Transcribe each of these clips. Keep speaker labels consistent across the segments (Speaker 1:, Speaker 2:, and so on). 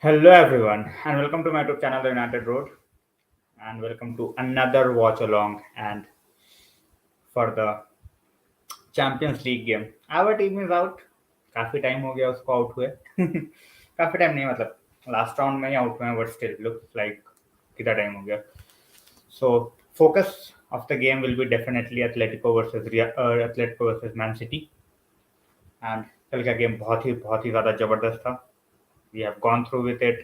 Speaker 1: Hello everyone and welcome to my YouTube channel The United Road and welcome to another watch along and for the Champions League game. Our team is out. काफी time हो गया उसको out हुए काफी time नहीं मतलब last round में ही out हुए हैं बट स्टिल लुक्स लाइक कितना टाइम हो गया. So focus of the game will be definitely Atletico versus Man City and कल का गेम बहुत ही ज़्यादा ज़बरदस्त था. We have gone through with it.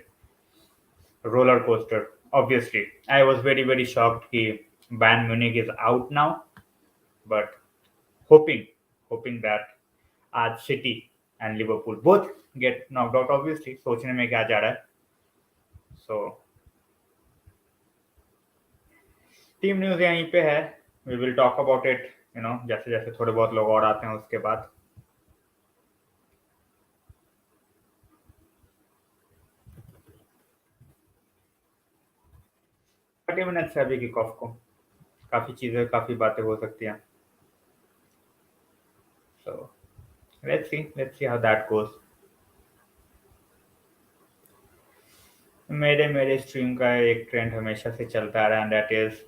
Speaker 1: Roller coaster. Obviously, I was very shocked that Bayern Munich is out now, but hoping that आज City and Liverpool both get knocked out. Obviously, सोचने में क्या जा रहा है. So team news यहीं पे है. We will talk about it. जैसे जैसे थोड़े बहुत लोग और आते हैं उसके बाद. 30 मिनट से अभी किक ऑफ को काफी बातें हो सकती हैं. So let's see how that goes. मेरे स्ट्रीम का एक ट्रेंड हमेशा से चलता आ रहा है and that is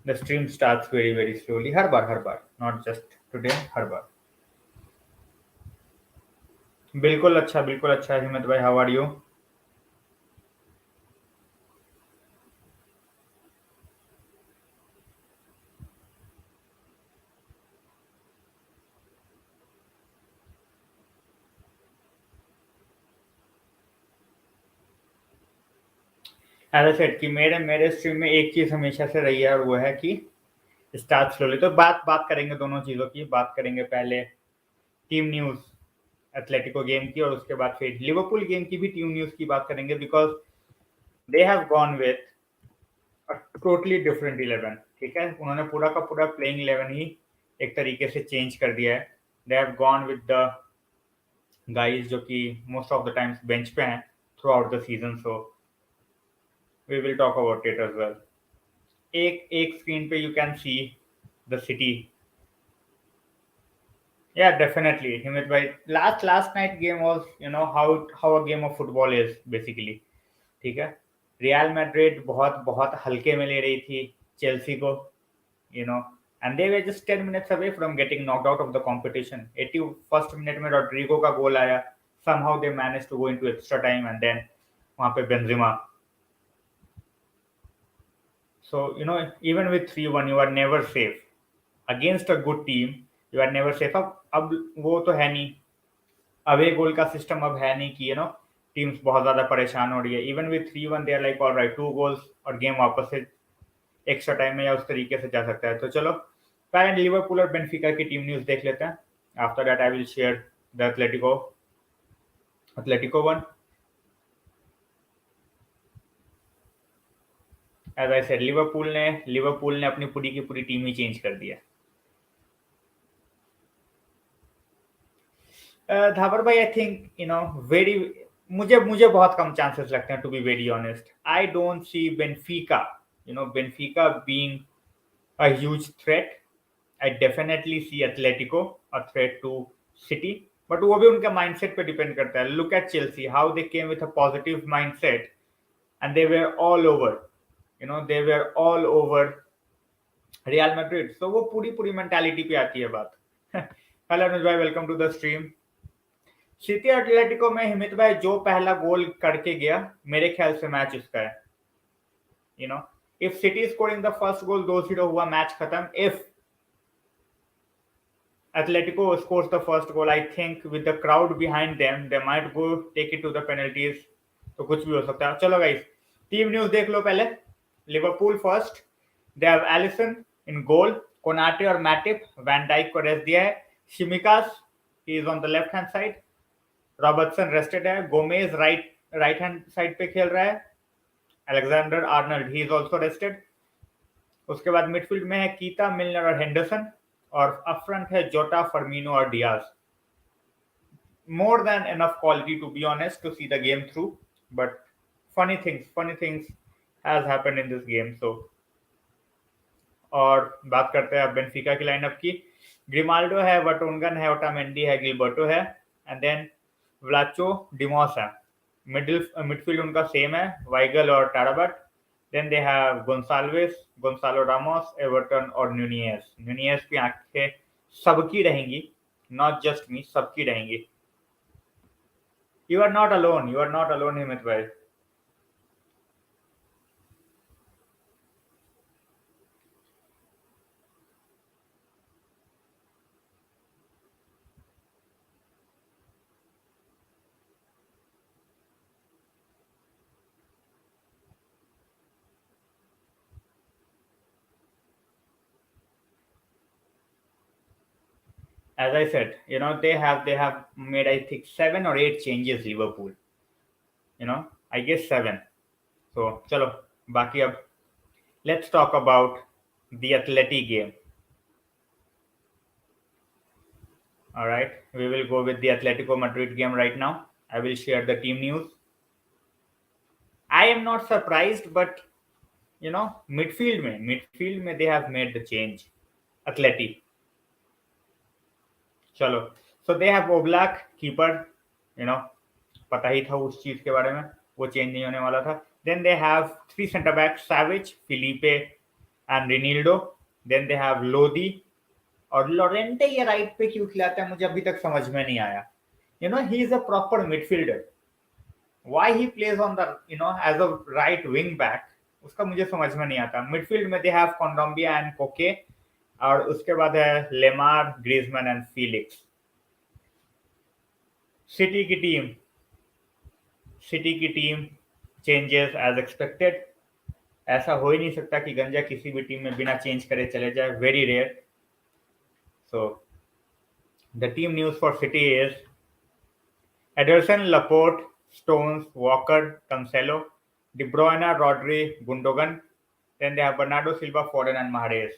Speaker 1: the stream starts very slowly हर बार नॉट जस्ट टुडे हर बार. बिल्कुल अच्छा हिम्मत भाई, how are you? As said कि मेरे स्ट्रीम में एक चीज हमेशा से रही है और वो है कि स्टार्ट स्लोली. तो बात करेंगे दोनों चीजों की. बात करेंगे पहले टीम न्यूज एथलेटिको गेम की और उसके बाद फिर लिवरपूल गेम की भी टीम न्यूज की बात करेंगे because they have gone with totally different 11. ठीक है, उन्होंने पूरा का पूरा प्लेइंग 11 ही एक तरीके से चेंज कर दिया है. They have gone with the guys जो कि most of the times bench पे हैं throughout the season. So we will talk about it as well. एक स्क्रीन पे you can see the city. Yeah, definitely, Himit bhai. Last night game was, how a game of football is basically. ठीक है, real Madrid बहुत हल्के में ले रही थी चेल्सी को, and they were just 10 minutes away from getting knocked out of the competition. 81st minute में रोड्रिगो का गोल आया. Somehow they managed to go into extra time and then वहाँ पे Benzema. So even with 3-1 you are never safe against a good team. You are never safe. अब वो तो है नहीं, अवे गोल का सिस्टम अब है नहीं कि टीम्स बहुत ज्यादा परेशान हो रही है. Even with 3-1 they are like alright 2 goals और गेम वापस से एक्स्ट्रा टाइम में या उस तरीके से जा सकता है. तो चलो पहले लिवरपूल और बेनफिका की टीम न्यूज देख लेते हैं. After that I will share the Atletico one. As I said Liverpool ने अपनी पूरी की पूरी टीम ही चेंज कर दी है. धावर भाई, आई थिंक वेरी मुझे बहुत कम चांसेस लगते हैं to be very honest. I don't see Benfica being a huge threat. I definitely see Atletico a threat to City, but वो भी उनके mindset पे depend करता है. Look at Chelsea, how they came with a positive mindset and they were all over. They were all over Real Madrid. So वो पूरी mentality पे आती है बात. Hello अनुज भाई, welcome to the stream. City Atletico में हिमित भाई जो पहला गोल करके गया मेरे ख्याल से मैच उसका है. If City is scoring the first goal 2-0 हुआ, मैच खत्म. If Atletico scores the first goal, I think with the crowd behind them, they might go take it to the penalties. तो कुछ भी हो सकता है. चलो गाइस, टीम न्यूज देख लो पहले. Liverpool first, they have Alisson in goal, Konate और मैटिप. वैन डाइक को रेस्ट दिया है. Tsimikas, he is on the left hand side. Robertson rested है. गोमेज राइट हैंड साइड पे खेल रहा है. Alexander Arnold, he is also rested. उसके बाद मिडफील्ड में है कीता, मिलनर और हेंडरसन. और अप फ्रंट है जोटा, फर्मिनो और Diaz. More than enough quality to be honest to see the game through, but funny things has happened in this game. So और बात करते हैं अब बेनफिका की लाइनअप की. ग्रिमाल्डो है, वटोनगन है, ओटामेंडी है, गिलबर्टो है, एंड देन व्लाचो डिमोस है. मिडफील्ड उनका सेम है, वाइगल और Taarabt. Then they have Goncalves, Goncalo Ramos, Everton और न्यूनियस. न्यूनियस की आंखें सबकी रहेंगी, नॉट जस्ट मी, सबकी रहेंगी. You are not alone, you are not alone Himmat भाई. As I said, they have made, I think, 7 or 8 changes. Liverpool, I guess 7. So, chalo, baki ab. Let's talk about the Atleti game. All right, we will go with the Atletico Madrid game right now. I will share the team news. I am not surprised, but midfield में they have made the change. Atleti. चलो, so they have Oblak keeper. पता ही था उस चीज के बारे में, वो चेंज नहीं होने वाला था. Then they have 3 center backs: Savage, Felipe, and Ronaldo. Then they have Lodi. और लोरेंटे ये राइट पे क्यों खिलाता है मुझे अभी तक समझ में नहीं आया. He is a proper midfielder. Why he plays on the as a right wing back, उसका मुझे समझ में नहीं आता. मिडफील्ड में they have Kondogbia and Koke, और उसके बाद है लेमार, ग्रीजमैन एंड फीलिक्स. सिटी की टीम चेंजेस एज एक्सपेक्टेड. ऐसा हो ही नहीं सकता कि गंजा किसी भी टीम में बिना चेंज करे चले जाए. Very rare. So the team news for City is Ederson, Laporte, Stones, Walker, Cancelo, de Bruyne, Rodri, Gundogan. Then they have Bernardo Silva, Foden and Mahrez.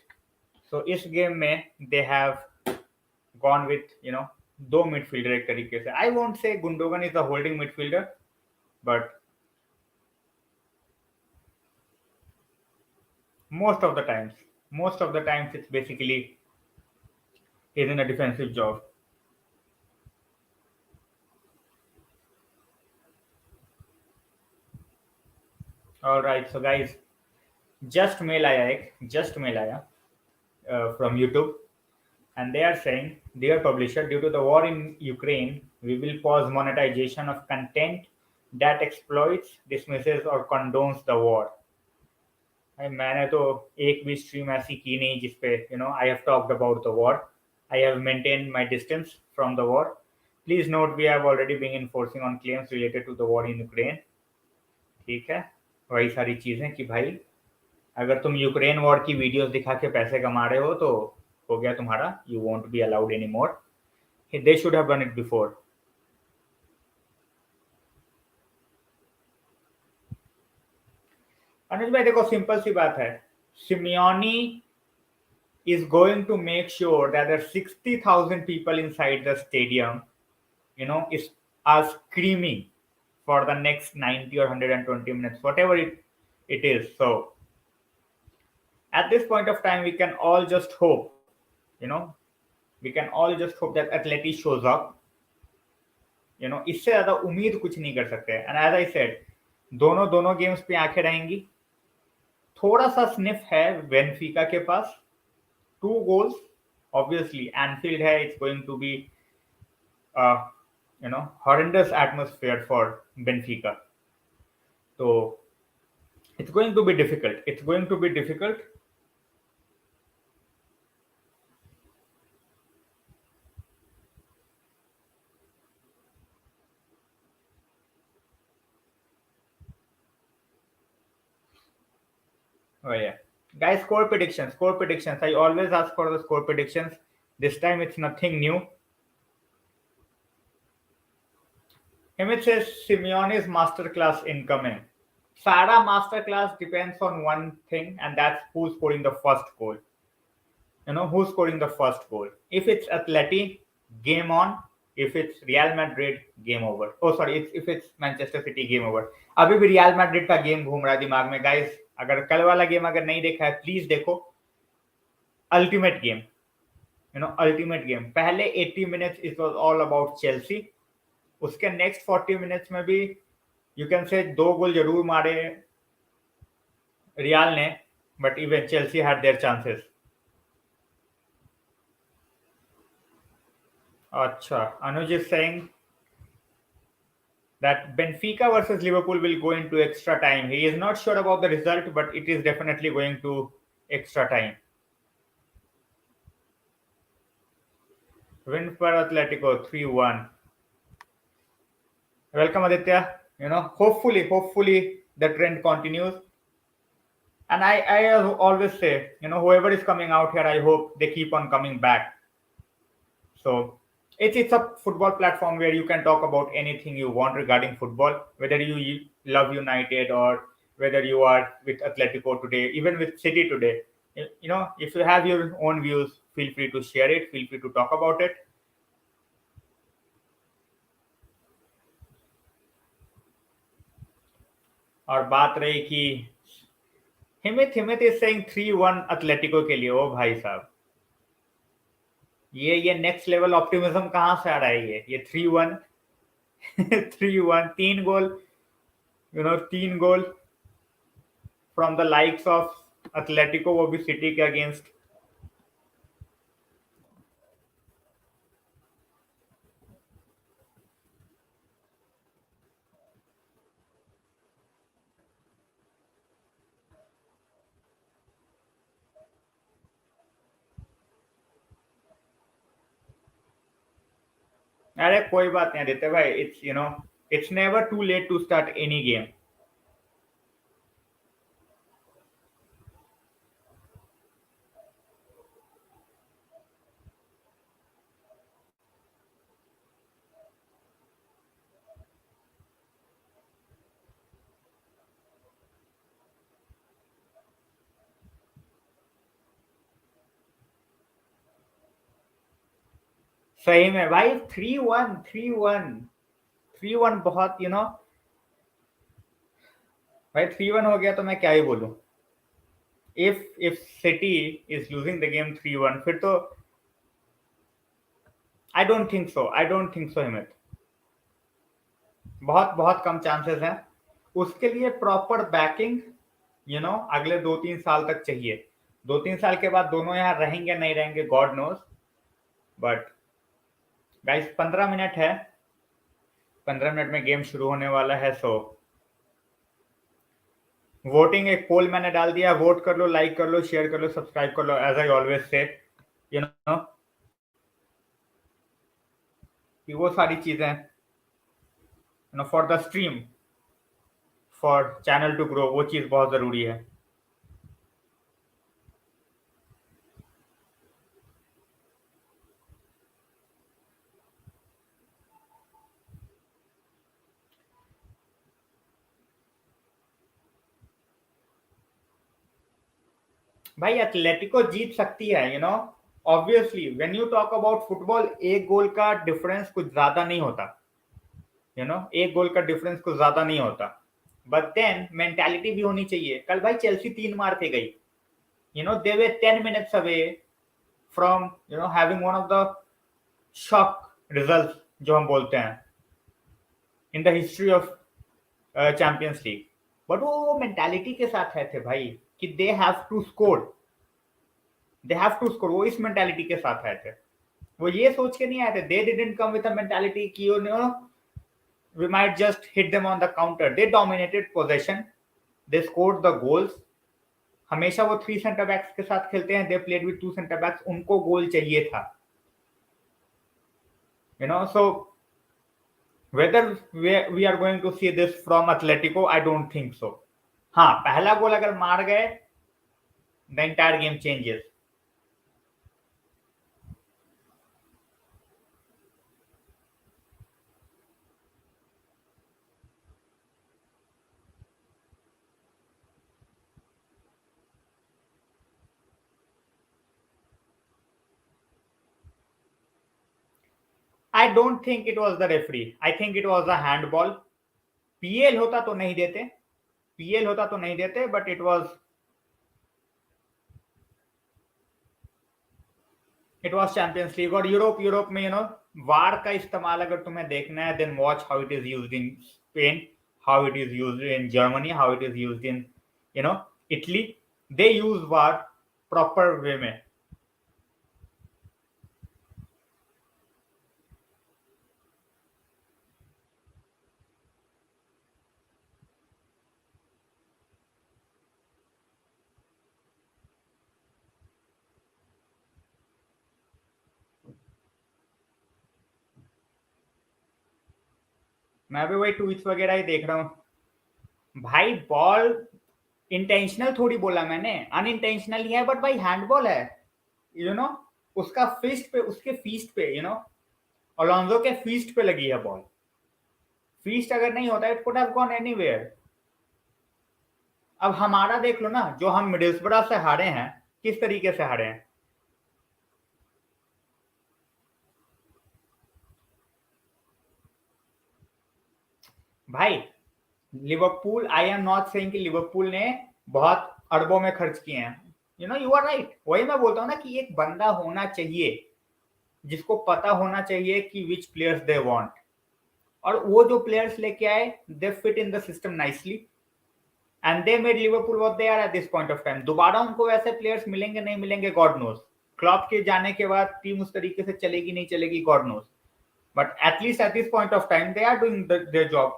Speaker 1: So इस गेम में they have gone with 2 midfielder एक तरीके से. I won't say Gundogan is a holding midfielder, but most of the times it's basically is in a defensive job. All right, so guys, just mail आया from YouTube, and they are saying, dear publisher, due to the war in Ukraine, we will pause monetization of content that exploits, dismisses or condones the war. मैंने तो एक भी stream ऐसी की नहीं जिसपे I have talked about the war. I have maintained my distance from the war. Please note we have already been enforcing on claims related to the war in Ukraine. ठीक है, वही सारी चीजें कि भाई अगर तुम यूक्रेन वॉर की वीडियोस दिखा के पैसे कमा रहे हो तो हो गया तुम्हारा. You won't be allowed any more. They should have done it before. Anuj भाई देखो, सिंपल सी बात है. Simeone is going to make sure that there are 60,000 people inside the stadium, are screaming for the next 90 or 120 minutes, whatever it is. So at this point of time, we can all just hope, that Atleti shows up. इससे ज्यादा उम्मीद कुछ नहीं कर सकते. And as I said, दोनों games पे आंखें रहेंगी. थोड़ा सा स्निफ है बेनफिका के पास. 2 goals, obviously Anfield hai, it's going to be horrendous atmosphere for Benfica, so it's going to be difficult. Oh yeah, guys, score predictions. I always ask for the score predictions. This time it's nothing new. Hemit says Simeone's masterclass incoming. Sara masterclass depends on one thing, and that's who's scoring the first goal. Who's scoring the first goal. If it's Atleti, game on. If it's Real Madrid, game over. Oh sorry, if it's Manchester City, game over. अभी भी Real Madrid का game घूम रहा है दिमाग में. Guys, अगर कल वाला गेम अगर नहीं देखा है, प्लीज देखो. Ultimate game, ultimate game. पहले 80 minutes it was all about Chelsea. उसके नेक्स्ट 40 मिनट्स में भी यू कैन से 2 गोल जरूर मारे रियाल ने, but even Chelsea had there chances. अच्छा, Anuj is saying that Benfica versus Liverpool will go into extra time. He is not sure about the result, but it is definitely going to extra time. Win for Atletico 3-1. Welcome, Aditya. Hopefully the trend continues. And I always say, whoever is coming out here, I hope they keep on coming back. So it's a football platform where you can talk about anything you want regarding football, whether you love United or whether you are with Atletico today, even with City today. If you have your own views, feel free to share it, feel free to talk about it. और बात रही कि हिमित is saying 3-1 Atletico के लिए. ओ भाई साहब, ये next level optimism कहां से आ रहा है? ये 3-1 3-1 3 गोल, 3 गोल from the likes of Atletico, वो भी सिटी के अगेंस्ट. अरे कोई बात नहीं आदित्य भाई, it's never too late to start any game. सही में भाई, 3-1 3-1 3-1 बहुत, भाई 3-1 हो गया तो मैं क्या ही बोलूं. if City is losing the game 3-1, फिर तो I don't think so हिमित. बहुत बहुत कम चांसेस हैं. उसके लिए प्रॉपर बैकिंग अगले 2-3 साल तक चाहिए. 2-3 साल के बाद दोनों यहाँ रहेंगे नहीं रहेंगे, God knows. But guys 15 minute है, 15 मिनट में गेम शुरू होने वाला है. सो वोटिंग, एक पोल मैंने डाल दिया, वोट कर लो, लाइक कर लो, शेयर कर लो, सब्सक्राइब कर लो. एज आई ऑलवेज से कि वो सारी चीजें for the stream, for channel to grow, वो चीज बहुत जरूरी है. भाई एथलेटिको जीत सकती है, obviously. When you talk about football, एक गोल का डिफरेंस कुछ ज्यादा नहीं होता. एक गोल का डिफरेंस कुछ ज्यादा नहीं होता. बट देन मेंटालिटी भी होनी चाहिए. कल भाई चेल्सी 3 मार के गई. दे वे 10 minutes away from having one of the shock result, जो हम बोलते हैं, in the history of champions league. But वो मेंटालिटी के साथ आए थे भाई कि दे हैव टू स्कोर. वो इस मेंटालिटी के साथ आए थे. वो ये सोच के नहीं आए थे. They didn't come with a mentality कि we might just hit them on the counter. They dominated possession. They scored the goals. हमेशा वो 3 सेंटर बैक्स के साथ खेलते हैं. They played with 2 centre backs. उनको गोल चाहिए था. So whether we are going to see this from Atletico, I don't think so. हाँ, पहला गोल अगर मार गए, the entire game changes. I don't think it was the referee. I think it was a handball. PL होता तो नहीं देते, but it was champions league. और यूरोप में वार का इस्तेमाल अगर तुम्हें देखना है, then watch how it is used in Spain. how it is used in Germany, how it is used in, you know, Italy. They use VAR proper way में. मैं भी वही ट्वीट्स वगैरह ही देख रहा हूँ भाई. बॉल इंटेंशनल थोड़ी बोला मैंने, अनइंटेंशनल ही है, बट भाई हैंडबॉल है, यू नो. उसका फिस्ट पे, उसके फीस्ट पे, यू नो, अलोंजो के फीस्ट पे लगी है बॉल. फीस्ट अगर नहीं होता it could have gone anywhere. अब हमारा देख लो ना, जो हम मिडिल्सब्रा से हारे हैं, किस तरीके से हारे हैं भाई. Liverpool, I am not saying कि लिवरपूल ने बहुत अरबों में खर्च किए हैं, you know, you are right. वही मैं बोलता हूँ ना कि एक बंदा होना चाहिए जिसको पता होना चाहिए कि विच प्लेयर्स दे वांट, और वो जो प्लेयर्स लेके आए they fit in the system nicely and they made Liverpool what they are at this point of time. दोबारा उनको वैसे प्लेयर्स मिलेंगे नहीं मिलेंगे, गॉड नोज. क्लॉप के जाने के बाद टीम उस तरीके से चलेगी नहीं चलेगी, God knows. But at least at this point of time they are doing their job.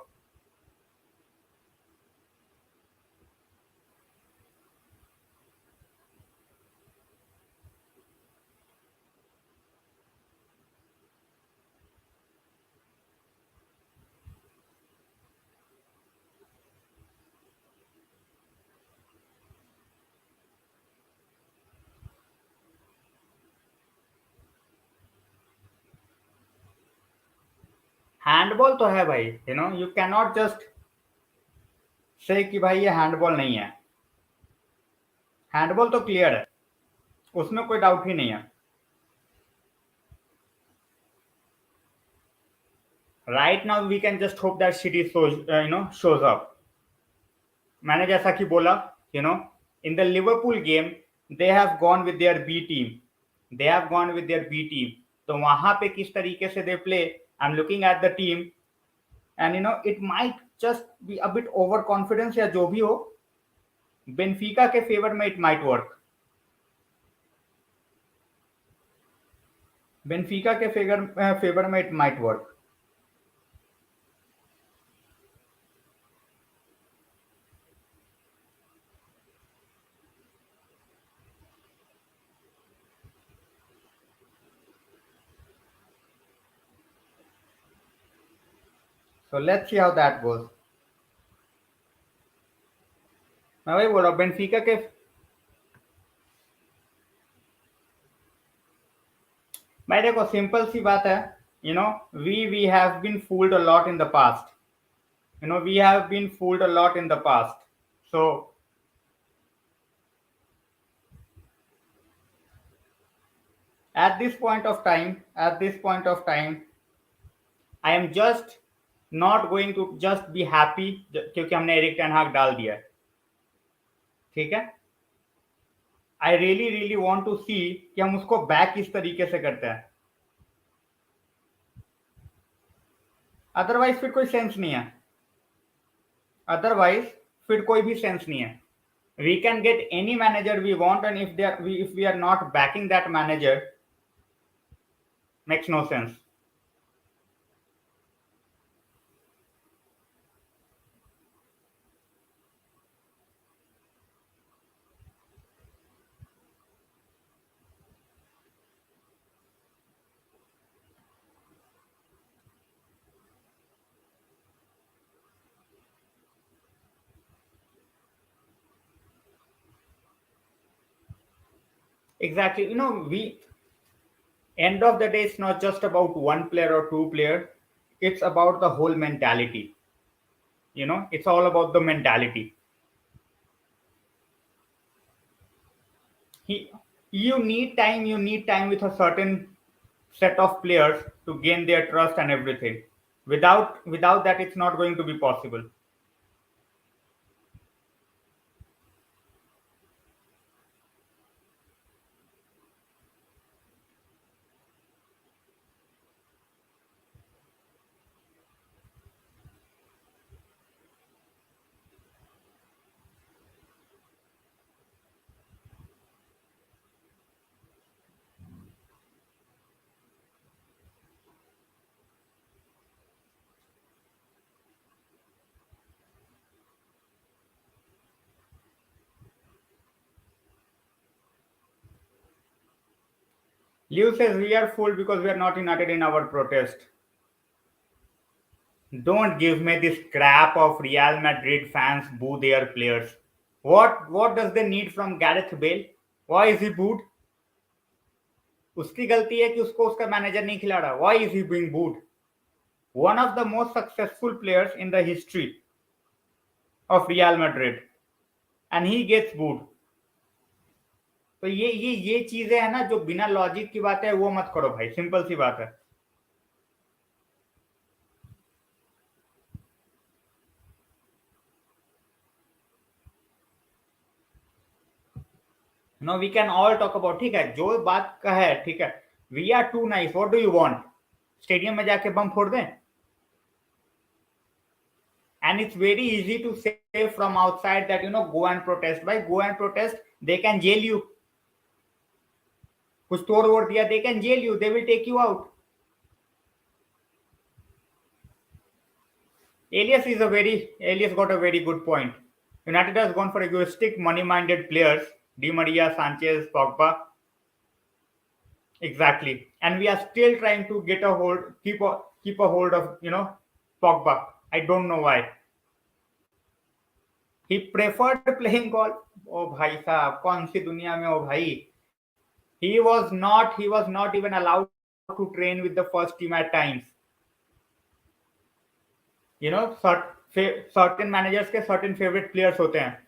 Speaker 1: Handball तो है भाई, you know, you can not just say कि भाई ये हैंडबॉल नहीं है. हैंडबॉल तो क्लियर है, उसमें कोई डाउट ही नहीं है. Right now we can just hope that City shows up. मैंने जैसा कि बोला, you know, in the Liverpool game they have gone with their B team, they have gone with their B team. तो वहां पे किस तरीके से they play, I am looking at the team and, you know, it might just be a bit over confidence या जो भी हो. बेनफिका के फेवर में इट माइट वर्क. बेनफिका के फेवर में it might work. So let's see how that goes. मैं वही बोल रहा हूँ बेनफिका के. भाई देखो सिंपल सी बात है, you know, we have been fooled a lot in the past, you know, we have been fooled a lot in the past. So at this point of time, at this point of time, I am just not going to just be happy क्योंकि हमने Erik ten हाग डाल दिया है. ठीक है, I really really want to see कि हम उसको बैक किस तरीके से करते हैं. अदरवाइज फिर कोई सेंस नहीं है. अदरवाइज फिर कोई भी सेंस नहीं है. We can get any manager we want, and if we are not backing that manager, makes no sense. Exactly, you know, we, end of the day, it's not just about one player or two player, it's about the whole mentality. You know, it's all about the mentality. he you need time with a certain set of players to gain their trust and everything. Without that it's not going to be possible. Liu says we are full because we are not united in our protest. Don't give me this crap of Real Madrid fans boo their players. What does they need from Gareth Bale? Why is he booed? उसकी गलती है कि उसको उसका manager नहीं खिला रहा. Why is he being booed? One of the most successful players in the history of Real Madrid, and he gets booed. तो ये चीजें है ना जो बिना लॉजिक की बात है वो मत करो भाई. सिंपल सी बात है. No we can all talk about. ठीक है जो बात का है ठीक है. We are too nice. What do you want? Stadium में जाके बम फोड़ दें? And it's very easy to say from outside that go and protest. By go and protest, they can jail you. कुछ तोड़ वोड़ दिया, they can jail you. They will take you out. Elias got a very good point. United has gone for egoistic, money-minded players. Di Maria, Sanchez, Pogba. Exactly. And we are still trying to get a hold, keep a hold of Pogba. I don't know why. He preferred playing golf. Oh भाई साहब कौन सी दुनिया में हो भाई. He was not even allowed to train with the first team at times. Certain managers के certain favorite players होते हैं.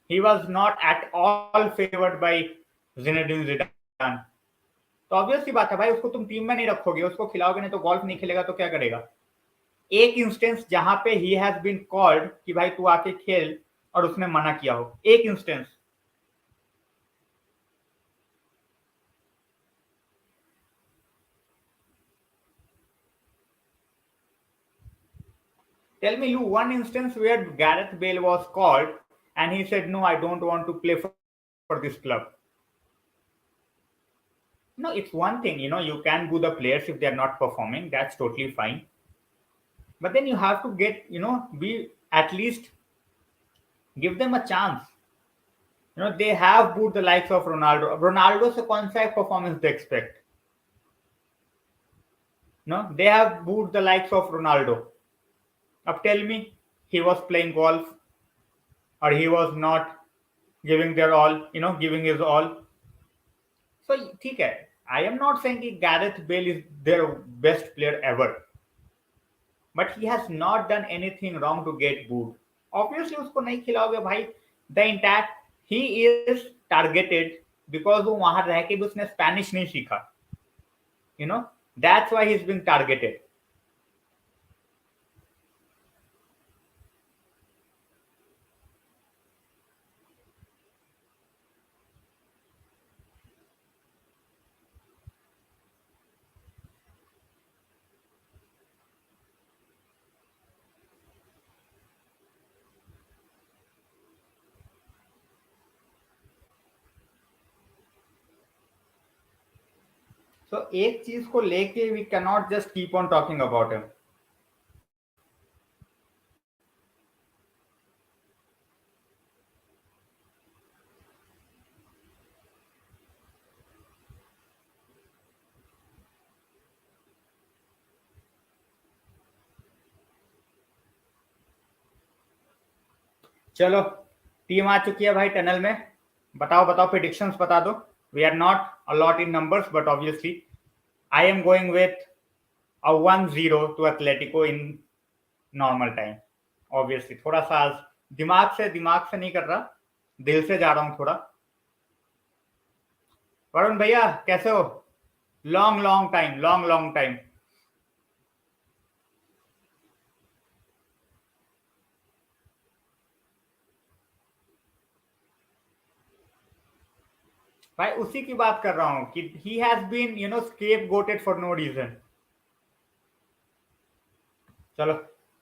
Speaker 1: He was not at all favored by Zinedine Zidane. तो ऑब्वियस सी बात है भाई उसको तुम टीम में नहीं रखोगे, उसको खिलाओगे नहीं तो गोल्फ नहीं खेलेगा तो क्या करेगा. एक इंस्टेंस जहां पे ही हैज बीन कॉल्ड कि भाई तू आके खेल और उसने मना किया हो. एक instance. Tell me you one instance where Gareth Bale was called and he said, no, I don't want to play for this club. No, it's one thing, you can boo the players if they're not performing. That's totally fine. But then you have to get, be at least give them a chance. They have booed the likes of Ronaldo. Ronaldo se kaun sa performance they expect? No, they have booed the likes of Ronaldo. Now tell me, he was playing golf or he was not giving their all, giving his all. So, ठीक है. I am not saying that Gareth Bale is their best player ever. But he has not done anything wrong to get booed. Obviously, उसको नहीं खिलाओगे भाई. The entire he is targeted because वो वहां रह के भी उसने स्पेनिश नहीं सीखा. That's why he's being targeted. So एक चीज को लेके we cannot just keep on talking about him. चलो टीम आ चुकी है भाई टनल में. बताओ प्रेडिक्शंस बता दो. We are not a lot in numbers, but obviously I am going with a 1-0 to Atletico in normal time. Obviously थोड़ा सा दिमाग से नहीं कर रहा, दिल से जा रहा हूं थोड़ा. वरुण भैया कैसे हो? Long time. भाई उसी की बात कर रहा हूं कि he has been scapegoated for no reason. चलो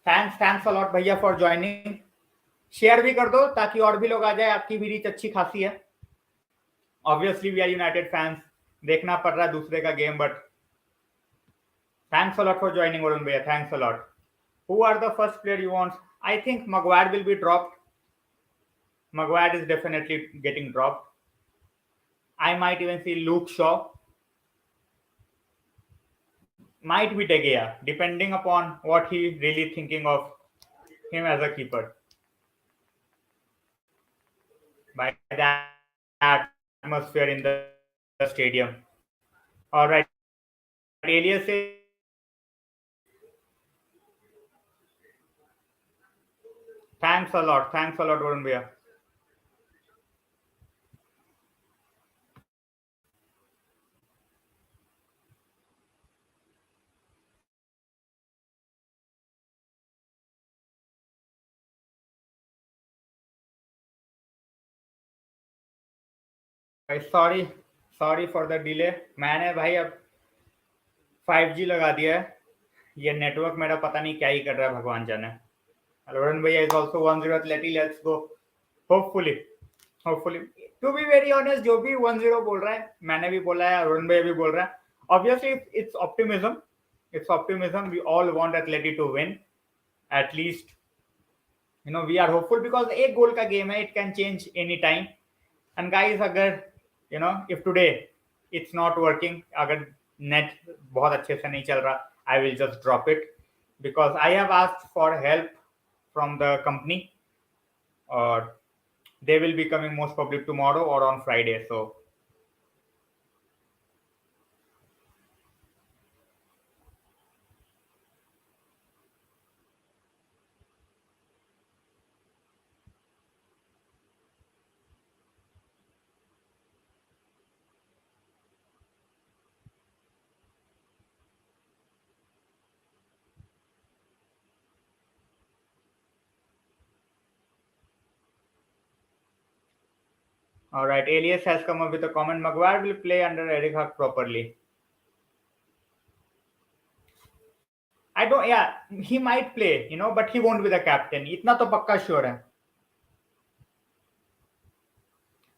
Speaker 1: थैंक्स अ लॉट भैया फॉर ज्वाइनिंग. शेयर भी कर दो ताकि और भी लोग आ जाए. आपकी भी रीच अच्छी खासी है. Obviously we are United fans. देखना पड़ रहा है दूसरे का game. But thanks a lot for joining Varun भैया. Thanks a lot. Who are the first player you want? I think Maguire will be dropped. Maguire is definitely getting dropped. I might even see Luke Shaw. might be De Gea, depending upon what he really thinking of him as a keeper. By the atmosphere in the stadium. All right, Elias says, thanks a lot, Varun Bhaiya. भाई sorry for the delay. मैंने भाई अब 5G लगा दिया है। ये network मेरा पता नहीं क्या ही कर रहा है, भगवान जाने। वरुण भैया is also 1-0 Athletic, let's go. Hopefully hopefully to be very honest, जो भी 1-0 बोल रहा है, मैंने भी बोला है, वरुण भैया भी बोल रहा है, obviously it's optimism. We all want Athletic to win at least. We are hopeful because एक गोल का गेम है, it can change any time. And guys, अगर if today it's not working, अगर नेट बहुत अच्छे से नहीं चल रहा, I will just drop it because I have asked for help from the company, और they will be coming most probably tomorrow or on Friday. So all right, Elias has come up with a comment. Maguire will play under Eric Hug properly. I don't, yeah, he might play, but he won't be the captain. इतना तो पक्का sure है,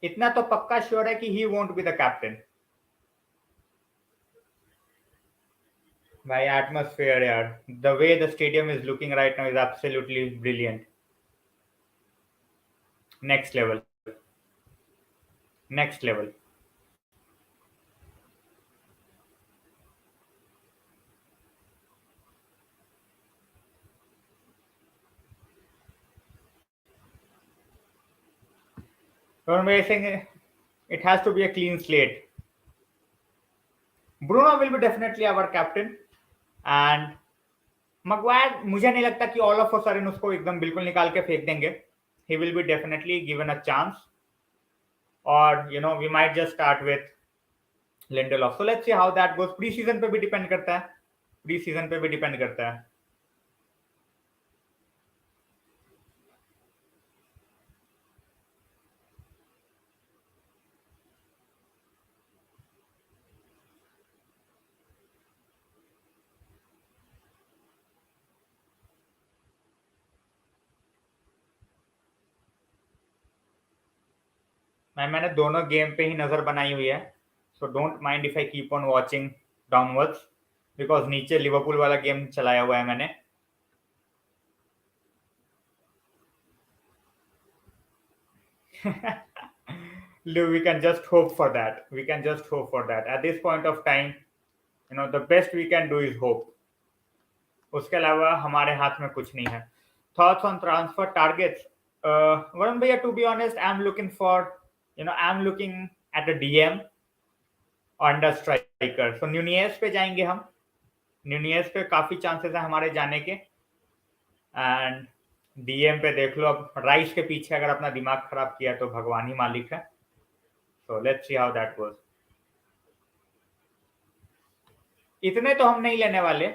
Speaker 1: इतना तो पक्का sure है कि he won't be the captain. भाई atmosphere यार, the way the stadium is looking right now is absolutely brilliant. Next level. Next level. So I'm saying it has to be a clean slate. Bruno will be definitely our captain, and Maguire मुझे नहीं लगता कि all of a sudden उसको एकदम बिल्कुल निकाल के फेंक देंगे. He will be definitely given a chance, or we might just start with Lindelof. So let's see how that goes. Pre-season पे भी डिपेंड करता है, pre-season पे भी डिपेंड करता है. मैंने दोनों गेम पे ही नजर बनाई हुई है, so don't mind if I keep on watching downwards, because नीचे लिवरपूल वाला गेम चलाया हुआ है मैंने. We can just hope for that. We can just hope for that. At this point of time, the best we can do is hope. उसके अलावा हमारे हाथ में कुछ नहीं है. Thoughts on transfer targets? Varun bhaiya, to be honest, I'm looking at a DM under striker. So Nunez पे जाएंगे हम. Nunez पे काफी चांसेस है हमारे जाने के. एंड डीएम पे देख लो, अब राइस के पीछे अगर अपना दिमाग खराब किया तो भगवान ही मालिक है. So let's see how that goes. इतने तो हम नहीं लेने वाले,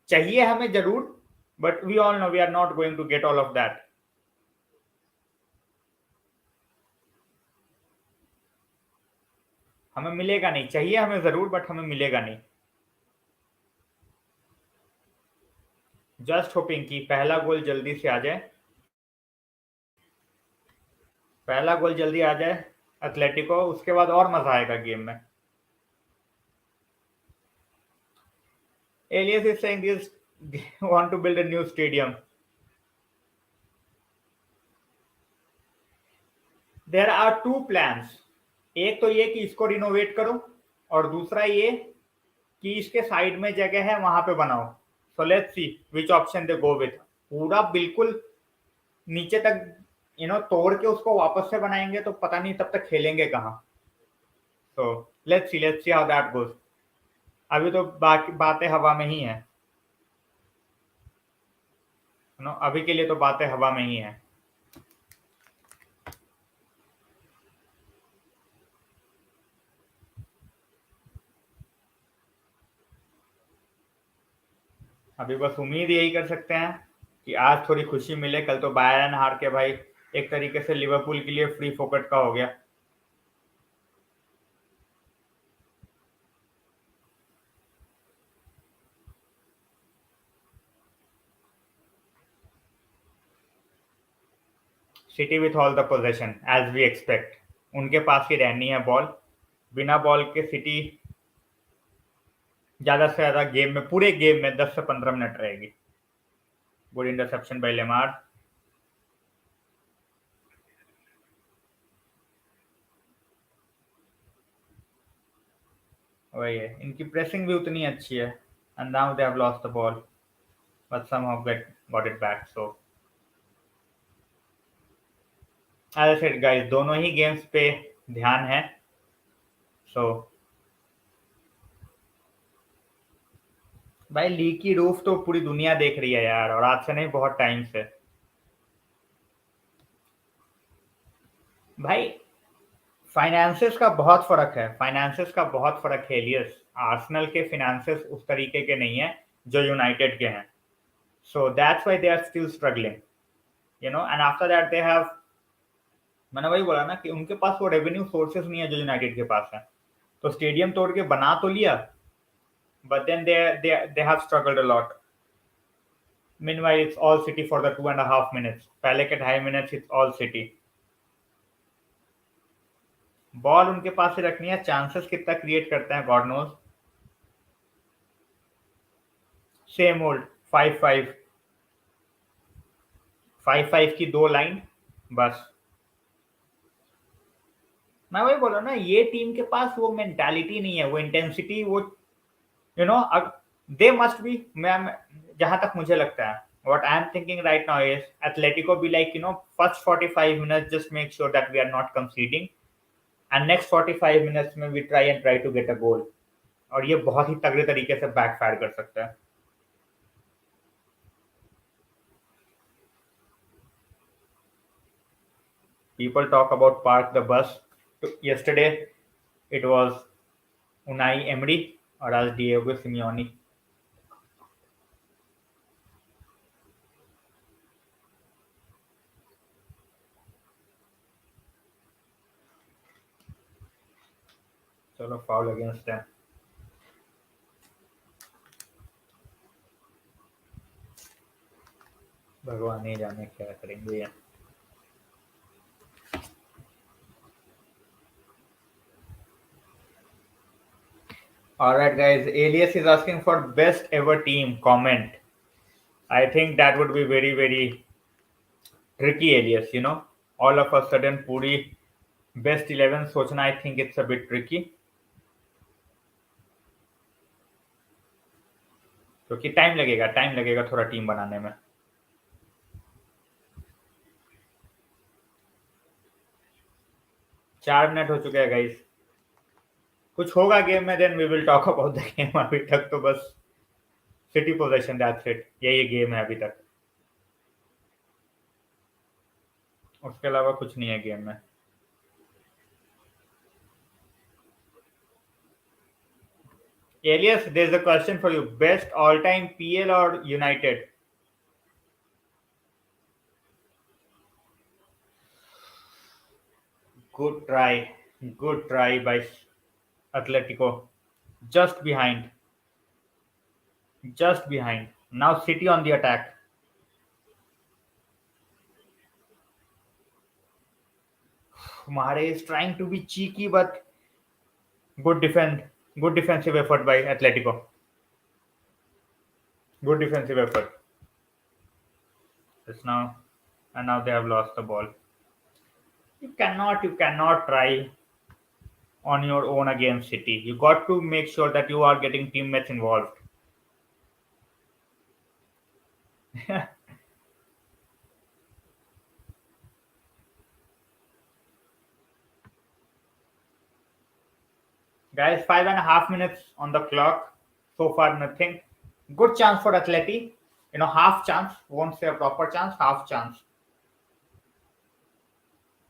Speaker 1: चाहिए हमें जरूर, but we all know we are not going to get all of that. हमें मिलेगा नहीं, चाहिए हमें जरूर, बट हमें मिलेगा नहीं. जस्ट होपिंग कि पहला गोल जल्दी से आ जाए, पहला गोल जल्दी आ जाए एथलेटिको, उसके बाद और मजा आएगा गेम में. Elias is saying this want to build a new stadium. There are two plans. एक तो ये कि इसको रिनोवेट करो, और दूसरा ये कि इसके साइड में जगह है, वहां पे बनाओ। सो let's C which option they go with. पूरा बिल्कुल नीचे तक तोड़ के उसको वापस से बनाएंगे तो पता नहीं तब तक खेलेंगे कहाँ। सो let's see how that goes. अभी तो बाकी बातें हवा में ही है, अभी के लिए तो बातें हवा में ही है। अभी बस उम्मीद यही कर सकते हैं कि आज थोड़ी खुशी मिले। कल तो बायरन हार के भाई एक तरीके से लिवरपूल के लिए फ्री फोकट का हो गया। City with all the possession as we expect. उनके पास ही रहनी है बॉल। बिना बॉल के सिटी ज्यादा से ज्यादा गेम में, पूरे गेम में 10 से 15 मिनट रहेगी। Good interception by Lemar. वही है, इनकी प्रेसिंग भी उतनी अच्छी है। And now they have lost the ball but somehow got it back. So as I said guys, दोनों ही गेम्स पे ध्यान है। सो भाई लीग की रूफ तो पूरी दुनिया देख रही है यार, और आज से नहीं, बहुत टाइम से। भाई फाइनेंसेस का बहुत फर्क है, फाइनेंसेस का बहुत फर्क है एलियस। आर्सेनल के फाइनेंसेस उस तरीके के नहीं है जो यूनाइटेड के हैं। So that's why they are still struggling, and after that they have, मैंने वही बोला ना कि उनके पास वो रेवेन्यू सोर्सेस नहीं है जो यूनाइटेड के पास है। तो स्टेडियम तोड़ के बना तो लिया, but then they have struggled a lot. Meanwhile it's all City for the 2.5 minutes. पहले के 2.5 minutes it's all City. Ball उनके पास से रखनी है, चांसेस कितना क्रिएट करते हैं गॉड नोज। सेम ओल्ड 5-5, 5-5 की दो लाइन बस। मैं वही बोला ना, ये टीम के पास वो मेंटालिटी नहीं है, वो इंटेंसिटी, वो you know they must be. मैं जहां तक मुझे लगता है, what I am thinking right now is Atletico be like, first 45 minutes just make sure that we are not conceding, and next 45 minutes में we try to get a goal। और ये बहुत ही तगड़े तरीके से बैकफायर कर सकता है। People talk about park the bus. Yesterday it was Unai Emery और आज Diego Simeone। चलो फाउल अगेंस्ट है। भगवान ही जाने क्या करेंगे। Alright guys, Alias is asking for best ever team comment. I think that would be very very tricky Alias, all of a sudden पूरी best 11 सोचना, I think it's a bit tricky, क्योंकि time लगेगा थोड़ा team बनाने में। चार minute हो चुके हैं गाइस। कुछ होगा गेम में, then we will talk about the game. अभी तक तो बस सिटी पोजीशन, दैट्स इट, यही गेम है अभी तक, उसके अलावा कुछ नहीं है गेम में। Elias, there's a question for you. Best all-time PL or United? Good try. Good try by Atletico. Just behind. Just behind. Now City on the attack. Mahare is trying to be cheeky, but good defend. Good defensive effort by Atletico. Good defensive effort. It's now, and now they have lost the ball. You cannot try. on your own against City. You got to make sure that you are getting teammates involved. Guys, 5.5 minutes on the clock. So far, nothing. Good chance for Atleti. Half chance. Won't say a proper chance, half chance.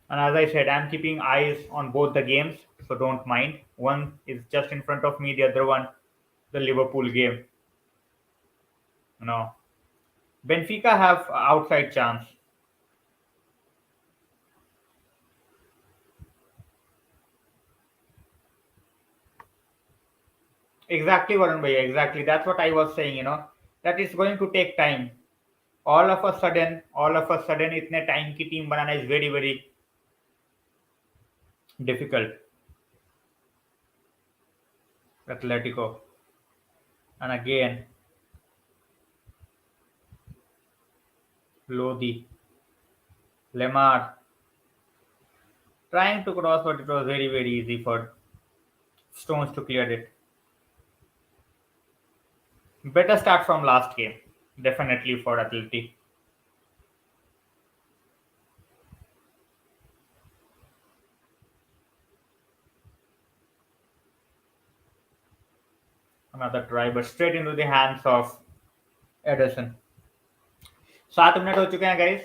Speaker 1: And as I said, I'm keeping eyes on both the games, so don't mind. One is just in front of me, the other one, the Liverpool game. You know, Benfica have outside chance. Exactly, Varun Bhaiya, exactly. That's what I was saying, that it's going to take time. All of a sudden, इतने time की team banana is very, very difficult. Atletico. And again, Lodi, Lemar, trying to cross, but it was very, very easy for Stones to clear it. Better start from last game, definitely for Atleti. Another try, but straight into the hands of Ederson. 7 minute हो चुके हैं guys.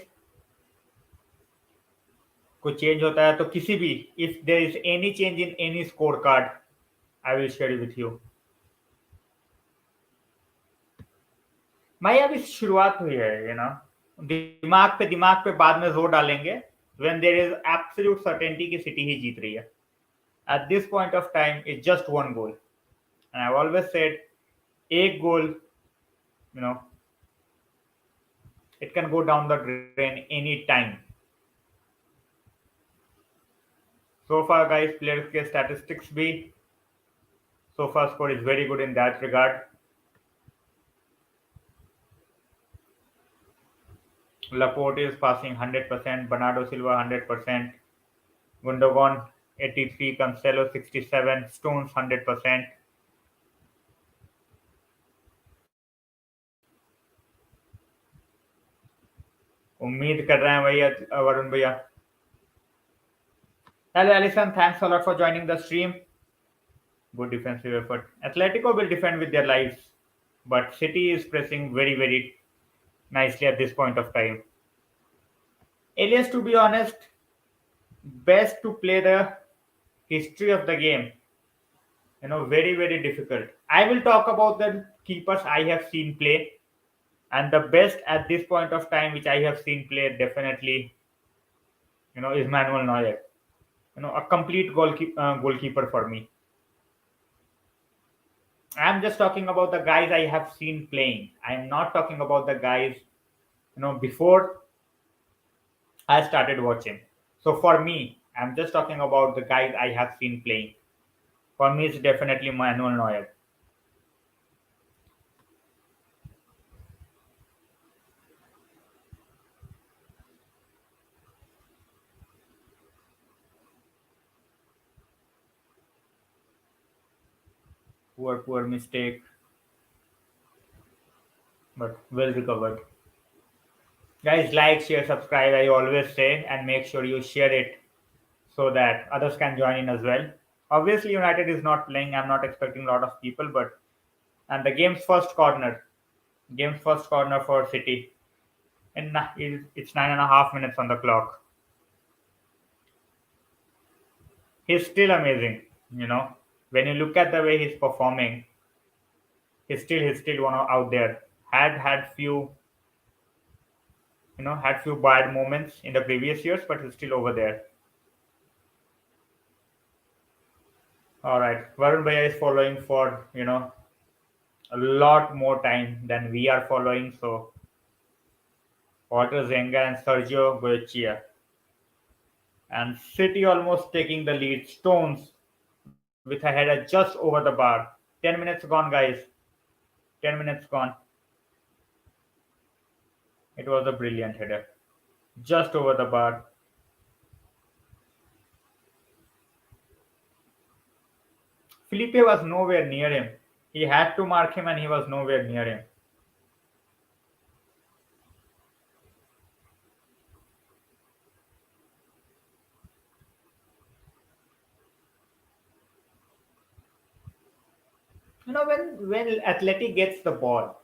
Speaker 1: कुछ change होता है तो किसी भी, if there is any change in any score card, I will share with you. भाई अभी शुरुआत हुई है, दिमाग पे बाद में जोर डालेंगे when there is absolute certainty कि सिटी ही जीत रही है. At this point of time, it's just one goal, and I've always said, एक goal, you know, it can go down the drain any time. So far, guys, players के statistics भी, so far score is very good in that regard. Laporte is passing 100%, Bernardo Silva 100%, Gundogan 83, Cancelo 67, Stones 100%. उम्मीद कर रहे हैं भैया वरुण भैया. Hello Alison, thanks a lot for joining the stream. Good defensive effort. Atletico will defend with their lives, but City is pressing very, very nicely at this point of time. Alias, to be honest, best to play the history of the game. Very, very difficult. I will talk about the keepers I have seen play, and the best at this point of time which I have seen play definitely, is Manuel Neuer. A complete goalkeeper for me. I'm just talking about the guys I have seen playing. I'm not talking about the guys, before I started watching. So for me, I'm just talking about the guys I have seen playing. For me, it's definitely Manuel Neuer. Poor mistake, but well recovered. Guys, like, share, subscribe, I always say, and make sure you share it so that others can join in as well. Obviously, United is not playing. I'm not expecting a lot of people, and the game's first corner for City, and it's 9.5 minutes on the clock. He's still amazing, When you look at the way he's performing, he's still one out there. Had few had few bad moments in the previous years, but he's still over there. All right, Varun Bhaiya is following for a lot more time than we are following. So Walter Zenga and Sergio Goyechea, and City almost taking the lead. Stones with a header just over the bar. 10 minutes gone, guys. 10 minutes gone. It was a brilliant header, just over the bar. Felipe was nowhere near him. He had to mark him and he was nowhere near him. When Athletic gets the ball,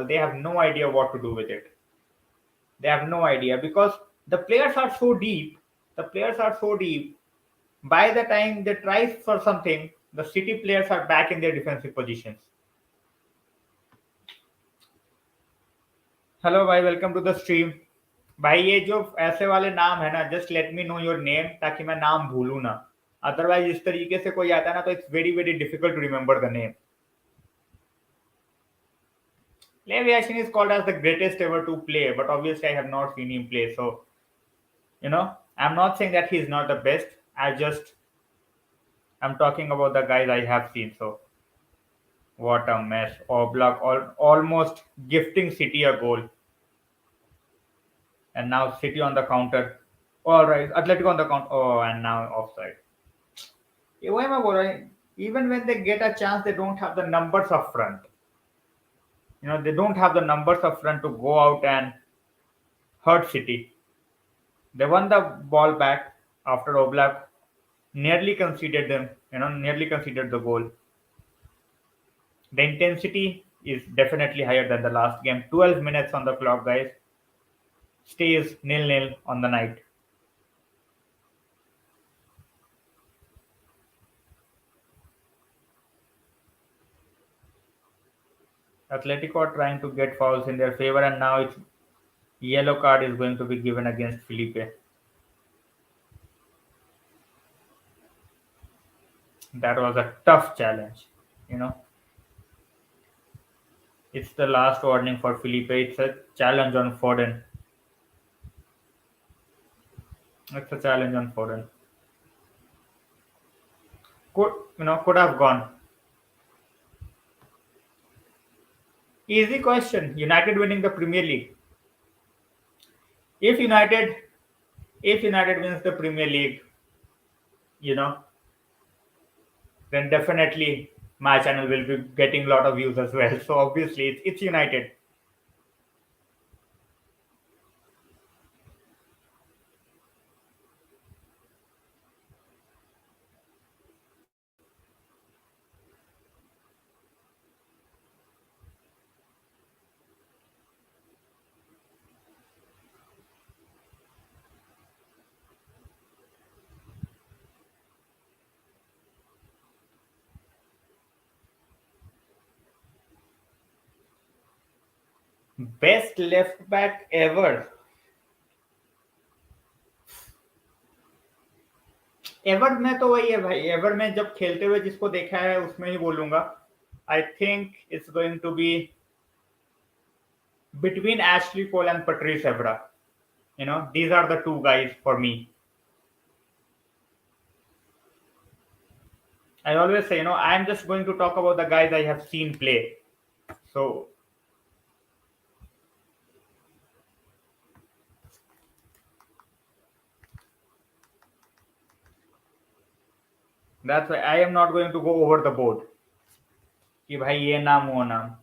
Speaker 1: they have no idea what to do with it. They have no idea because the players are so deep. The players are so deep. By the time they try for something, the City players are back in their defensive positions. Hello भाई, welcome to the stream. भाई ये जो ऐसे वाले नाम है ना, just let me know your name ताकि मैं नाम भूलूं ना। अदरवाइज इस तरीके से कोई आता है ना तो it's very very difficult to remember the name. Lev Yashin is called as the greatest ever to play, but obviously I have not seen him play. So, I'm not saying that he is not the best. I'm talking about the guys I have seen. So, what a mess. Oblak almost gifting City a goal. And now City on the counter. All right, Atletico on the counter. Oh, and now offside. Why am I boring? Even when they get a chance, they don't have the numbers up front. They don't have the numbers up front to go out and hurt City. They won the ball back after Oblak nearly conceded nearly conceded the goal. The intensity is definitely higher than the last game. 12 minutes on the clock, guys. Stays nil-nil on the night. Atletico are trying to get fouls in their favor, and now it's yellow card is going to be given against Felipe. That was a tough challenge. You know, it's the last warning for Felipe. It's a challenge on Foden. It's a challenge on Foden. Could have gone. Easy question. United winning the Premier League. If United if United wins the Premier League, you know, then definitely my channel will be getting a lot of views as well. So obviously it's United. Best left back ever. Ever में तो वही है भाई, ever में जब खेलते हुए जिसको देखा है उसमें ही बोलूंगा। I think it's going to be between Ashley Cole and Patrice Evra. These are the two guys for me. I always say, I'm just going to talk about the guys I have seen play. So that's why I am not going to go over the board. कि भाई ये नाम वो नाम.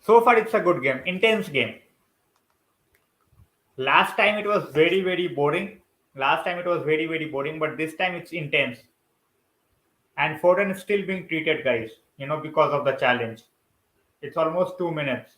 Speaker 1: So far, it's a good game, intense game. Last time it was very, very boring. But this time it's intense. And Foden is still being treated, guys, because of the challenge. It's almost 2 minutes.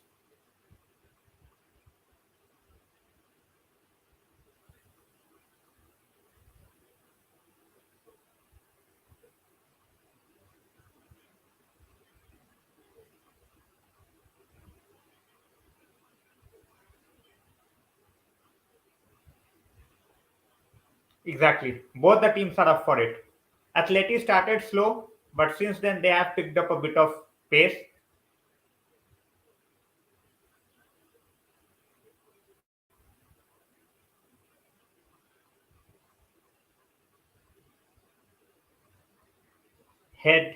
Speaker 1: Exactly. Both the teams are up for it. Atleti started slow, but since then they have picked up a bit of pace. Head.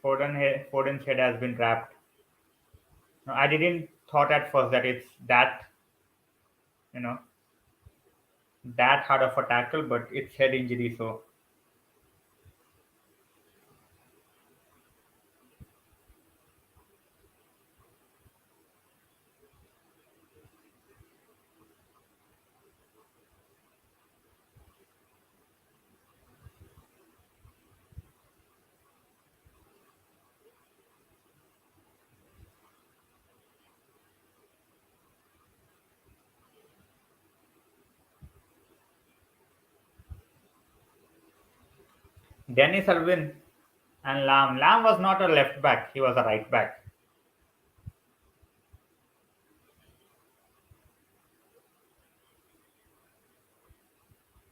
Speaker 1: Foden's head has been wrapped. No, I didn't thought at first that it's you know that hard of a tackle, but it's head injury. So Dennis Irwin and Lam. Lam was not a left back; he was a right back.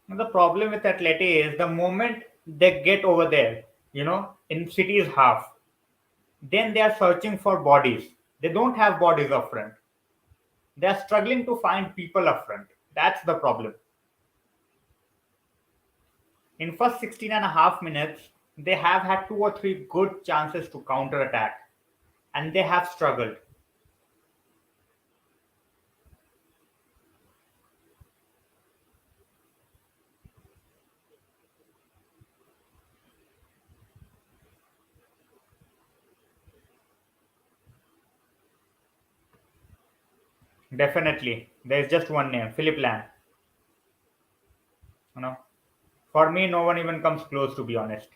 Speaker 1: And the problem with Atleti is the moment they get over there, in City's half, then they are searching for bodies. They don't have bodies up front. They are struggling to find people up front. That's the problem. In first 16 and a half minutes, they have had two or three good chances to counter attack, and they have struggled. Definitely, there is just one name, Philip Lam. You know, for me, no one even comes close, to be honest.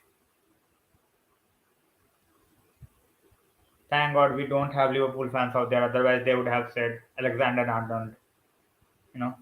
Speaker 1: Thank God we don't have Liverpool fans out there. Otherwise, they would have said Alexander Arnold. You know,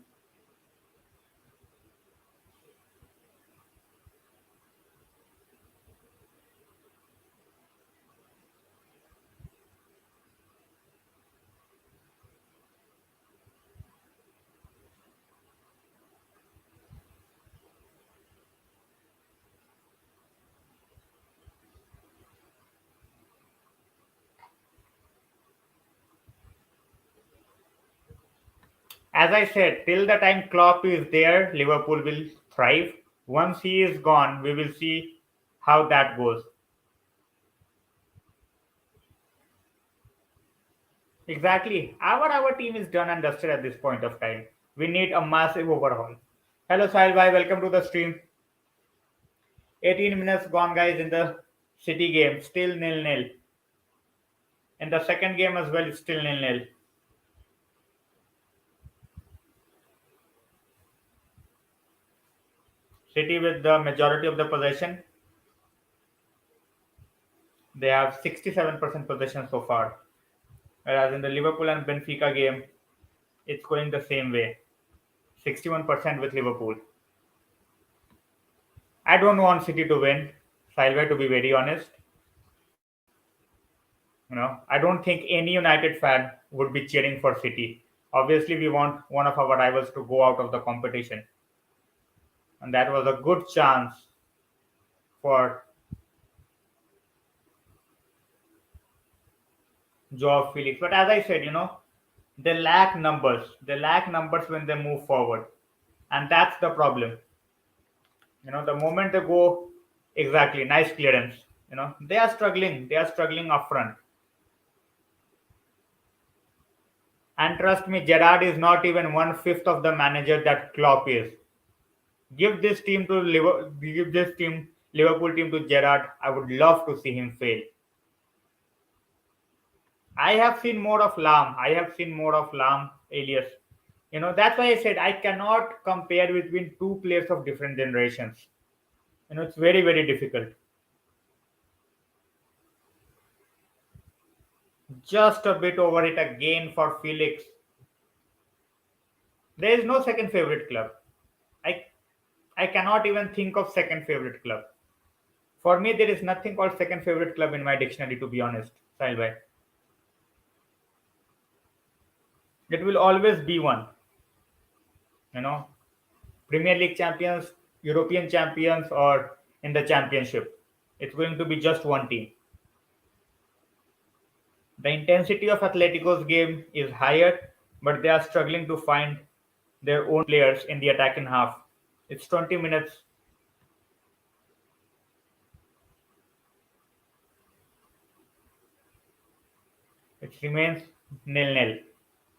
Speaker 1: as I said, till the time Klopp is there, Liverpool will thrive. Once he is gone, we will see how that goes. Exactly. Our team is done and dusted at this point of time. We need a massive overhaul. Hello, Sahil bhai. Welcome to the stream. 18 minutes gone, guys, in the City game. Still nil-nil. In the second game as well, it's still nil-nil. City with the majority of the possession. They have 67% possession so far. Whereas in the Liverpool and Benfica game, it's going the same way. 61% with Liverpool. I don't want City to win, Silver, to be very honest. I don't think any United fan would be cheering for City. Obviously, we want one of our rivals to go out of the competition. And that was a good chance for Joao Felix. But as I said, they lack numbers. They lack numbers when they move forward. And that's the problem. The moment they go, exactly, nice clearance. They are struggling. They are struggling up front. And trust me, Gerrard is not even 1/5 of the manager that Klopp is. Give this Liverpool team to Gerrard. I would love to see him fail. I have seen more of Lam. I have seen more of Lam, Elias. That's why I said I cannot compare between two players of different generations. It's very, very difficult. Just a bit over it again for Felix. There is no second favorite club. I I cannot even think of second favorite club. For me, there is nothing called second favorite club in my dictionary, to be honest, Sahil. It will always be one. You know, Premier League champions, European champions, or in the championship. It's going to be just one team. The intensity of Atletico's game is higher, but they are struggling to find their own players in the attacking half. It's 20 minutes. It remains nil-nil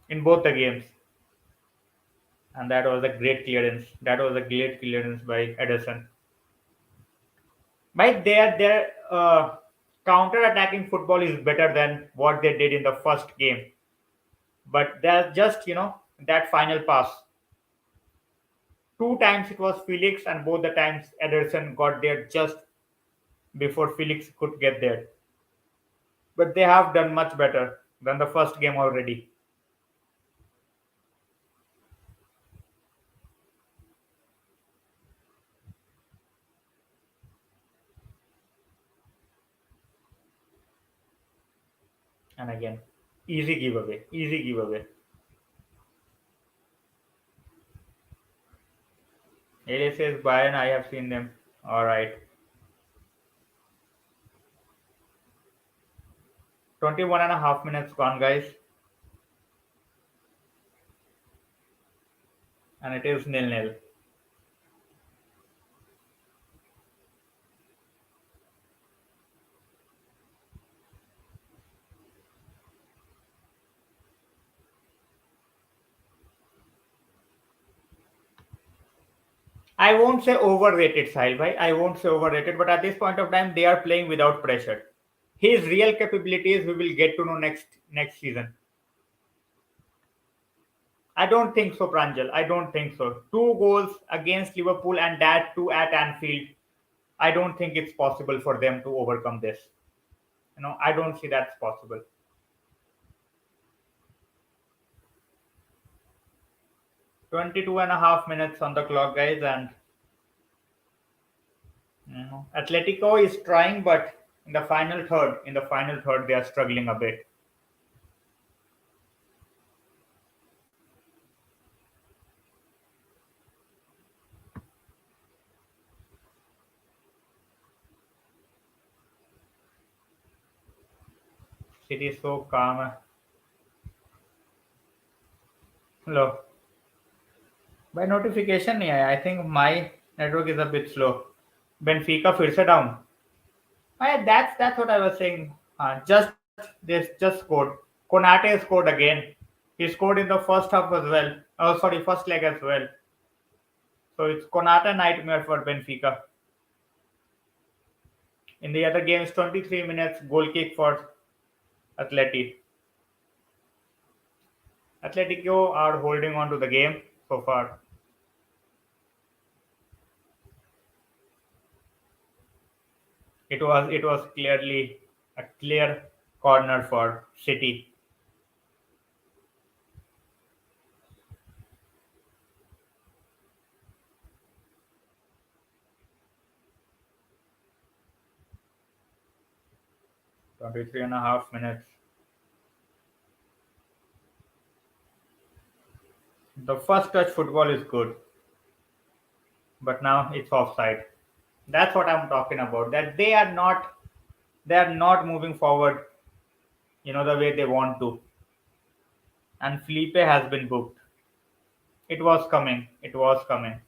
Speaker 1: in both the games, and that was a great clearance. That was a great clearance by Ederson. By their counter-attacking football is better than what they did in the first game, but they're just that final pass. Two times it was Felix, and both the times Ederson got there just before Felix could get there. But they have done much better than the first game already. And again, easy giveaway, easy giveaway. Ele says Bayern, I have seen them. All right. 21 and a half minutes gone, guys. And it is nil-nil. I won't say overrated, Sahil bhai. I won't say overrated, but at this point of time, they are playing without pressure. His real capabilities we will get to know next season. I don't think so, Pranjal. I don't think so. Two goals against Liverpool and that too at Anfield. I don't think it's possible for them to overcome this. I don't see that's possible. 22 and a half minutes on the clock, guys, and Atletico is trying, but in the final third, they are struggling a bit. City is so calm. Hello. By notification, yeah, I think my network is a bit slow. Benfica फिर से down. That's what I was saying. Just this just scored. Konate scored again. He scored in the first half as well. Oh, sorry, first leg as well. So it's Konate nightmare for Benfica. In the other games, 23 minutes goal kick for Atleti. Atletico are holding on to the game so far. It was clearly a clear corner for City. 23 and a half minutes. The first touch football is good, but now it's offside. That's what I'm talking about. That they are not moving forward, the way they want to. And Felipe has been booked. It was coming. It was coming.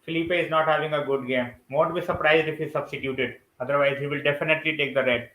Speaker 1: Felipe is not having a good game. Won't be surprised if he's substituted. Otherwise, he will definitely take the red.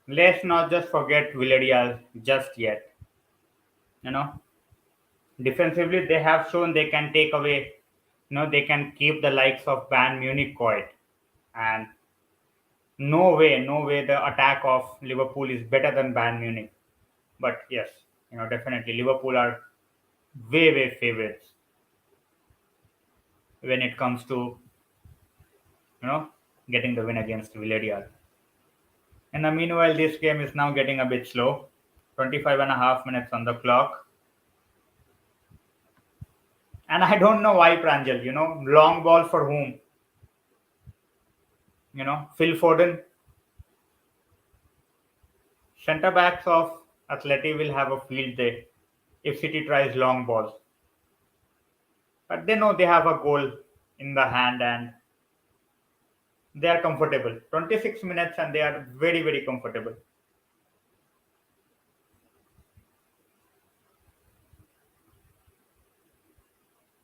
Speaker 1: Let's not just forget Villarreal just yet. You know, Defensively, they have shown they can take away, they can keep the likes of Bayern Munich quiet. And no way the attack of Liverpool is better than Bayern Munich. But yes, definitely Liverpool are way favorites. when it comes to getting the win against Villarreal. In the meanwhile, this game is now getting a bit slow. 25 and a half minutes on the clock. And I don't know why Pranjal, long ball for whom? Phil Foden. Centre backs of Atleti will have a field day if City tries long balls. But they know they have a goal in the hand and they are comfortable. 26 minutes and they are very, very comfortable.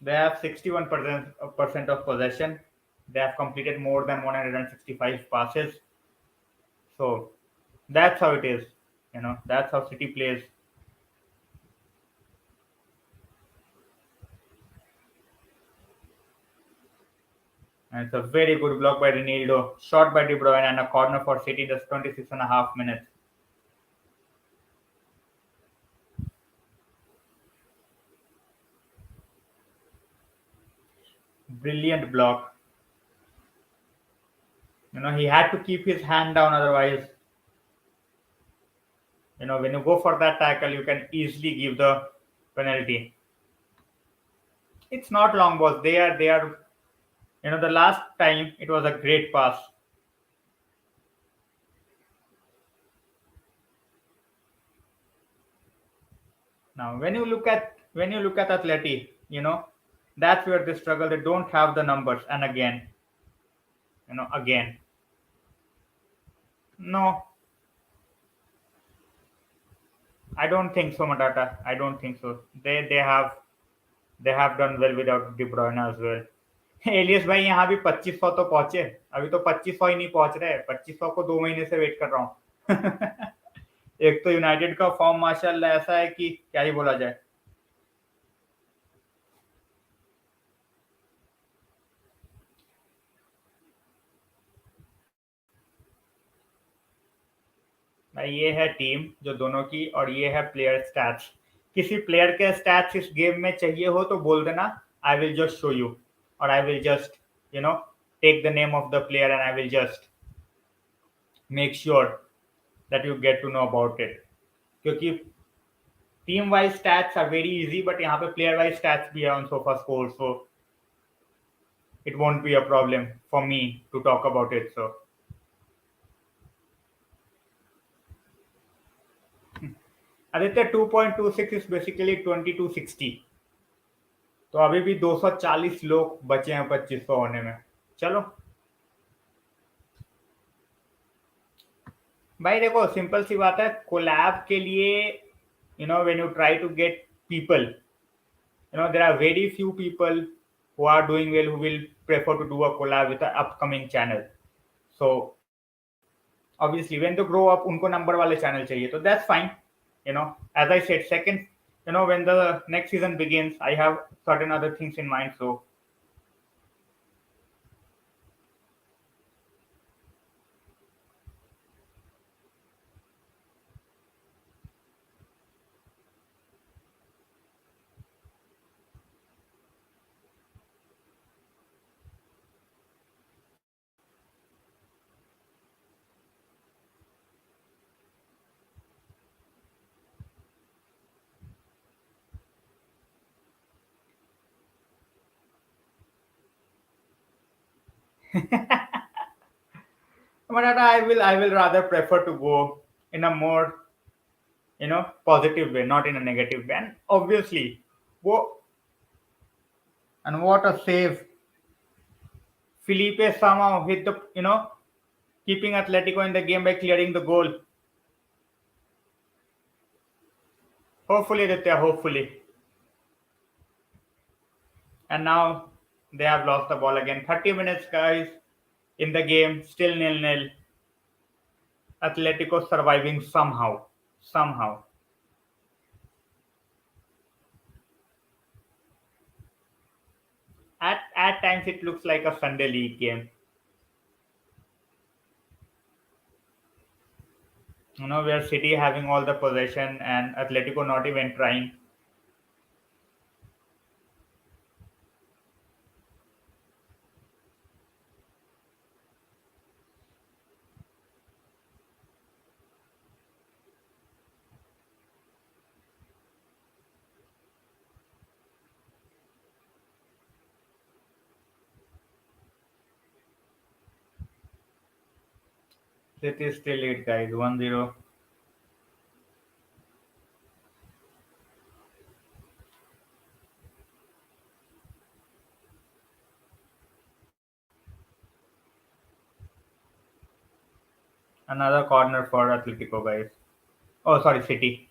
Speaker 1: They have 61% of possession. They have completed more than 165 passes. So that's how it is. That's how City plays. And it's a very good block by Ronaldo, shot by De Bruyne, and a corner for City. That's 26 and a half minutes. Brilliant block. He had to keep his hand down, otherwise, when you go for that tackle, you can easily give the penalty. It's not long balls. They are. The last time it was a great pass. Now, when you look at Atleti, that's where they struggle. They don't have the numbers, and again, no, I don't think so, Matata. I don't think so. They have done well without De Bruyne as well. Elias भाई यहाँ भी 2500 तो पहुंचे, अभी तो 2500 ही नहीं पहुंच रहे, 2500 को 2 महीने से वेट कर रहा हूँ। एक तो यूनाइटेड का फॉर्म माशाल्लाह ऐसा है कि क्या ही बोला जाए। भाई ये है टीम जो दोनों की, और ये है प्लेयर स्टैट्स। किसी प्लेयर के स्टैट्स इस गेम में चाहिए हो तो बोल देना, I will just show you, और I will just take the name of the player and I will just make sure that you get to know about it. क्योंकि team wise stats are very easy, but यहाँ पे player wise stats भी है on SofaScore, so it won't be a problem for me to talk about it. So Aditya, 2.26 is basically 2260. तो अभी भी 240 लोग बचे हैं 2500 होने में। चलो भाई देखो, सिंपल सी बात है, कोलैब के लिए when you try to get people, there are very few people who are doing well who will prefer to do a collab with an upcoming channel. So obviously when they grow up, उनको number वाले channel चाहिए, तो that's fine. As I said, second, when the next season begins, I have certain other things in mind. So but I will rather prefer to go in a more positive way, not in a negative way. And obviously, what a save! Felipe somehow hit the keeping Atletico in the game by clearing the goal. Hopefully, Aditya, hopefully. And now they have lost the ball again. 30 minutes, guys, in the game, still 0-0. Atletico surviving somehow. At times, it looks like a Sunday league game. Where City having all the possession and Atletico not even trying. City still lead, guys. 1-0. Another corner for Atletico, guys. Oh, sorry, City.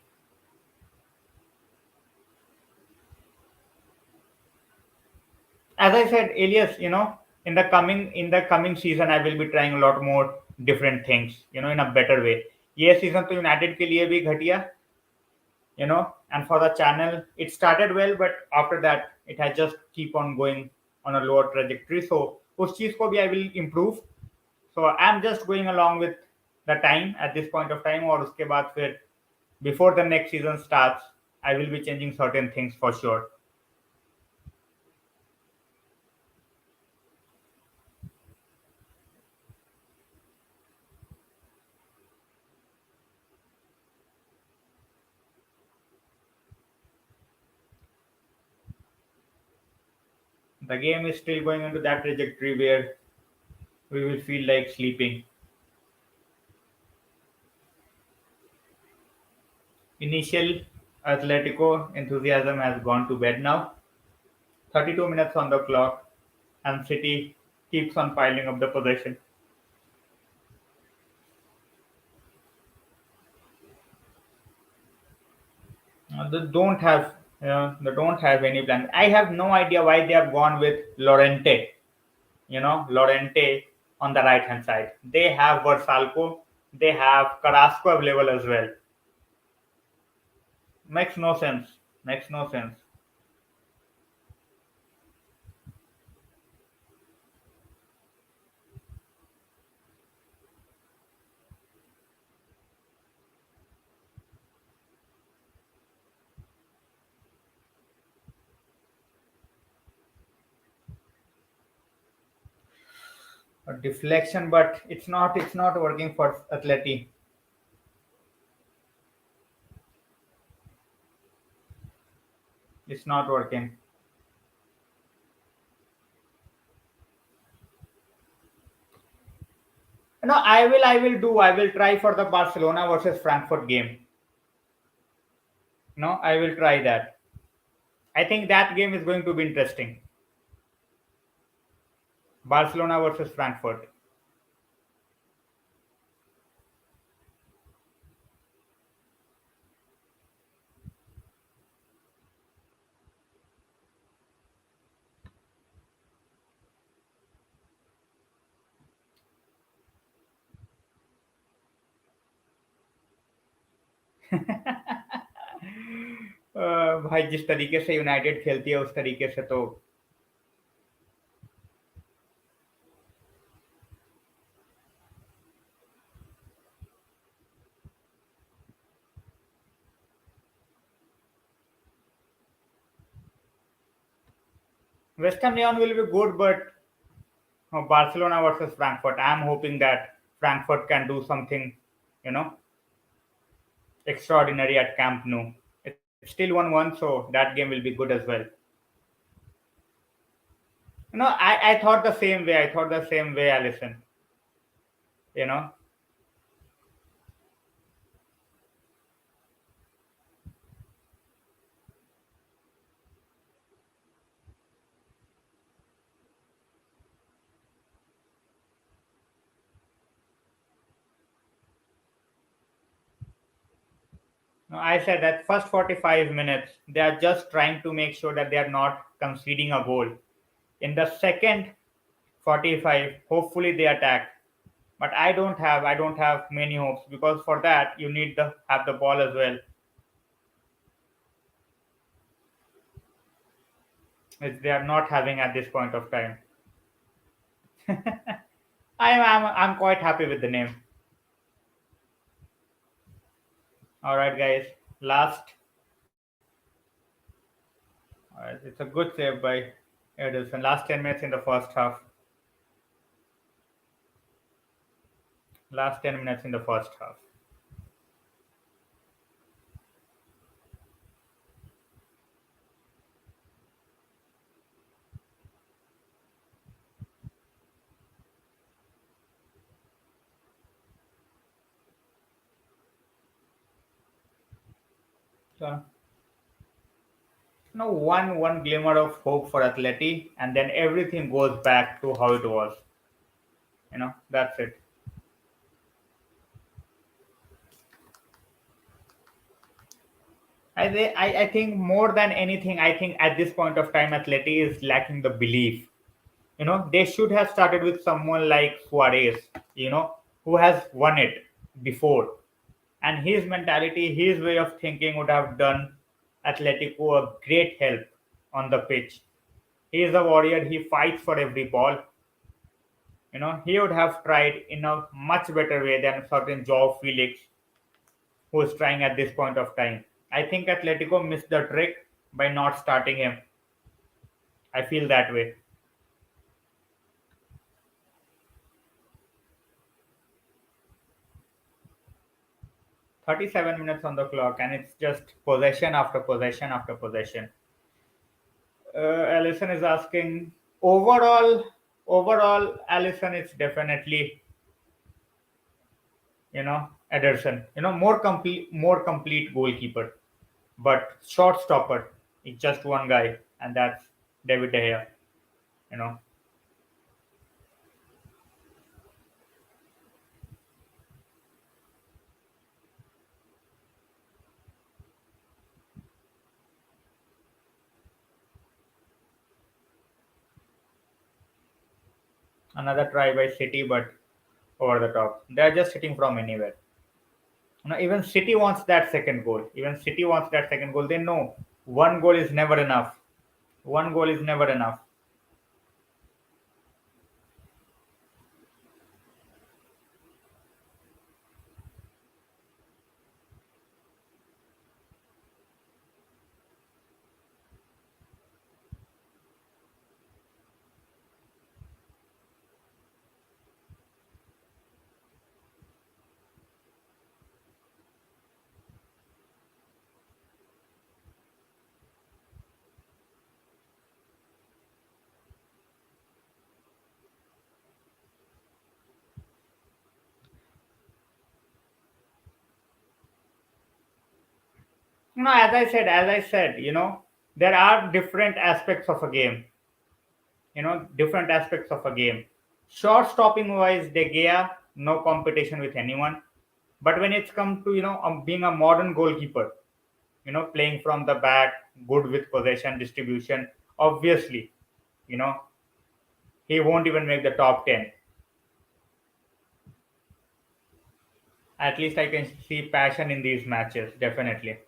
Speaker 1: As I said, Elias, in the coming season, I will be trying a lot more different things. In a better way. ये season तो United के लिए भी घटिया, and for the channel, it started well, but after that, it has just keep on going on a lower trajectory. So उस चीज को भी I will improve. So I'm just going along with the time at this point of time, और उसके बाद फिर before the next season starts, I will be changing certain things for sure. The game is still going into that trajectory where we will feel like sleeping. Initial Atletico enthusiasm has gone to bed now. 32 minutes on the clock, and City keeps on piling up the possession. They don't have any plan. I have no idea why they have gone with Lorente. Lorente on the right hand side. They have Versalco. They have Carrasco available as well. Makes no sense. Makes no sense. A deflection, but it's not working for Atleti. It's not working. No, I will try for the Barcelona versus Frankfurt game. No, I will try that. I think that game is going to be interesting. Barcelona versus Frankfurt. भाई जिस तरीके से United खेलती है उस तरीके से तो West Ham Leon will be good, but Barcelona versus Frankfurt, I'm hoping that Frankfurt can do something, you know, extraordinary at Camp Nou. It's still 1-1, so that game will be good as well. I thought the same way. I thought the same way, Alison. You know, No, I said that first 45 minutes, they are just trying to make sure that they are not conceding a goal. In the second 45, hopefully they attack. But I don't have many hopes because for that you need to have the ball as well, which they are not having at this point of time. I'm quite happy with the name. All right, guys. Last, it's a good save by Ederson. Last 10 minutes in the first half. Last 10 minutes in the first half. So, one glimmer of hope for Atleti, and then everything goes back to how it was. That's it. I think more than anything, I think at this point of time, Atleti is lacking the belief. They should have started with someone like Suarez, who has won it before. And his mentality, his way of thinking would have done Atletico a great help on the pitch. He is a warrior, he fights for every ball. He would have tried in a much better way than certain Joao Felix, who is trying at this point of time. I think Atletico missed the trick by not starting him. I feel that way. 37 minutes on the clock, and it's just possession after possession after possession. Allison is asking, overall, Allison is definitely, Ederson, more complete goalkeeper, but short stopper is just one guy, and that's David De Gea. You know, Another try by City, but over the top. They're just hitting from anywhere. Even City wants that second goal. Even City wants that second goal. They know one goal is never enough. One goal is never enough. As I said, there are different aspects of a game. Different aspects of a game. Short stopping wise, De Gea, no competition with anyone. But when it's come to being a modern goalkeeper, playing from the back, good with possession distribution, obviously, you know he won't even make the top 10. At least I can see passion in these matches, definitely.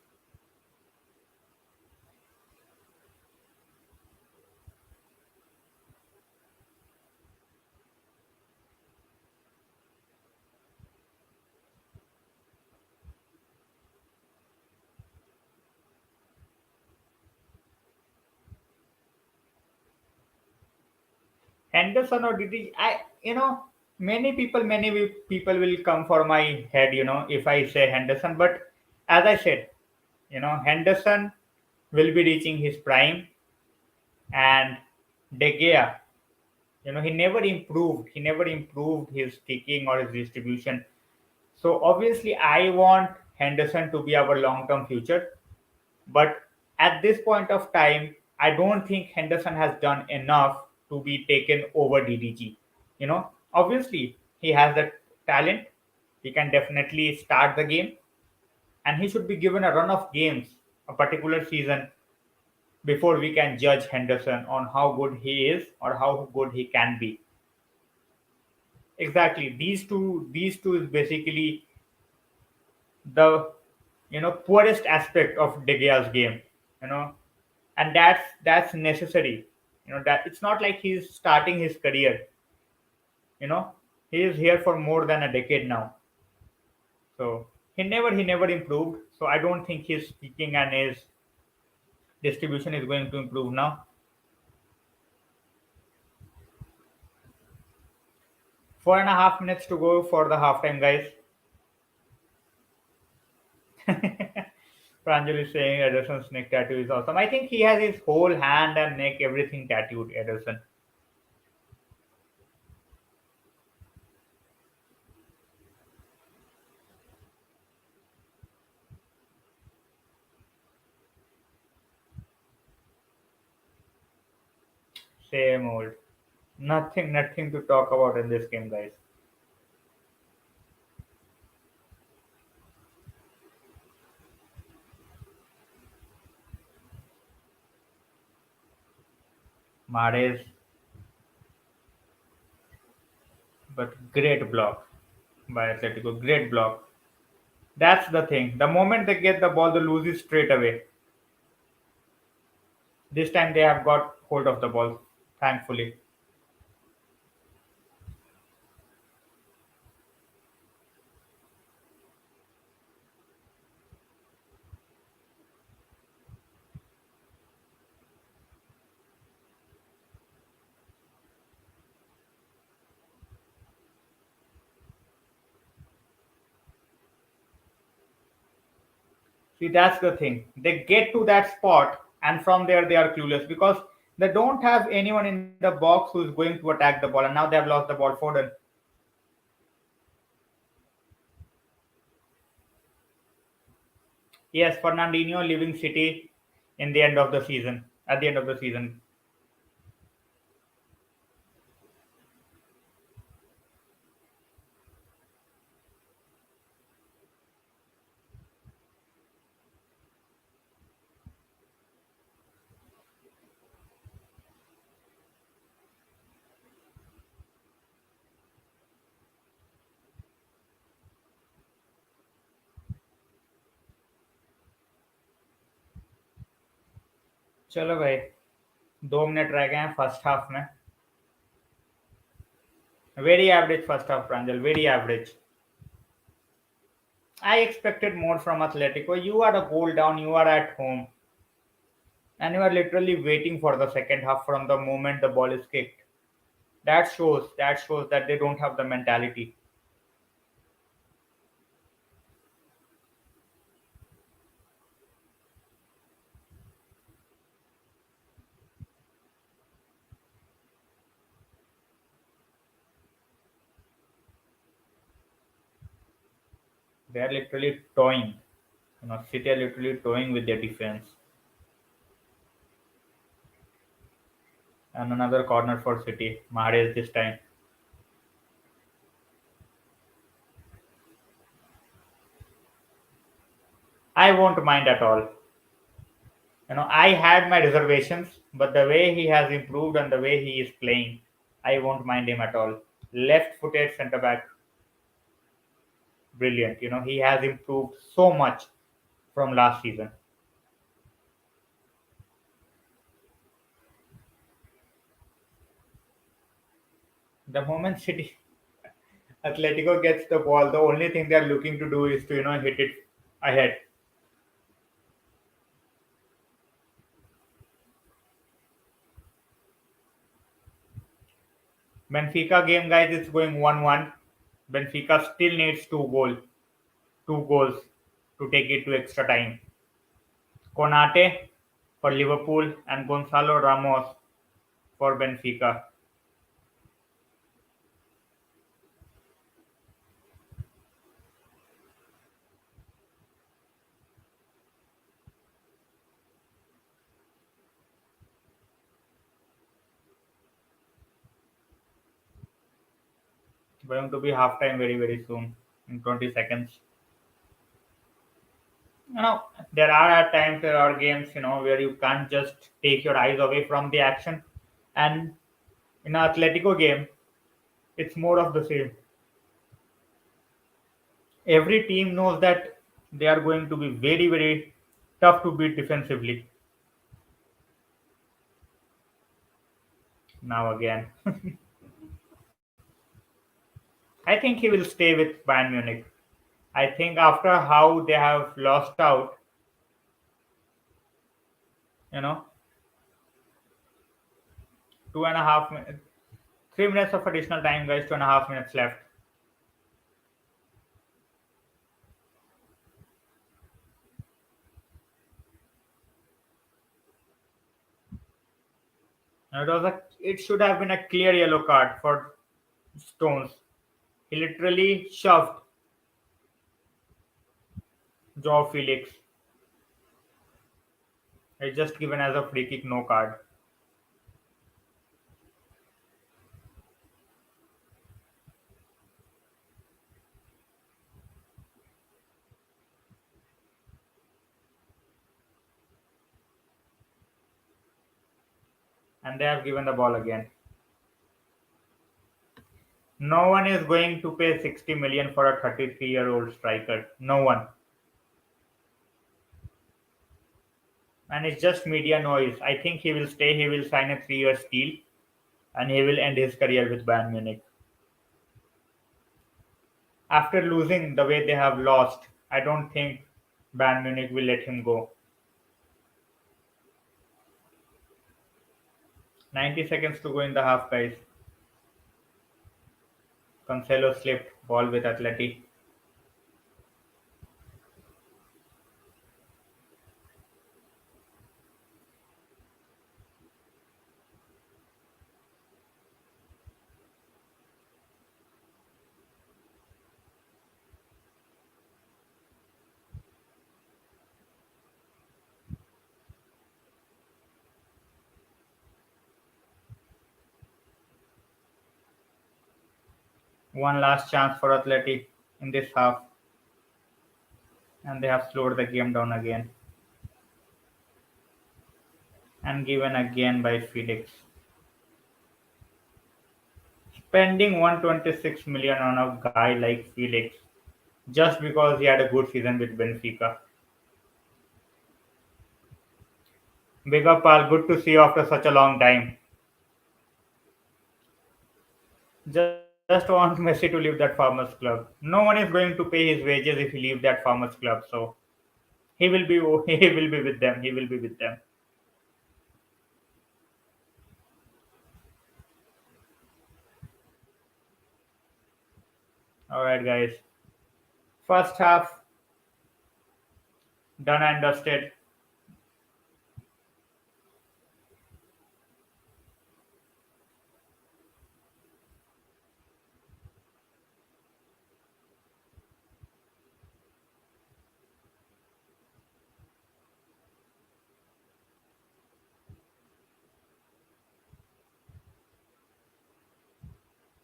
Speaker 1: Henderson or Didi, many people will come for my head, if I say Henderson. But as I said, Henderson will be reaching his prime, and De Gea, he never improved. He never improved his kicking or his distribution. So obviously, I want Henderson to be our long-term future. But at this point of time, I don't think Henderson has done enough to be taken over DDG. Obviously, he has the talent. He can definitely start the game, and he should be given a run of games, a particular season, before we can judge Henderson on how good he is or how good he can be. Exactly. These two is basically the poorest aspect of De Gea's game. You know, and that's necessary. That it's not like he's starting his career. You know, he is here for more than a decade now. So he never improved. So I don't think his speaking and his distribution is going to improve now. 4.5 minutes to go for the halftime, guys. Pranjal is saying Ederson's neck tattoo is awesome. I think he has his whole hand and neck, everything tattooed, Ederson. Same old. Nothing to talk about in this game, guys. Mahrez, but great block by Atletico. Great block. That's the thing. The moment they get the ball, they lose it straight away. This time they have got hold of the ball, thankfully. See, that's the thing. They get to that spot, and from there they are clueless because they don't have anyone in the box who is going to attack the ball, and now they have lost the ball. Foden. Yes, Fernandinho leaving City in the end of the season. At the end of the season, चलो भाई 2 minute रह गए हैं first half में very average first half Pranjal very average I expected more from Atletico. You are a goal down, you are at home, and you are literally waiting for the second half from the moment the ball is kicked. That shows that they don't have the mentality. They are literally toying. City are literally toying with their defense. And another corner for City. Mahrez this time. I won't mind at all. I had my reservations, but the way he has improved and the way he is playing, I won't mind him at all. Left-footed centre back, brilliant. He has improved so much from last season. The moment City Atletico gets the ball, the only thing they are looking to do is to hit it ahead. Benfica game, guys, it's going 1-1. Benfica still needs two goals to take it to extra time. Konate for Liverpool and Gonzalo Ramos for Benfica. It's going to be half time very soon in 20 seconds. There are at times there are games where you can't just take your eyes away from the action, and in an Atletico game, it's more of the same. Every team knows that they are going to be very tough to beat defensively. Now again, I think he will stay with Bayern Munich. I think after how they have lost out, you know, 2.5 minutes, 3 minutes of additional time, guys. 2.5 minutes left. It should have been a clear yellow card for Stones. He literally shoved Joe Felix. It's just given as a free kick, no card. and they have given the ball again. No one is going to pay 60 million for a 33-year-old striker. No one. And it's just media noise. I think he will stay. He will sign a 3-year deal, and he will end his career with Bayern Munich. After losing the way they have lost, I don't think Bayern Munich will let him go. 90 seconds to go in the half, guys. Cancelo slipped ball with Atleti. One last chance for Atleti in this half, and they have slowed the game down again. And given again by Felix. Spending 126 million on a guy like Felix just because he had a good season with Benfica. Big up, pal. Good to see you after such a long time. Just want Messi to leave that farmers club. No one is going to pay his wages if he leaves that farmers club. So he will be he will be with them. He will be with them. All right, guys. First half done and dusted.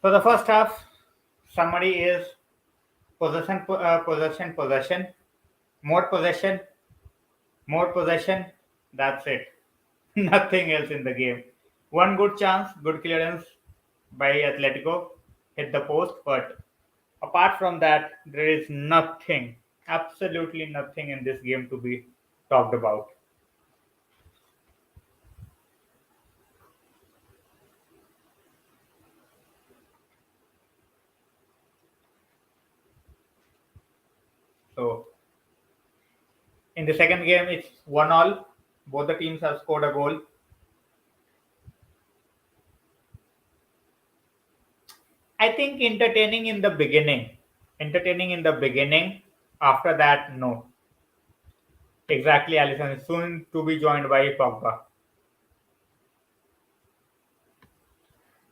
Speaker 1: So the first half summary is possession, more possession, more possession. That's it. Nothing else in the game. One good chance, good clearance by Atletico, hit the post, but apart from that, there is nothing, absolutely nothing in this game to be talked about. So in the second game, it's 1-all. Both the teams have scored a goal. I think entertaining in the beginning. Entertaining in the beginning. After that, no. Exactly, Allison is soon to be joined by Pogba.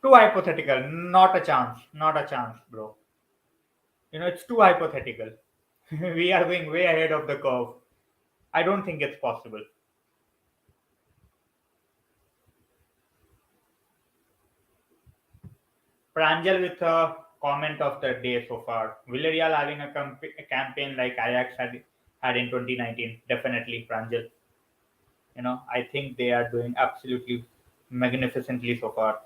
Speaker 1: Too hypothetical. Not a chance. Not a chance, bro. It's too hypothetical. We are going way ahead of the curve. I don't think it's possible. Pranjal with a comment of the day so far. Villarreal having a campaign like Ajax had in 2019. Definitely, Pranjal. I think they are doing absolutely magnificently so far.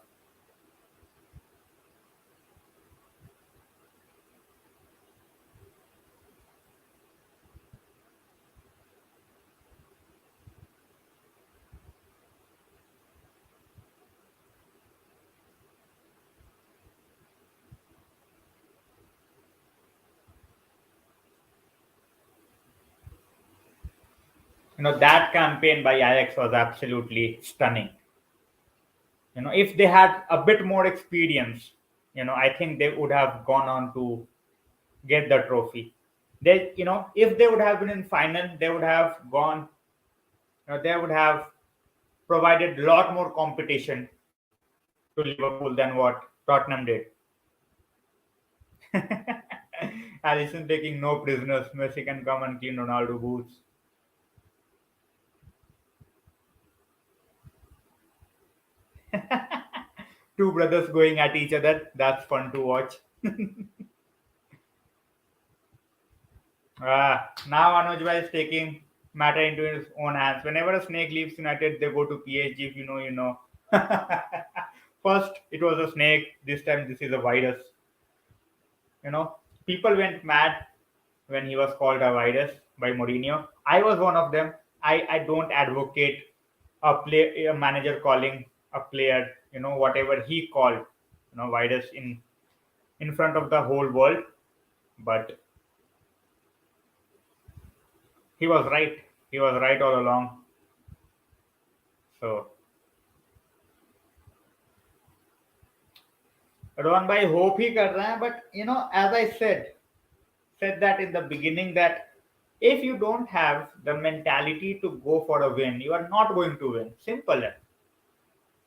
Speaker 1: That campaign by Ajax was absolutely stunning. If they had a bit more experience, I think they would have gone on to get the trophy. If they would have been in final, they would have gone. They would have provided a lot more competition to Liverpool than what Tottenham did. Allison taking no prisoners. Messi can come and clean Ronaldo boots. Two brothers going at each other. That's fun to watch. Now Anuj Bhai is taking matter into his own hands. Whenever a snake leaves United, they go to PSG. If you know, you know. First, it was a snake. This time, this is a virus. You know, people went mad when he was called a virus by Mourinho. I was one of them. I don't advocate a manager calling a player, whatever he called, virus in front of the whole world. But he was right. He was right all along. So, Rohan bhai, hope he कर रहा है, but as I said that in the beginning, that if you don't have the mentality to go for a win, you are not going to win. Simple.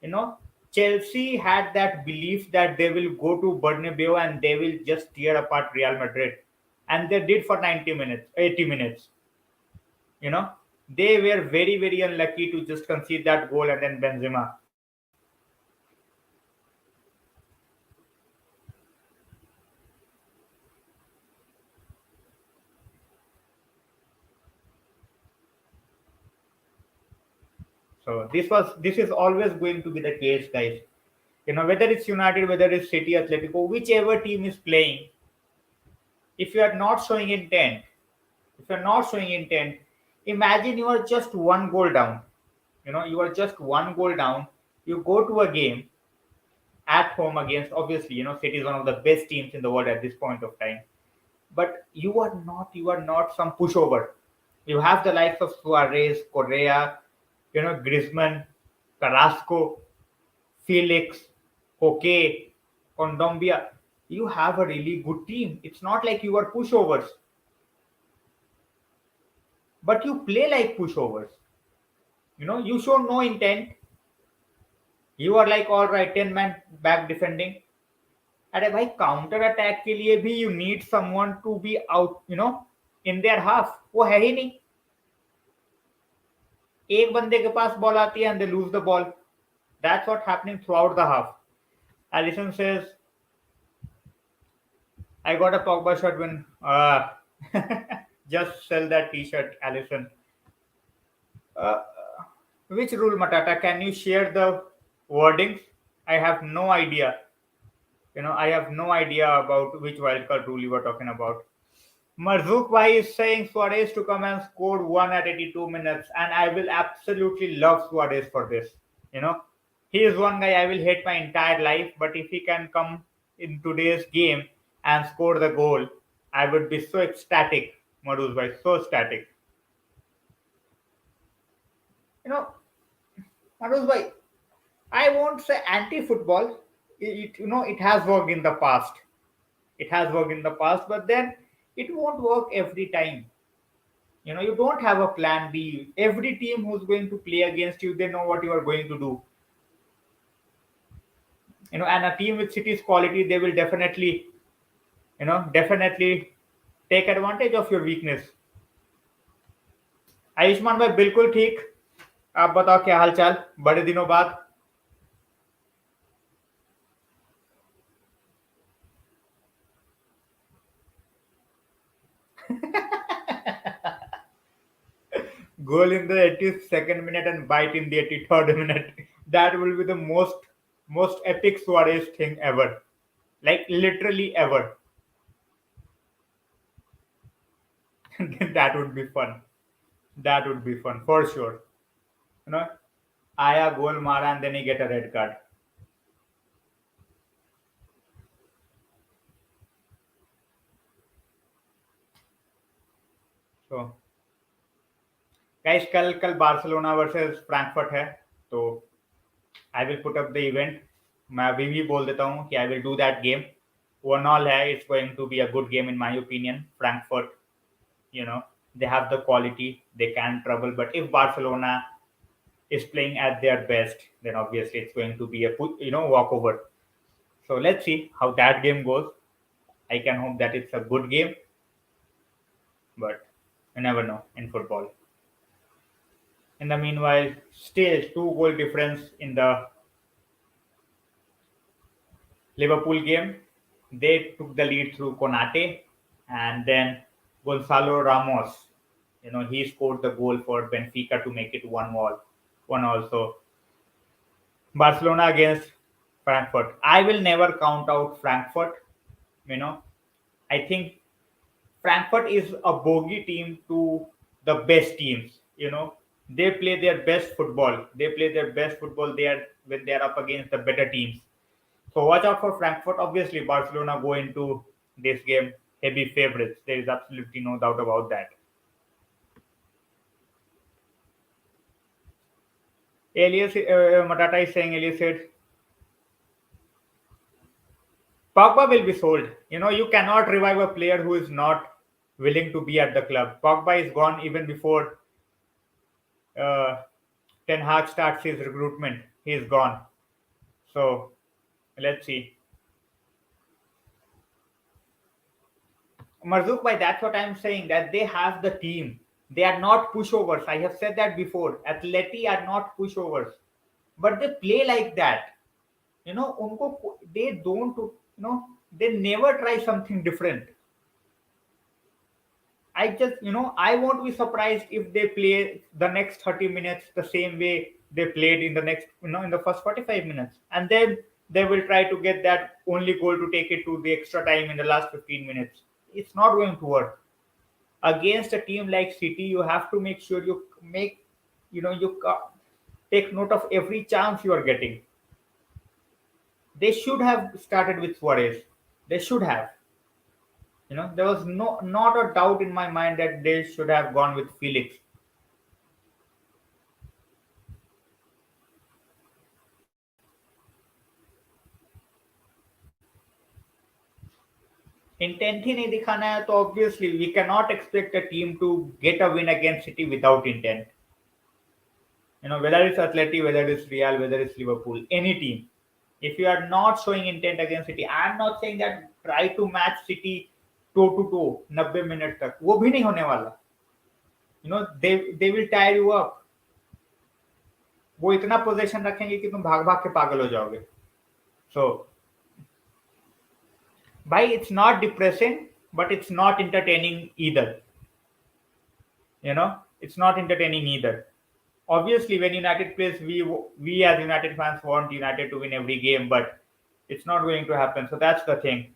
Speaker 1: You know, Chelsea had that belief that they will go to Bernabeu and they will just tear apart Real Madrid, and they did for 90 minutes, 80 minutes. You know, they were very very unlucky to just concede that goal, and then Benzema. So this is always going to be the case, guys. Whether it's United, whether it's City, Atletico, whichever team is playing, if you are not showing intent, if you're not showing intent, imagine you are just one goal down. You are just one goal down. You go to a game at home against, obviously, City is one of the best teams in the world at this point of time. But you are not some pushover. You have the likes of Suarez, Correa, Griezmann, Carrasco, Felix, Koke, Kondombia. You have a really good team. It's not like you are pushovers, but you play like pushovers. You show no intent. You are like, all right, 10 man back defending. अरे भाई counter attack के लिए भी you need someone to be out in their half. वो है ही नहीं. एक बंदे के पास बॉल आती है and they lose the ball. That's what happening through out the half. Alisson says, I got a Pogba shirt when just sell that t-shirt, Alisson. uh, which rule, Matata? Can you share the wordings? I have no idea. I have no idea about which wildcard rule you were talking about. Marzouk Bhai is saying Suarez to come and score one at 82 minutes, and I will absolutely love Suarez for this. He is one guy I will hate my entire life, but if he can come in today's game and score the goal, I would be so ecstatic, Marzouk Bhai, so ecstatic. Marzouk Bhai, I won't say anti-football. It has worked in the past. It has worked in the past, but then it won't work every time. You don't have a plan B. Every team who's going to play against you, they know what you are going to do. And a team with City's quality, they will definitely take advantage of your weakness. Ayushman भाई बिल्कुल ठीक. आप बताओ क्या हाल चाल बड़े दिनों बाद. Goal in the 82nd minute and bite in the 83rd minute. That will be the most epic Suarez thing ever. Like literally ever. That would be fun. That would be fun for sure. You know, Aya goal mara and then he get a red card. So guys, कल Barcelona versus Frankfurt है, तो I will put up the event. मैं अभी भी बोल देता हूँ कि I will do that game. 1-1 है. It's going to be a good game in my opinion. Frankfurt, they have the quality, they can trouble, but if Barcelona is playing at their best, then obviously it's going to be a walkover. So let's see how that game goes. I can hope that it's a good game, but you never know in football. In the meanwhile, still 2 goal difference in the Liverpool game. They took the lead through Konate, and then Gonzalo Ramos. He scored the goal for Benfica to make it 1-1. 1 also. Barcelona against Frankfurt. I will never count out Frankfurt. You know, I think Frankfurt is a bogey team to the best teams. They play their best football. They play their best football there when they are up against the better teams. So watch out for Frankfurt. Obviously, Barcelona go into this game heavy favorites. There is absolutely no doubt about that. Elias Matata is saying, Elias said, Pogba will be sold. You cannot revive a player who is not willing to be at the club. Pogba is gone even before uh, Ten Hag starts his recruitment. He is gone. So let's see. Marzouk, by that's what I'm saying, that they have the team. They are not pushovers. I have said that before. Atleti are not pushovers, but they play like that. They don't. They never try something different. I won't be surprised if they play the next 30 minutes the same way they played in the next, in the first 45 minutes. And then they will try to get that only goal to take it to the extra time in the last 15 minutes. It's not going to work. Against a team like City, you have to make sure you make, take note of every chance you are getting. They should have started with Suarez. They should have. There was not a doubt in my mind that they should have gone with Felix. Intent ही नहीं दिखाना है तो obviously we cannot expect a team to get a win against City without intent. Whether it's Atleti, whether it's Real, whether it's Liverpool, any team, if you are not showing intent against City, I am not saying that try to match City toe to toe 90 minute तक, वो भी नहीं होने वाला. They will tire you up. वो इतना position रखेंगे कि तुम भाग भाग के पागल हो जाओगे. So Bhai, it's not depressing, but it's not entertaining either. It's not entertaining either. Obviously, when United plays, we as United fans want United to win every game, but it's not going to happen. So that's the thing.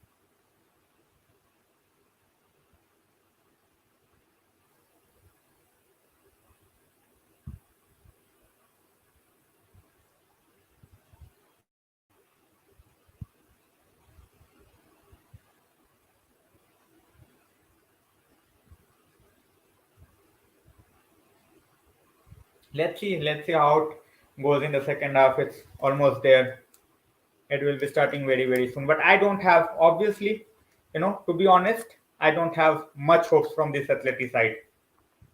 Speaker 1: Let's see how it goes in the second half. It's almost there. It will be starting very, very soon. But I don't have, obviously, to be honest, I don't have much hopes from this Atleti side.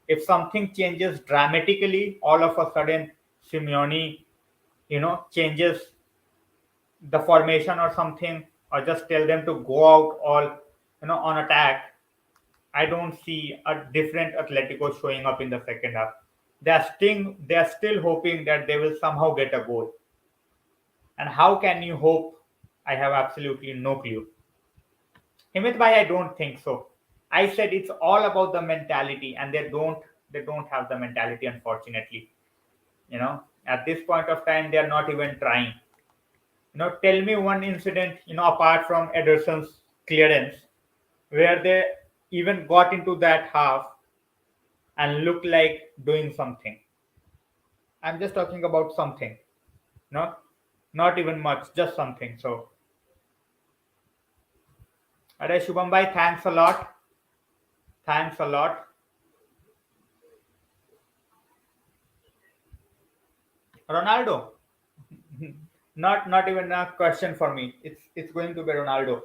Speaker 1: If something changes dramatically, all of a sudden, Simeone, changes the formation or something, or just tell them to go out all, on attack, I don't see a different Atletico showing up in the second half. They are still hoping that they will somehow get a goal. And how can you hope? I have absolutely no clue. Himit bhai, I don't think so. I said it's all about the mentality, and they don't have the mentality, unfortunately. At this point of time, they are not even trying. Tell me one incident, apart from Ederson's clearance, where they even got into that half and looked like doing something. I'm just talking about something. Not even much, just something. So, Are Shubham bhai, thanks a lot. Thanks a lot. Ronaldo. Not even a question for me. It's going to be Ronaldo.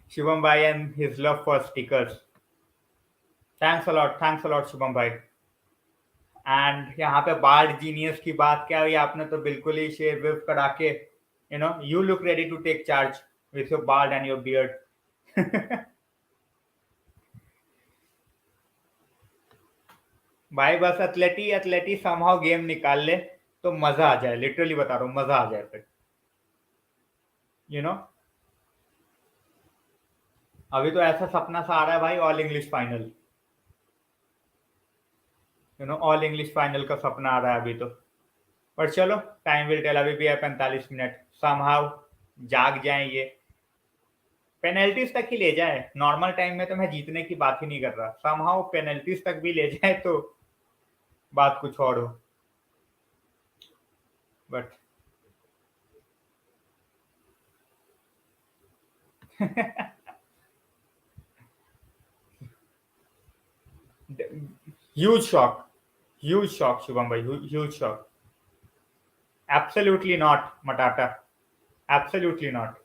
Speaker 1: Shubham bhai and his love for stickers. Thanks a lot, Shubham bhai. And यहाँ पे board genius की बात क्या हुई, आपने तो बिल्कुल ही शेर वेव करा के you look ready to take charge with your bard and your beard. भाई बस एथलेटी एथलेटी समहाउ गेम निकाल ले तो मजा आ जाए, लिटरली बता रहा हूँ, मजा आ जाए फिर। यू नो अभी तो ऐसा सपना सा आ रहा है भाई, all English final. All English final का सपना आ रहा है अभी तो। पर चलो, टाइम विल टेल, अभी भी है 45 मिनट, समहाउ जाग जाए ये, पेनल्टीज तक ही ले जाए। नॉर्मल टाइम में तो मैं जीतने की बात ही नहीं कर रहा, समहाउ पेनल्टीज तक भी ले जाए तो बात कुछ और हो। But huge shock, huge shock Shubham भाई, huge shock. Absolutely not Matata, absolutely not.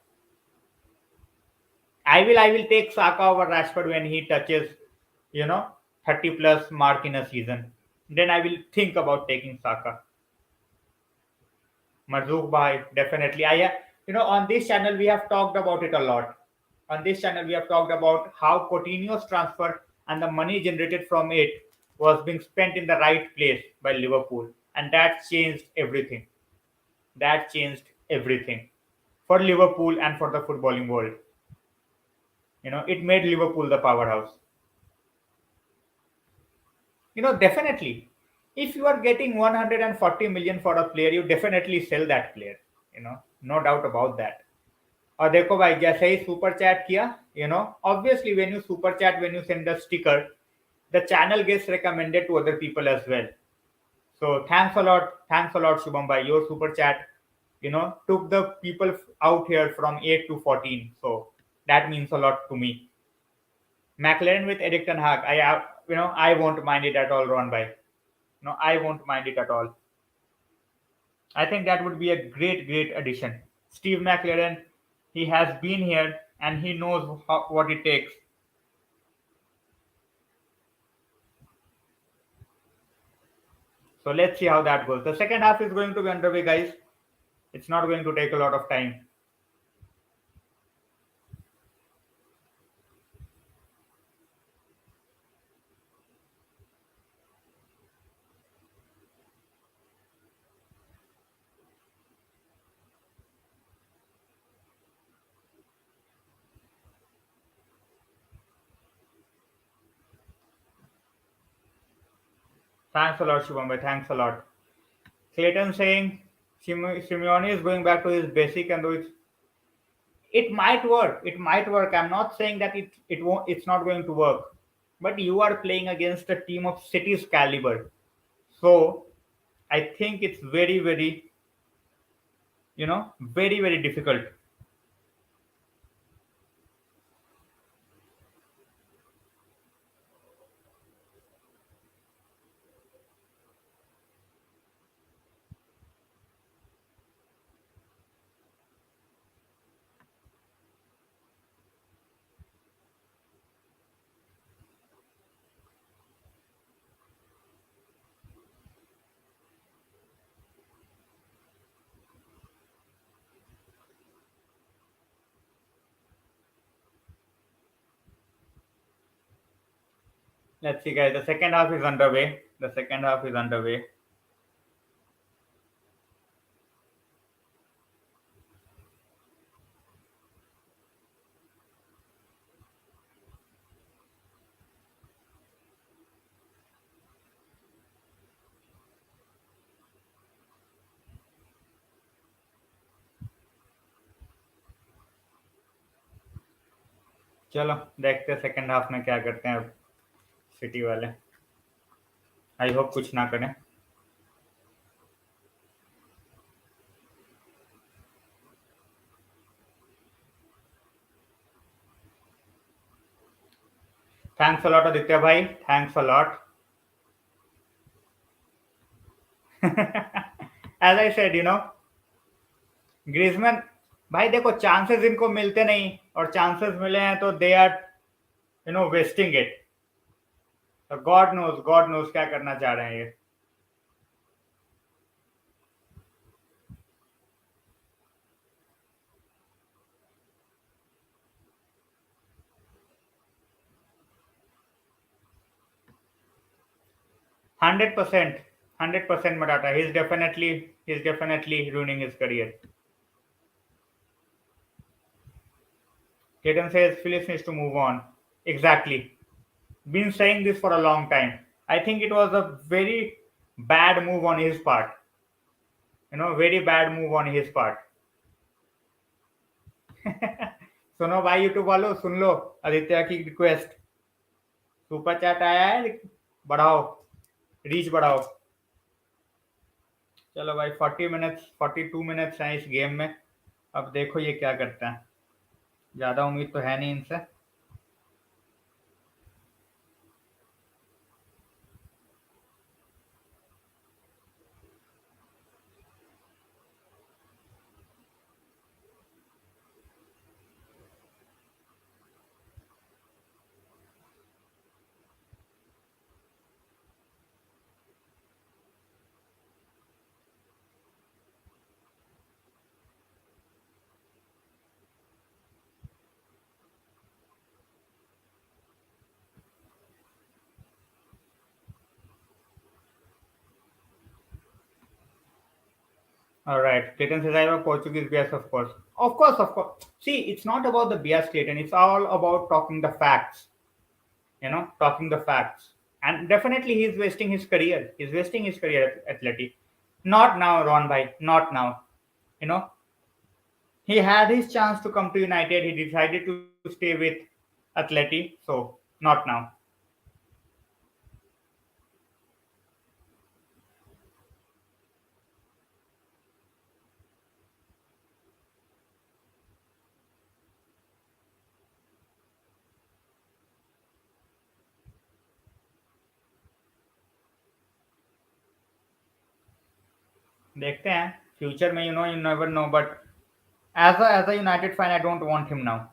Speaker 1: I will take Saka over Rashford when he touches, you know, 30 plus mark in a season. Then I will think about taking Saka. Marzouk bhai, definitely. On this channel we have talked about it a lot. On this channel we have talked about how Coutinho's transfer and the money generated from it was being spent in the right place by Liverpool, and that changed everything. That changed everything for Liverpool and for the footballing world. It made Liverpool the powerhouse. Definitely. If you are getting 140 million for a player, you definitely sell that player. No doubt about that. और देखो भाई, जैसे ही super chat किया, obviously when you super chat, when you send a sticker, the channel gets recommended to other people as well. So thanks a lot, Shubham bhai. Your super chat, took the people out here from 8 to 14. So that means a lot to me. McLaren with Eric Ten Hag, I won't mind it at all, Ron bhai. No, I won't mind it at all. I think that would be a great, great addition. Steve McLaren, he has been here and he knows what it takes. So let's see how that goes. The second half is going to be underway, guys. It's not going to take a lot of time. Thanks a lot, Shubham. Thanks a lot. Clayton saying Simeone is going back to his basic, and though it might work. It might work. I'm not saying that it won't. It's not going to work. But you are playing against a team of City's caliber, so I think it's very, very, very, very difficult. Let's see, guys. The second half is underway. The second half is underway. चलो देखते हैं second half में क्या करते हैं अब city वाले। I hope कुछ ना करें। थैंक्स अ लॉट आदित्य भाई, thanks a lot. As I said, Griezmann भाई देखो, चांसेस इनको मिलते नहीं, और चांसेस मिले हैं तो they are wasting it. God knows क्या करना चाह रहे हैं ये। 100%, 100% Matata. He's definitely ruining his career. Clayton says Phillips needs to move on. Exactly. Been saying this for a long time. I think it was a very bad move on his part. Very bad move on his part. सुनो भाई YouTube वालों, सुन लो आदित्य की request. Super chat आया है, बढ़ाओ, reach बढ़ाओ। चलो भाई 40 मिनट्स 42 मिनट्स हैं इस गेम में। अब देखो ये क्या करता है। ज्यादा उम्मीद तो है नहीं इनसे। All right, Clayton says I have a Portuguese bias, of course. Of course, of course. See, it's not about the bias, Clayton. It's all about talking the facts. Talking the facts. And definitely he's wasting his career. He's wasting his career at Atleti. Not now, Ron Bhai. Not now. You know, he had his chance to come to United. He decided to stay with Atleti. So, not now. देखते हैं future में, you never know, but as a United fan I don't want him now.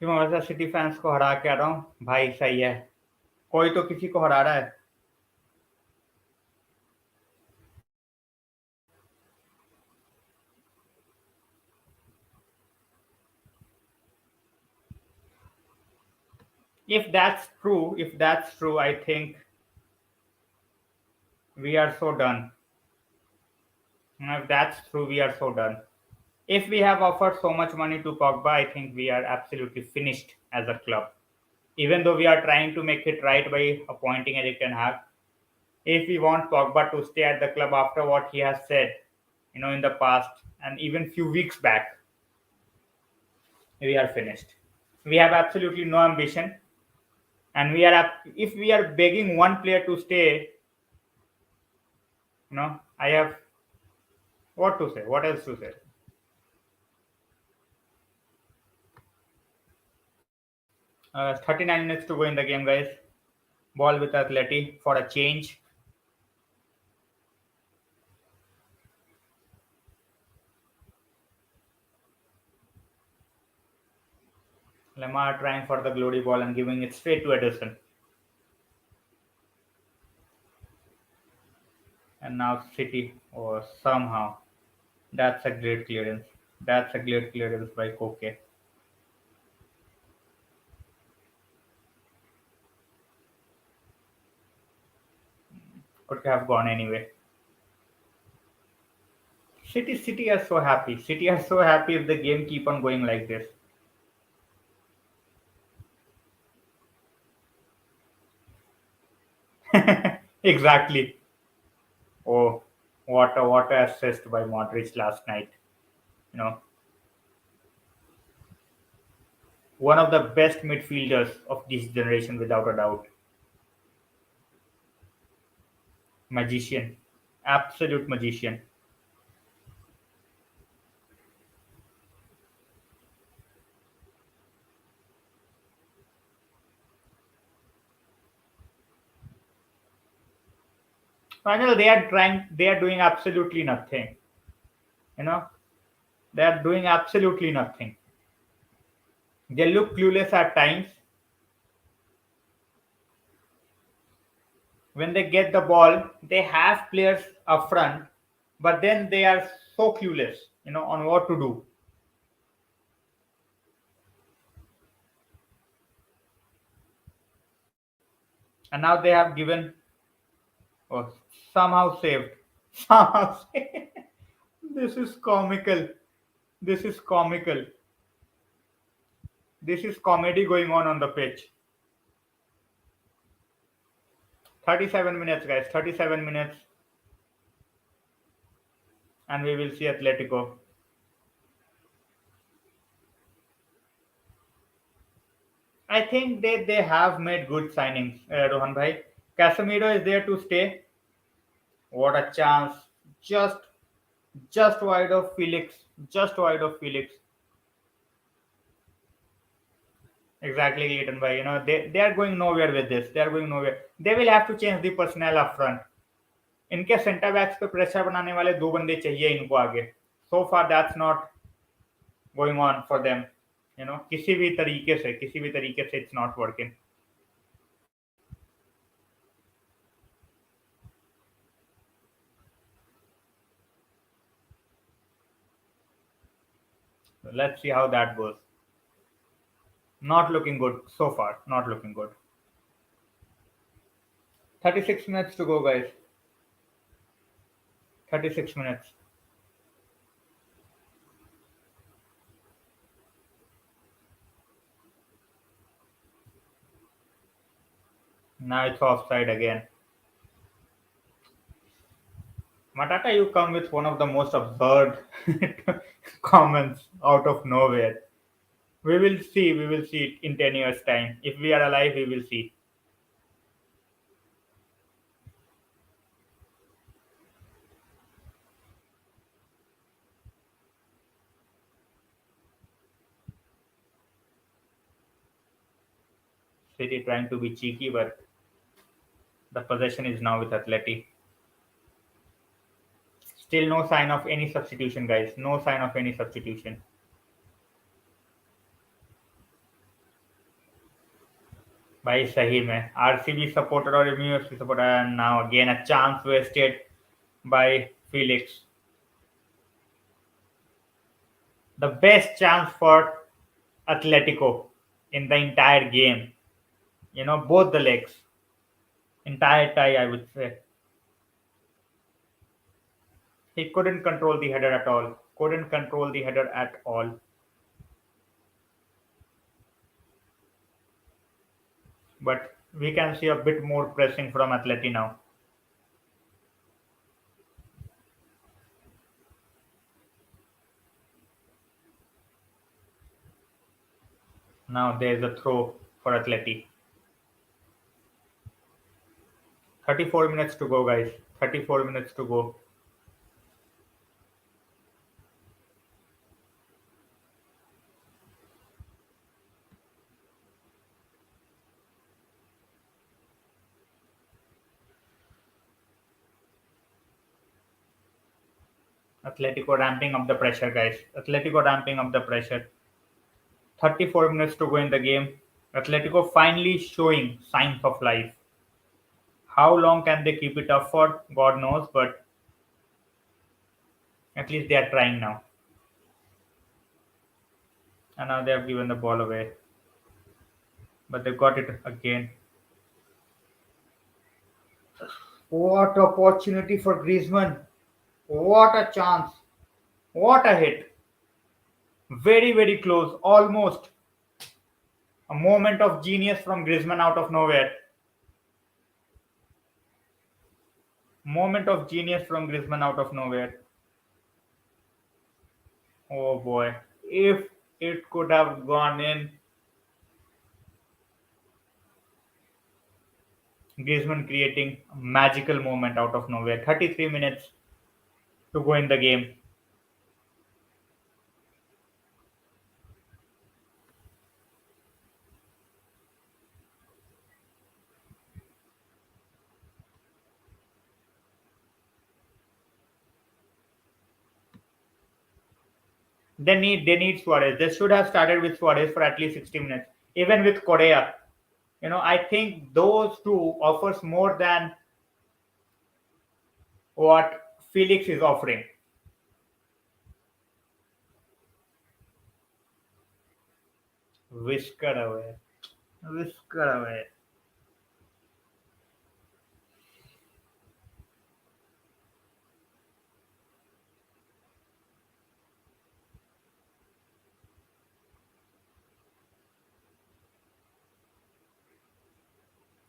Speaker 1: क्यों वैसा city fans को हरा के आ रहा हूँ भाई, सही है, कोई तो किसी को हरा रहा है. If that's true, I think we are so done. If that's true, we are so done. If we have offered so much money to Pogba, I think we are absolutely finished as a club. Even though we are trying to make it right by appointing Erik Ten Hag, if we want Pogba to stay at the club after what he has said, in the past and even few weeks back, we are finished. We have absolutely no ambition, and if we are begging one player to stay, I have what to say. What else to say? 39 minutes to go in the game, guys. Ball with Atleti for a change. Lemar trying for the glory ball and giving it straight to Ederson. And now City, or somehow. That's a great clearance. That's a great clearance by Koke. Could have gone anyway. City are so happy. City are so happy if the game keep on going like this. Exactly. Oh, what a assist by Modric last night. You know, one of the best midfielders of this generation without a doubt. Magician. Absolute magician. Final, they are doing absolutely nothing. You know, they are doing absolutely nothing. They look clueless at times. When they get the ball, they have players up front, but then they are so clueless, on what to do. And now they have given, oh, somehow saved. Somehow saved. This is comical. This is comical. This is comedy going on the pitch. 37 minutes, guys. 37 minutes, and we will see Atletico. I think they have made good signings, Rohan bhai. Casemiro is there to stay. What a chance! Just just wide of Felix. Just wide of Felix. Exactly, Leighton bhai. They are going nowhere with this. They are going nowhere. They will have to change the personnel up front. इनके centre backs पे pressure बनाने वाले दो बंदे चाहिए इनको आगे. So far that's not going on for them. किसी भी तरीके से it's not working. So let's see how that goes. Not looking good so far. Not looking good. 36 minutes to go, guys. 36 minutes. Now it's offside again. Matata, you come with one of the most absurd comments out of nowhere. We will see. We will see it in 10 years' time. If we are alive, we will see. City trying to be cheeky, but the possession is now with Atleti. Still no sign of any substitution, guys. No sign of any substitution. भाई सही में RCB supporter और MUFC supporter, and now again a chance wasted by Felix. The best chance for Atletico in the entire game. Both the legs. Entire tie, I would say. He couldn't control the header at all. Couldn't control the header at all. But we can see a bit more pressing from Atleti now. Now there's a throw for Atleti. 34 minutes to go, guys. 34 minutes to go. Atletico ramping up the pressure, guys. Atletico ramping up the pressure. 34 minutes to go in the game. Atletico finally showing signs of life. How long can they keep it up for? God knows, but at least they are trying now. And now they have given the ball away. But they got it again. What opportunity for Griezmann. What a chance. What a hit. Very, very close. Almost. A moment of genius from Griezmann out of nowhere. Moment of genius from Griezmann out of nowhere. Oh boy. If it could have gone in. Griezmann creating a magical moment out of nowhere. 33 minutes to go in the game. They need Suarez. They should have started with Suarez for at least 60 minutes. Even with Korea. I think those two offers more than what Felix is offering. Whisker away. Whisker away.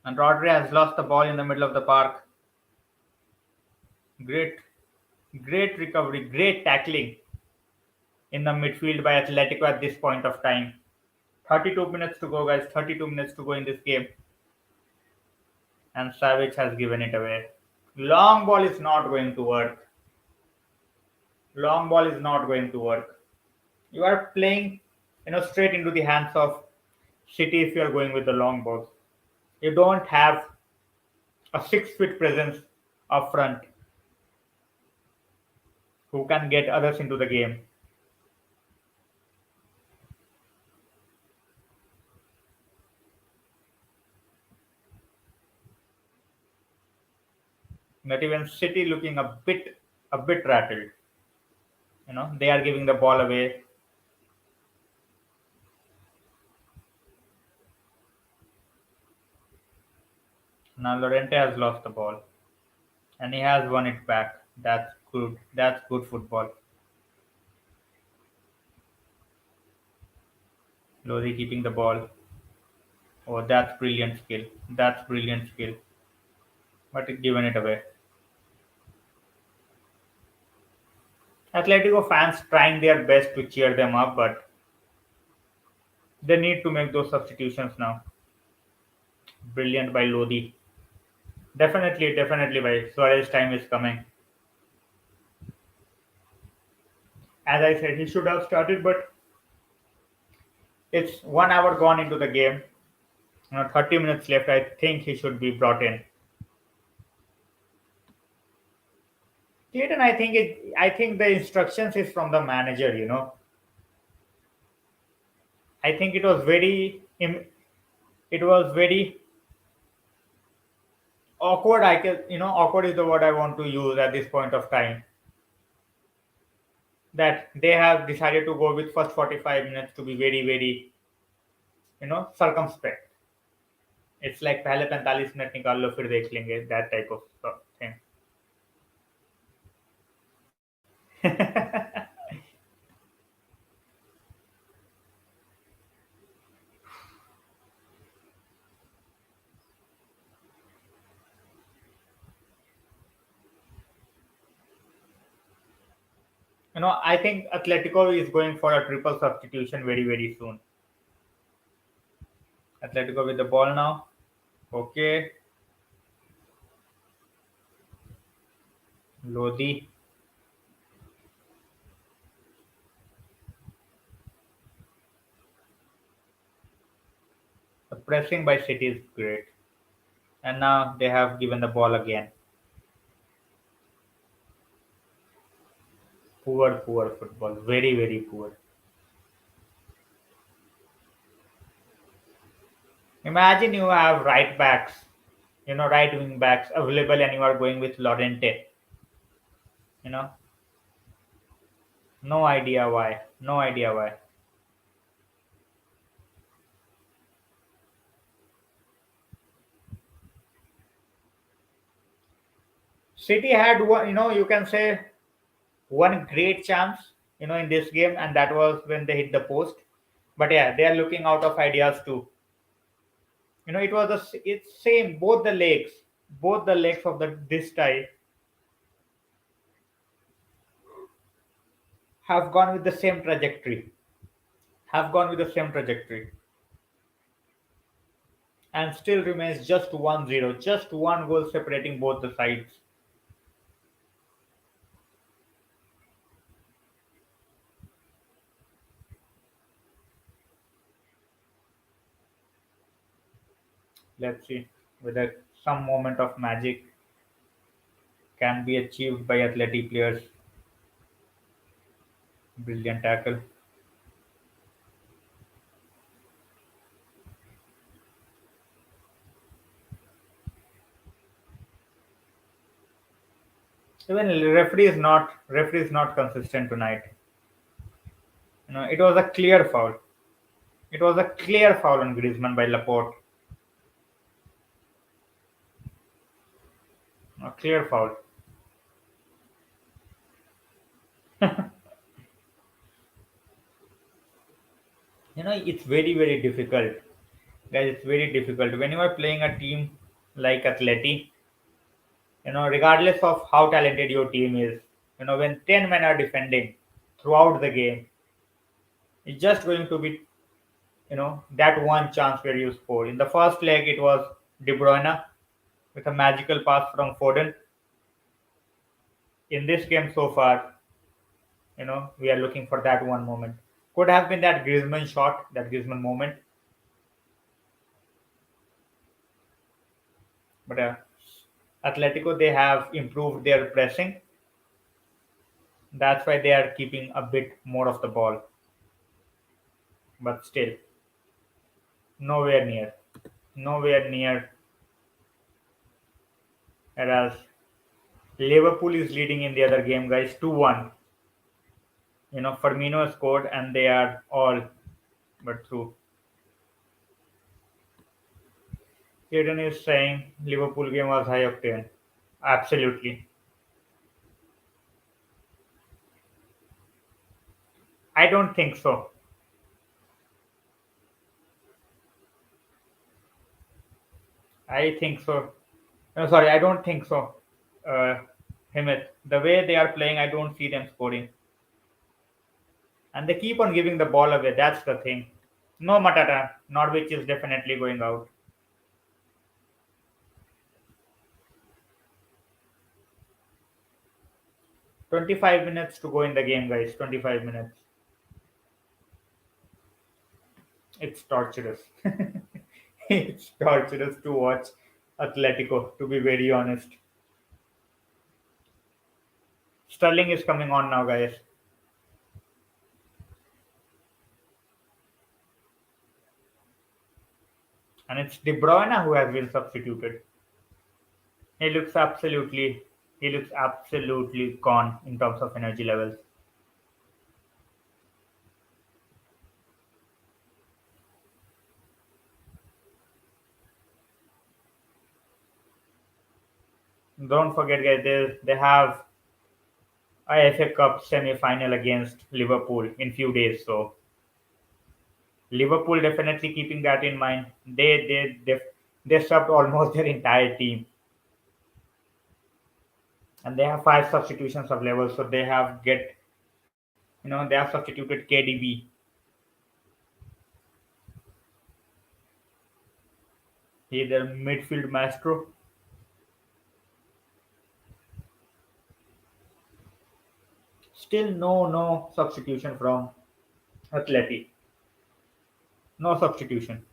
Speaker 1: And Rodri has lost the ball in the middle of the park. Great, great recovery, great tackling in the midfield by Atletico at this point of time. 32 minutes to go, guys. 32 minutes to go in this game. And Savage has given it away. Long ball is not going to work. Long ball is not going to work. You are playing, straight into the hands of City if you are going with the long balls. You don't have a 6 feet presence up front who can get others into the game. Not even City looking a bit rattled. They are giving the ball away. Now Lorente has lost the ball and he has won it back. That's good. That's good football. Lodi keeping the ball. Oh, that's brilliant skill. That's brilliant skill. But given it away. Atletico fans trying their best to cheer them up, but they need to make those substitutions now. Brilliant by Lodi. Definitely by Suarez time is coming. As I said, he should have started, but it's 1 hour gone into the game. 30 minutes left. I think he should be brought in. Clayton, I think the instructions is from the manager. I think it was very awkward. Awkward is the word I want to use at this point of time. That they have decided to go with first 45 minutes to be very, very, circumspect. It's like पहले 45 minute निकाल लो फिर देख लेंगे, that type of thing. I think Atletico is going for a triple substitution very, very soon. Atletico with the ball now. Okay. Lodi. The pressing by City is great. And now they have given the ball again. Poor football. Very, very poor. Imagine you have right backs, right wing backs available and you are going with Lorente. You know, no idea why. No idea why. City had one, you can say one great chance, in this game, and that was when they hit the post. But yeah, they are looking out of ideas too. It's same both the legs of this tie have gone with the same trajectory. Have gone with the same trajectory. and still remains just 1-0, just one goal separating both the sides. Let's see whether some moment of magic can be achieved by athletic players. Brilliant tackle. Even referee is not consistent tonight. It was a clear foul. It was a clear foul on Griezmann by Laporte. A clear foul. It's very very difficult, guys. It's very difficult when you are playing a team like Atleti. Regardless of how talented your team is, when 10 men are defending throughout the game, it's just going to be that one chance where you score. In the first leg, it was De Bruyne with a magical pass from Foden. In this game so far, we are looking for that one moment. Could have been that Griezmann shot, that Griezmann moment, but Atletico, they have improved their pressing. That's why they are keeping a bit more of the ball, but still nowhere near, nowhere near. Whereas Liverpool is leading in the other game, guys, 2-1. Firmino scored, and they are all but through. Aiden is saying Liverpool game was high octane. Absolutely. I don't think so. I think so. No, sorry, I don't think so. Uh, Himit, the way they are playing, I don't see them scoring. And they keep on giving the ball away. That's the thing. No Matata. Norwich is definitely going out. 25 minutes to go in the game, guys. 25 minutes. It's torturous. It's torturous to watch Atletico, to be very honest. Sterling is coming on now, guys. And it's De Bruyne who has been substituted. He looks absolutely gone in terms of energy levels. 'Don't forget, guys, they have a FA Cup semi-final against Liverpool in few days. So Liverpool definitely keeping that in mind. They subbed almost their entire team, and they have five substitutions available. So they have substituted KDB. He their midfield maestro. Still no substitution from Atleti. No substitution.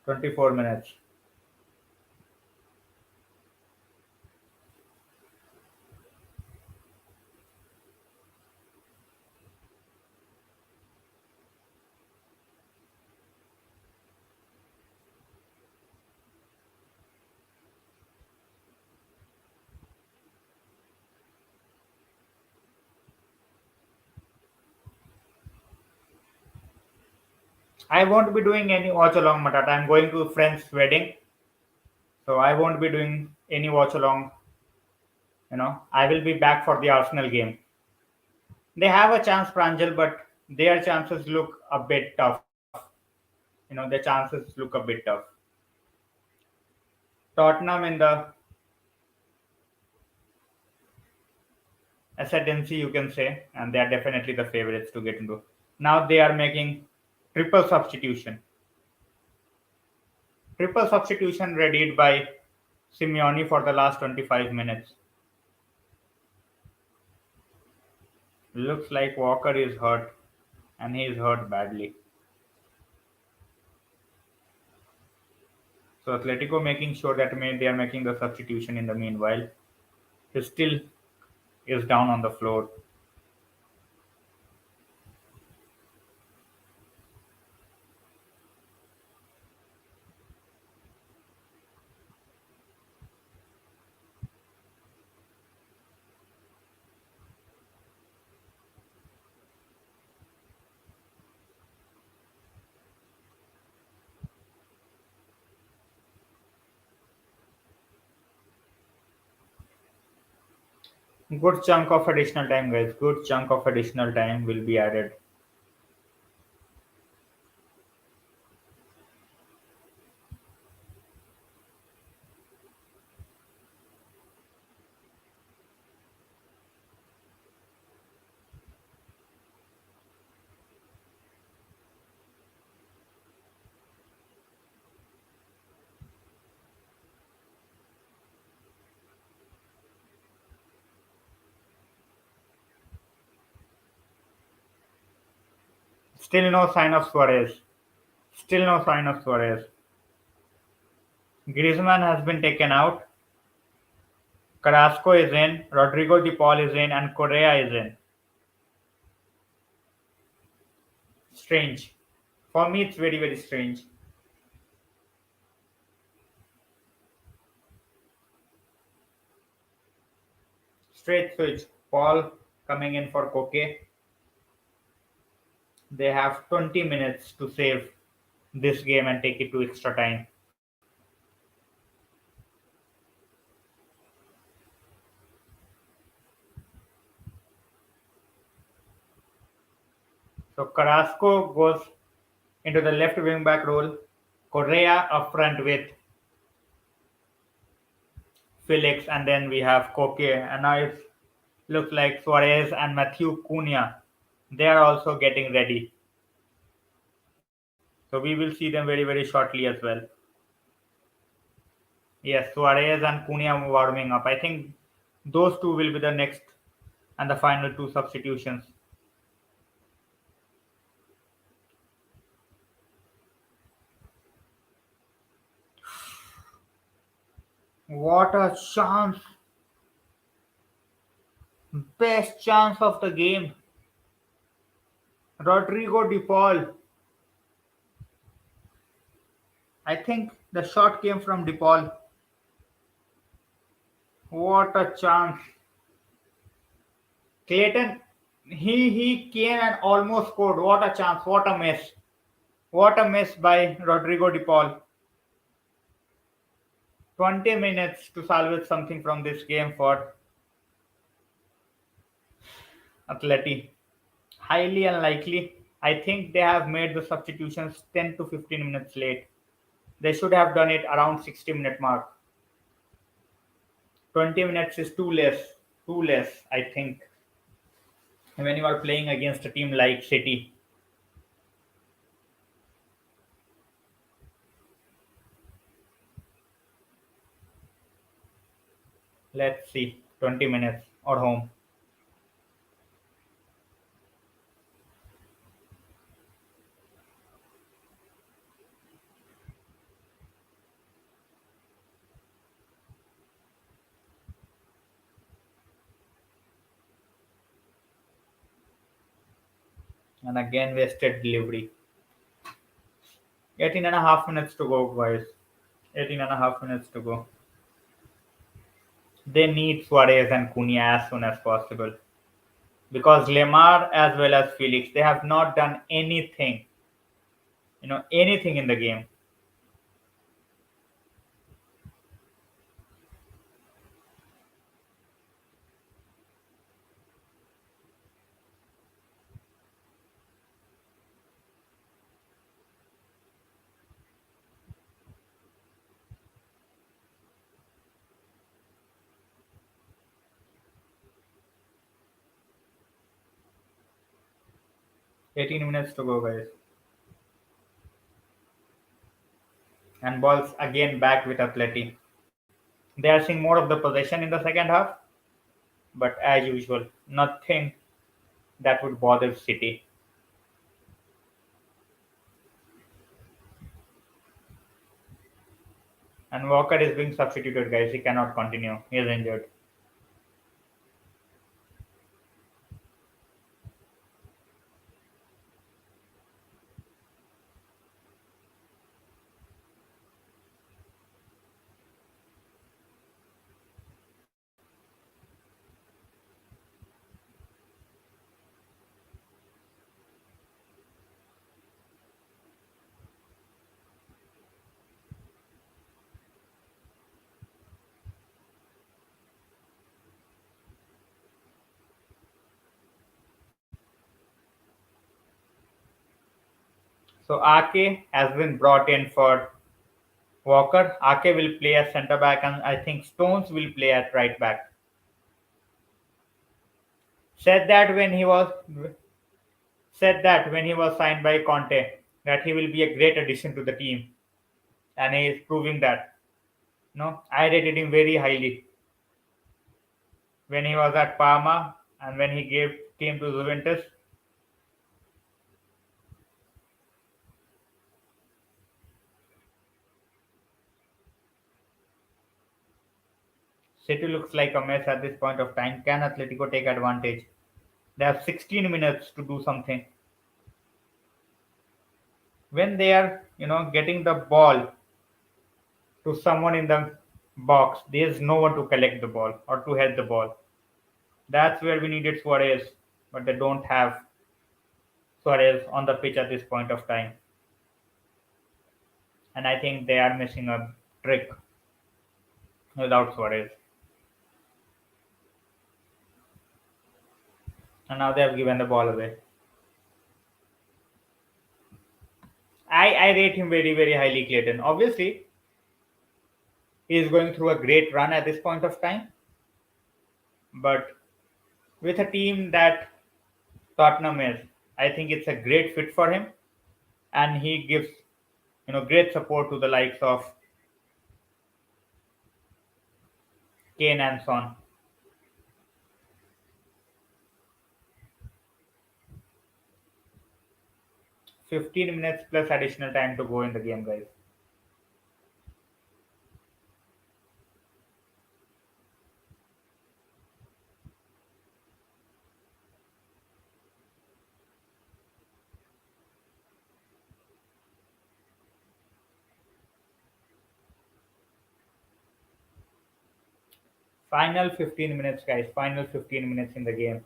Speaker 1: 24 minutes. 'I won't be doing any watch along, Matata. I'm going to a friend's wedding, so I won't be doing any watch along. I will be back for the Arsenal game. They have a chance, Pranjal, but their chances look a bit tough. Their chances look a bit tough. Tottenham in the ascendancy, you can say, and they are definitely the favorites to get into. Now they are making triple substitution. Triple substitution readied by Simeone for the last 25 minutes. Looks like Walker is hurt, and he is hurt badly. So Atletico making sure that they are making the substitution in the meanwhile. He still is down on the floor. Good chunk of additional time, guys. Good chunk of additional time will be added. Still no sign of Suarez. Still no sign of Suarez. Griezmann has been taken out. Carrasco is in. Rodrigo De Paul is in, and Correa is in. Strange. For me, it's very, very strange. Straight switch. Paul coming in for Koke. They have 20 minutes to save this game and take it to extra time. So Carrasco goes into the left wing back role. Correa up front with Felix, and then we have Koke. And now it looks like Suarez and Matthew Cunha. They are also getting ready. So we will see them very, very shortly as well. Yes, Suarez and Cunha warming up. I think those two will be the next and the final two substitutions. What a chance! Best chance of the game. Rodrigo De Paul. I think the shot came from De Paul. What a chance. Clayton, he came and almost scored. What a chance. What a miss. What a miss by Rodrigo De Paul. 20 minutes to salvage something from this game for Atleti. Highly unlikely. I think they have made the substitutions 10 to 15 minutes late. They should have done it around 60-minute mark. 20 minutes is too less. Too less, I think. When you are playing against a team like City. Let's see. 20 minutes or home. And again wasted delivery. 18 and a half minutes to go, guys. 18 and a half minutes to go. They need Suarez and Cunha as soon as possible. Because Lemar as well as Felix, they have not done anything. Anything in the game. 18 minutes to go, guys. And balls again back with Atleti. They are seeing more of the possession in the second half, but as usual, nothing that would bother City. And Walker is being substituted, guys. He cannot continue. He is injured. So Ake has been brought in for Walker. Ake will play as centre back, and I think Stones will play at right back. Said that when he was signed by Conte that he will be a great addition to the team, and he is proving that. No, I rated him very highly when he was at Parma and when he came to Juventus. City looks like a mess at this point of time. Can Atletico take advantage? They have 16 minutes to do something. When they are, getting the ball to someone in the box, there is no one to collect the ball or to head the ball. That's where we needed Suarez, but they don't have Suarez on the pitch at this point of time. And I think they are missing a trick without Suarez. And now they have given the ball away. I rate him very, very highly, Clayton. Obviously, he is going through a great run at this point of time. But with a team that Tottenham is, I think it's a great fit for him. And he gives, great support to the likes of Kane and Son. 15 minutes plus additional time to go in the game, guys. Final 15 minutes, guys. Final 15 minutes in the game.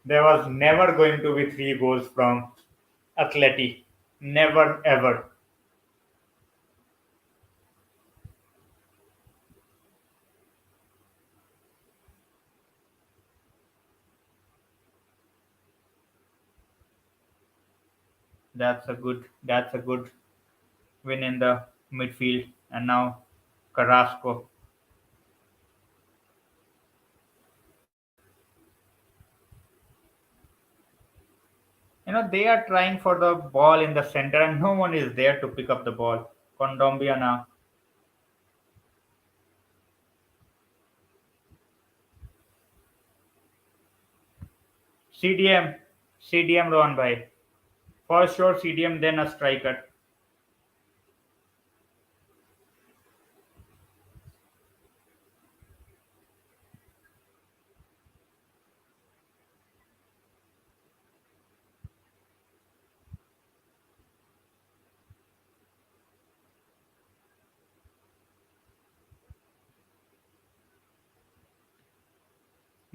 Speaker 1: There was never going to be 3 goals from Atleti. Never, ever. That's a good win in the midfield. And now Carrasco. They are trying for the ball in the center and no one is there to pick up the ball. Kondombia now. CDM. CDM Rohan bhai. For sure CDM then a striker.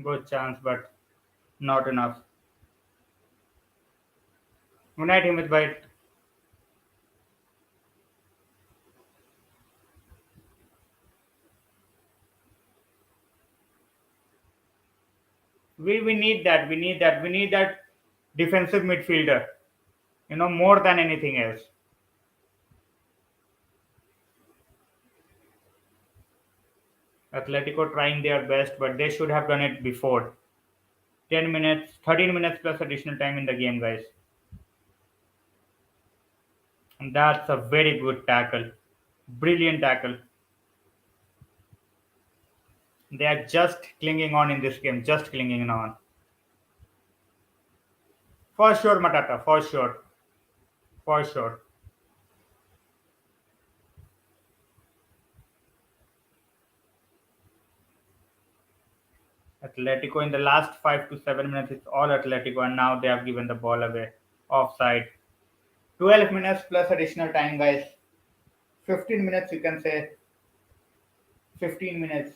Speaker 1: Good chance but not enough. Good night Himit bhai. We need that. We need that. We need that defensive midfielder. More than anything else. Atletico trying their best, but they should have done it before. 10 minutes, 13 minutes plus additional time in the game, guys. And that's a very good tackle. Brilliant tackle. They are just clinging on in this game, just clinging on. For sure, Matata, for sure. For sure. Atletico in the last 5 to 7 minutes, it's all Atletico, and now they have given the ball away. Offside. 12 minutes plus additional time, guys. 15 minutes, you can say. 15 minutes.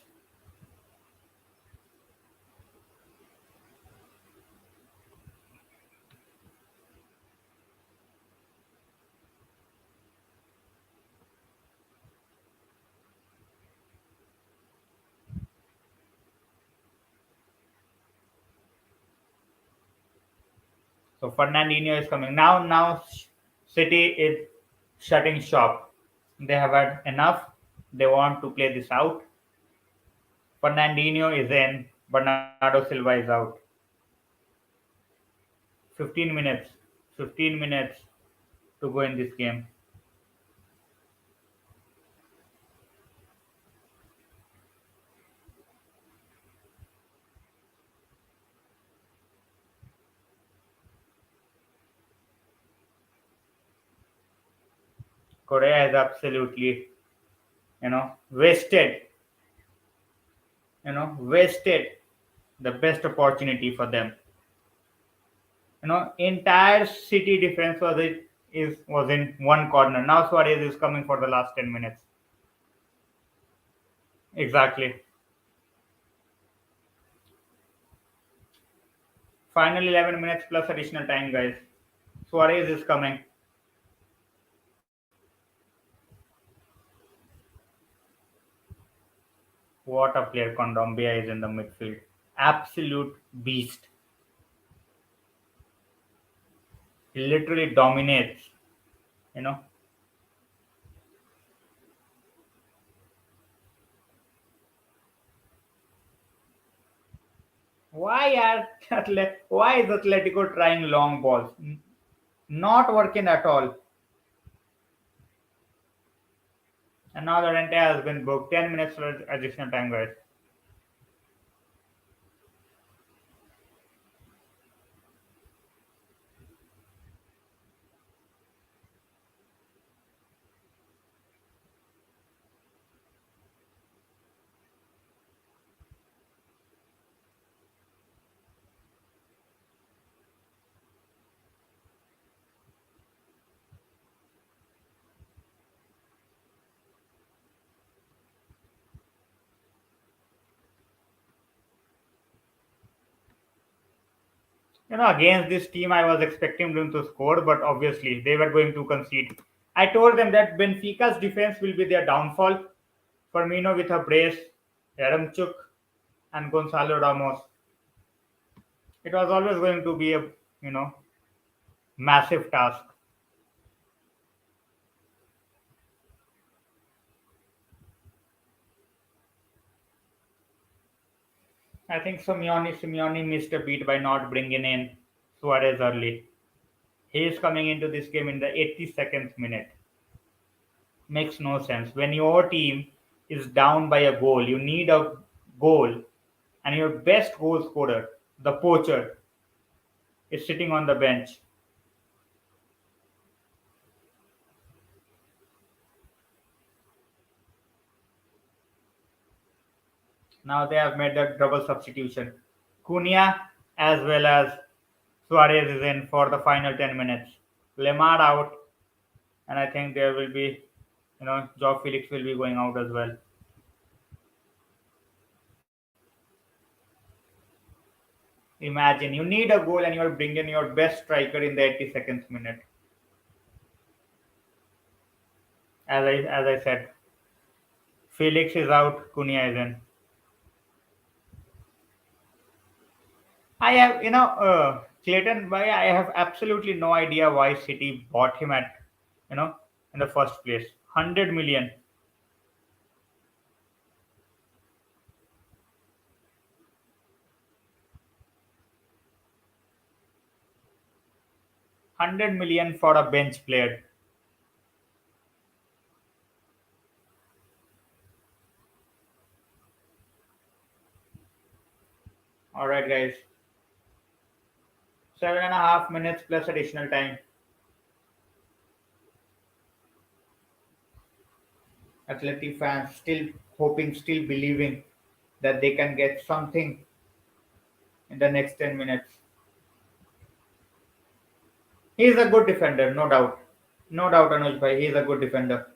Speaker 1: So Fernandinho is coming. Now City is shutting shop. They have had enough. They want to play this out. Fernandinho is in. Bernardo Silva is out. 15 minutes. 15 minutes to go in this game. Korea is absolutely, wasted. Wasted the best opportunity for them. Entire City defense was in one corner. Now Suarez is coming for the last 10 minutes. Exactly. Final 11 minutes plus additional time, guys. Suarez is coming. What a player Kondombia is in the midfield. Absolute beast. He literally dominates. You know. Why is Atletico trying long balls? Not working at all. And now the rente has been booked. 10 minutes for additional time, guys. Against this team, I was expecting them to score, but obviously they were going to concede. I told them that Benfica's defense will be their downfall. Firmino with a brace, Yaramchuk, and Gonzalo Ramos. It was always going to be a massive task. I think Simeone missed a beat by not bringing in Suarez early. He is coming into this game in the 82nd minute. Makes no sense. When your team is down by a goal, you need a goal, and your best goal scorer, the poacher, is sitting on the bench. Now they have made the double substitution. Cunha as well as Suarez is in for the final 10 minutes. Lemar out, and I think there will be, Joao Felix will be going out as well. Imagine you need a goal and you're bringing your best striker in the 82nd minute. As I said, Felix is out, Cunha is in. I have, Clayton, I have absolutely no idea why City bought him at, in the first place. 100 million. 100 million for a bench player. All right, guys. 7.5 minutes plus additional time. Athletic fans still hoping, still believing that they can get something in the next 10 minutes. He is a good defender, no doubt. No doubt, Anuj bhai, he is a good defender.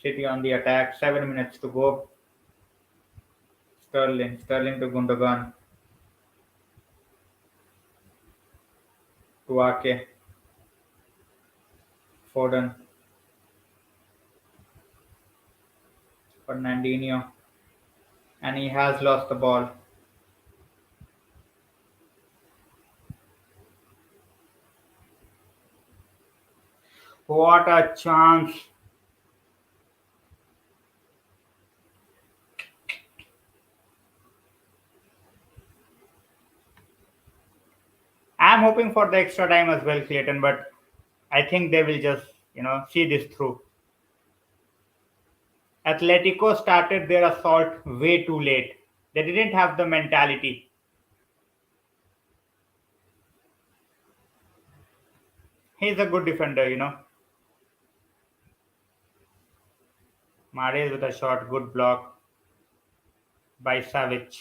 Speaker 1: City on the attack, 7 minutes to go. Sterling to Gundogan, to Ake, Foden, Fernandinho, and he has lost the ball. What a chance! I'm hoping for the extra time as well, Clayton, but I think they will just, see this through. Atletico started their assault way too late. They didn't have the mentality. He's a good defender. Mahrez with a shot, good block by Savic.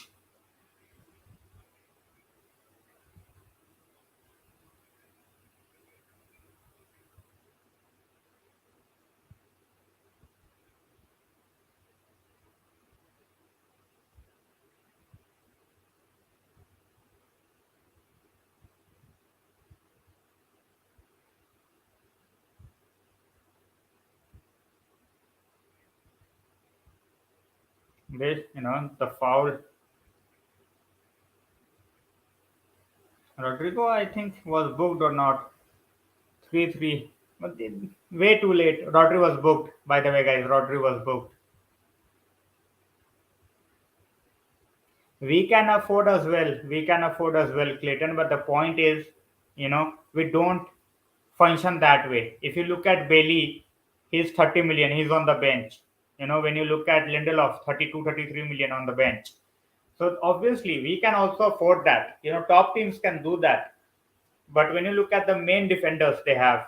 Speaker 1: The foul. Rodrigo, I think, was booked or not. 3-3. But way too late. Rodri was booked. By the way, guys, Rodri was booked. We can afford as well. We can afford as well, Clayton. But the point is, we don't function that way. If you look at Bailey, he's 30 million. He's on the bench. When you look at Lindelof, 32, 33 million on the bench. So obviously, we can also afford that. Top teams can do that. But when you look at the main defenders they have,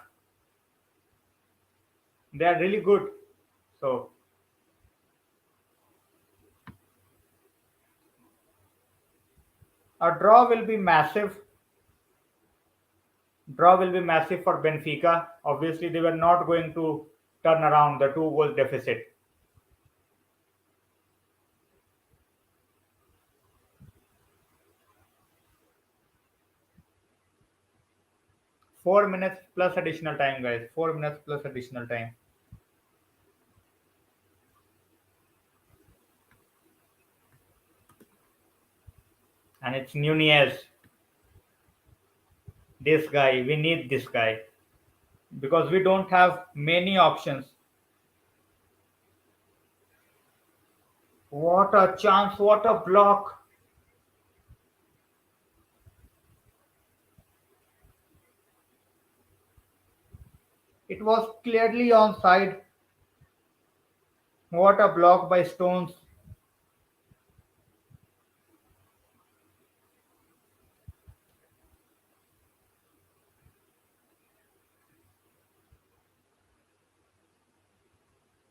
Speaker 1: they are really good. So a draw will be massive. Draw will be massive for Benfica. Obviously, they were not going to turn around the 2 goal deficit. Four minutes plus additional time, guys. 4 minutes plus additional time. And it's Nunez. This guy, we need this guy. Because we don't have many options. What a chance, what a block. It was clearly onside. What a block by Stones.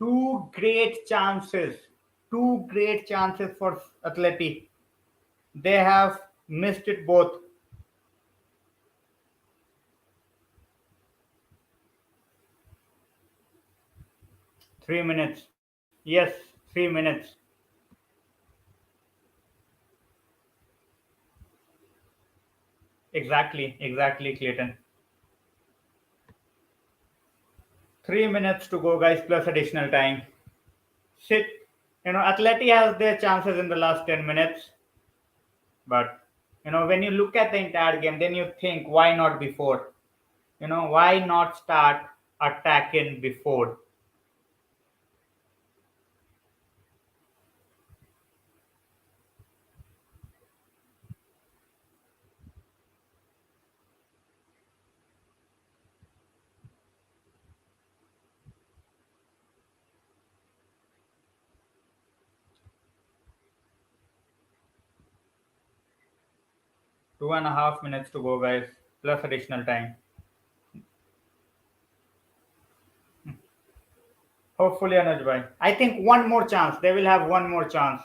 Speaker 1: Two great chances. Two great chances for Atleti. They have missed it both. Three minutes. Yes, 3 minutes. Exactly, Clayton. 3 minutes to go, guys, plus additional time. Sit. Atleti has their chances in the last 10 minutes. But, when you look at the entire game, then you think, why not before? Why not start attacking before. 2.5 minutes to go, guys, plus additional time. Hopefully, Anuj bhai. I think one more chance. They will have one more chance.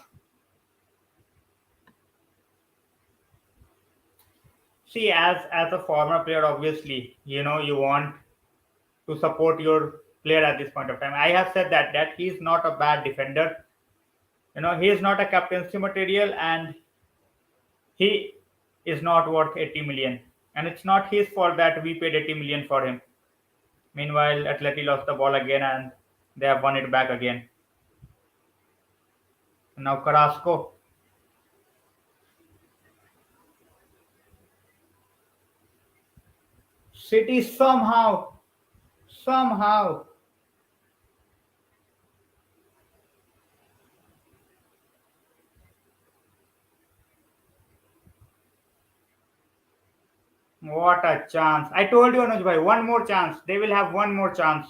Speaker 1: See, as a former player, obviously, you want to support your player at this point of time. I have said that he's not a bad defender. He is not a captaincy material, and he is not worth 80 million. And it's not his fault that we paid 80 million for him. Meanwhile, Atleti lost the ball again, and they have won it back again. Now Carrasco. City somehow. What a chance. I told you, Anuj bhai, one more chance. They will have one more chance.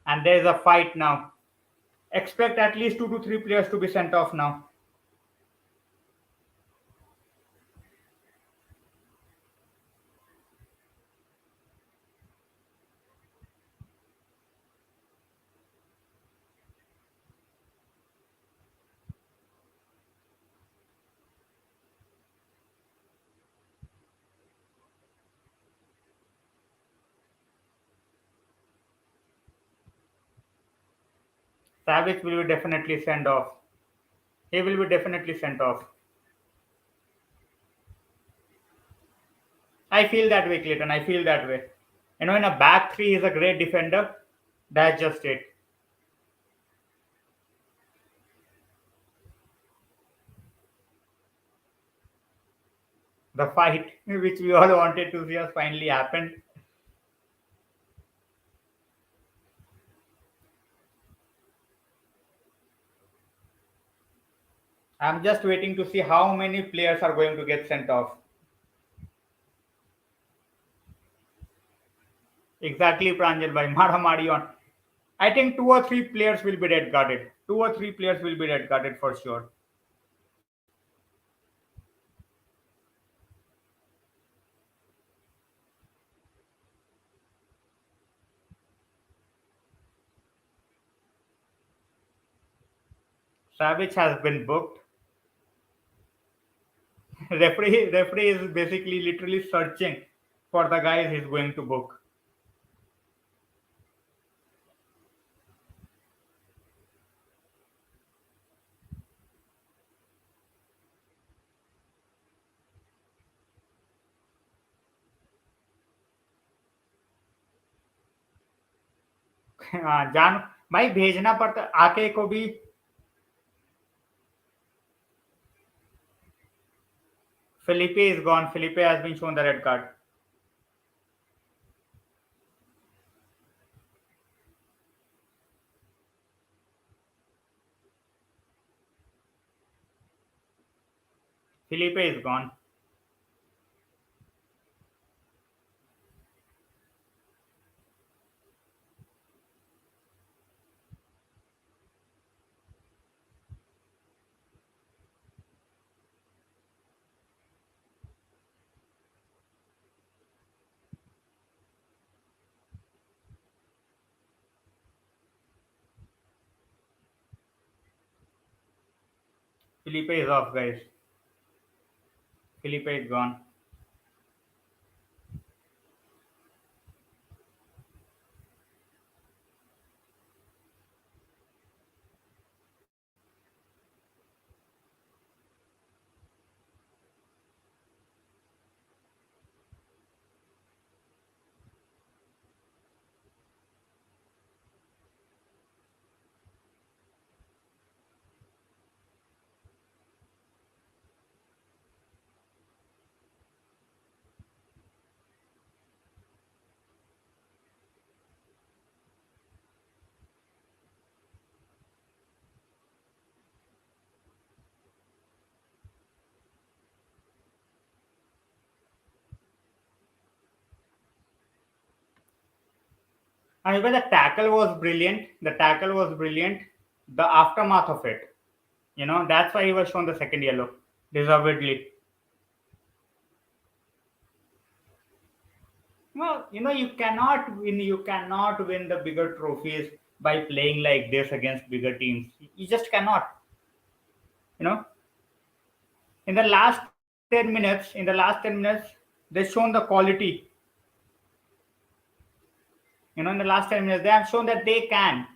Speaker 1: And there is a fight now. Expect at least 2 to 3 players to be sent off now. Savage will be definitely sent off. He will be definitely sent off. I feel that way, Clayton. I feel that way. In a back three, he's a great defender. That's just it. The fight, which we all wanted to see, has finally happened. I'm just waiting to see how many players are going to get sent off. Exactly, Pranjal by Maramari on. I think 2 or 3 players will be red guarded. 2 or 3 players will be red guarded for sure. Savage has been booked. Referee is basically literally searching for the guys he's going to book. जान भाई भेजना पड़ता आके को भी. Felipe is gone. Felipe has been shown the red card. Felipe is gone. Felipe is off, guys. Felipe is gone. And even the tackle was brilliant. The tackle was brilliant. The aftermath of it, that's why he was shown the second yellow, deservedly. Well, you cannot win the bigger trophies by playing like this against bigger teams. You just cannot. You know, in the last 10 minutes, they've shown the quality. In the last 10 minutes, they have shown that they can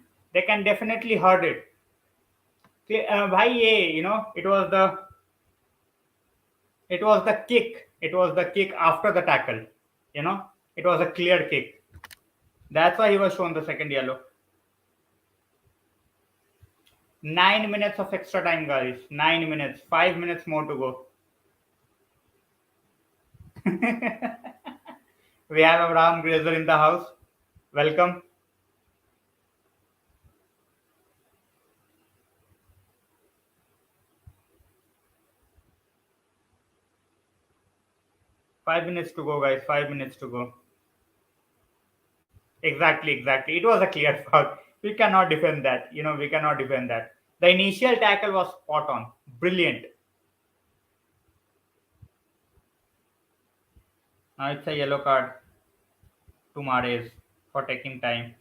Speaker 1: definitely hurt it. Bhai, it was the kick after the tackle. It was a clear kick. That's why he was shown the second yellow. 9 minutes of extra time, guys. 9 minutes. 5 minutes more to go. We have Abraham Grazer in the house. Welcome. Five minutes to go, guys. 5 minutes to go. Exactly. It was a clear foul. We cannot defend that. We cannot defend that. The initial tackle was spot on. Brilliant. Now it's a yellow card to Mahrez for taking time.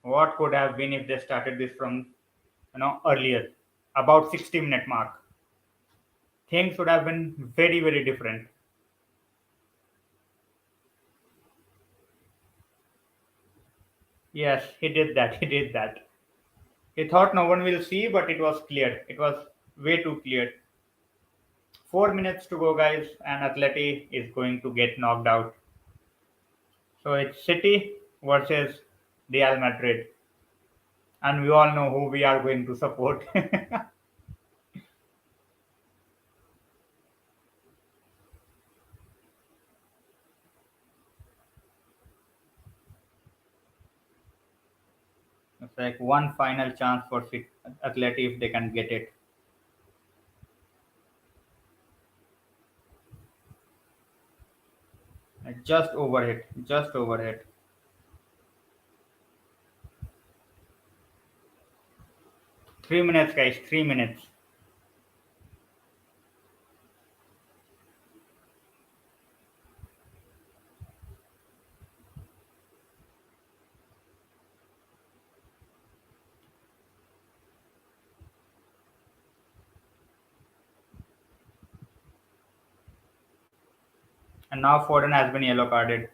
Speaker 1: What could have been if they started this from earlier, about 60-minute mark? Things would have been very, very different. Yes, he did that. He did that. He thought no one will see, but it was clear. It was way too clear. 4 minutes to go, guys, and Atleti is going to get knocked out. So it's City versus Real Madrid, and we all know who we are going to support. It's like one final chance for Atleti if they can get it. Just overhit. Just overhit. 3 minutes, guys. 3 minutes. And now Foden has been yellow carded.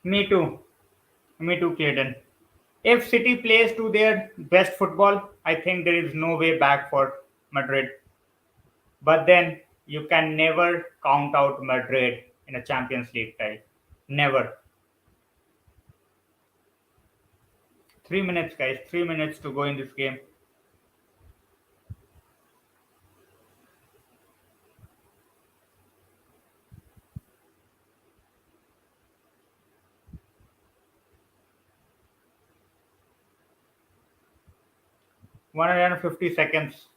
Speaker 1: Me too. Me too, Clayton. If City plays to their best football, I think there is no way back for Madrid. But then you can never count out Madrid in a Champions League tie. Never. 3 minutes, guys. 3 minutes to go in this game. One hundred and 50 seconds.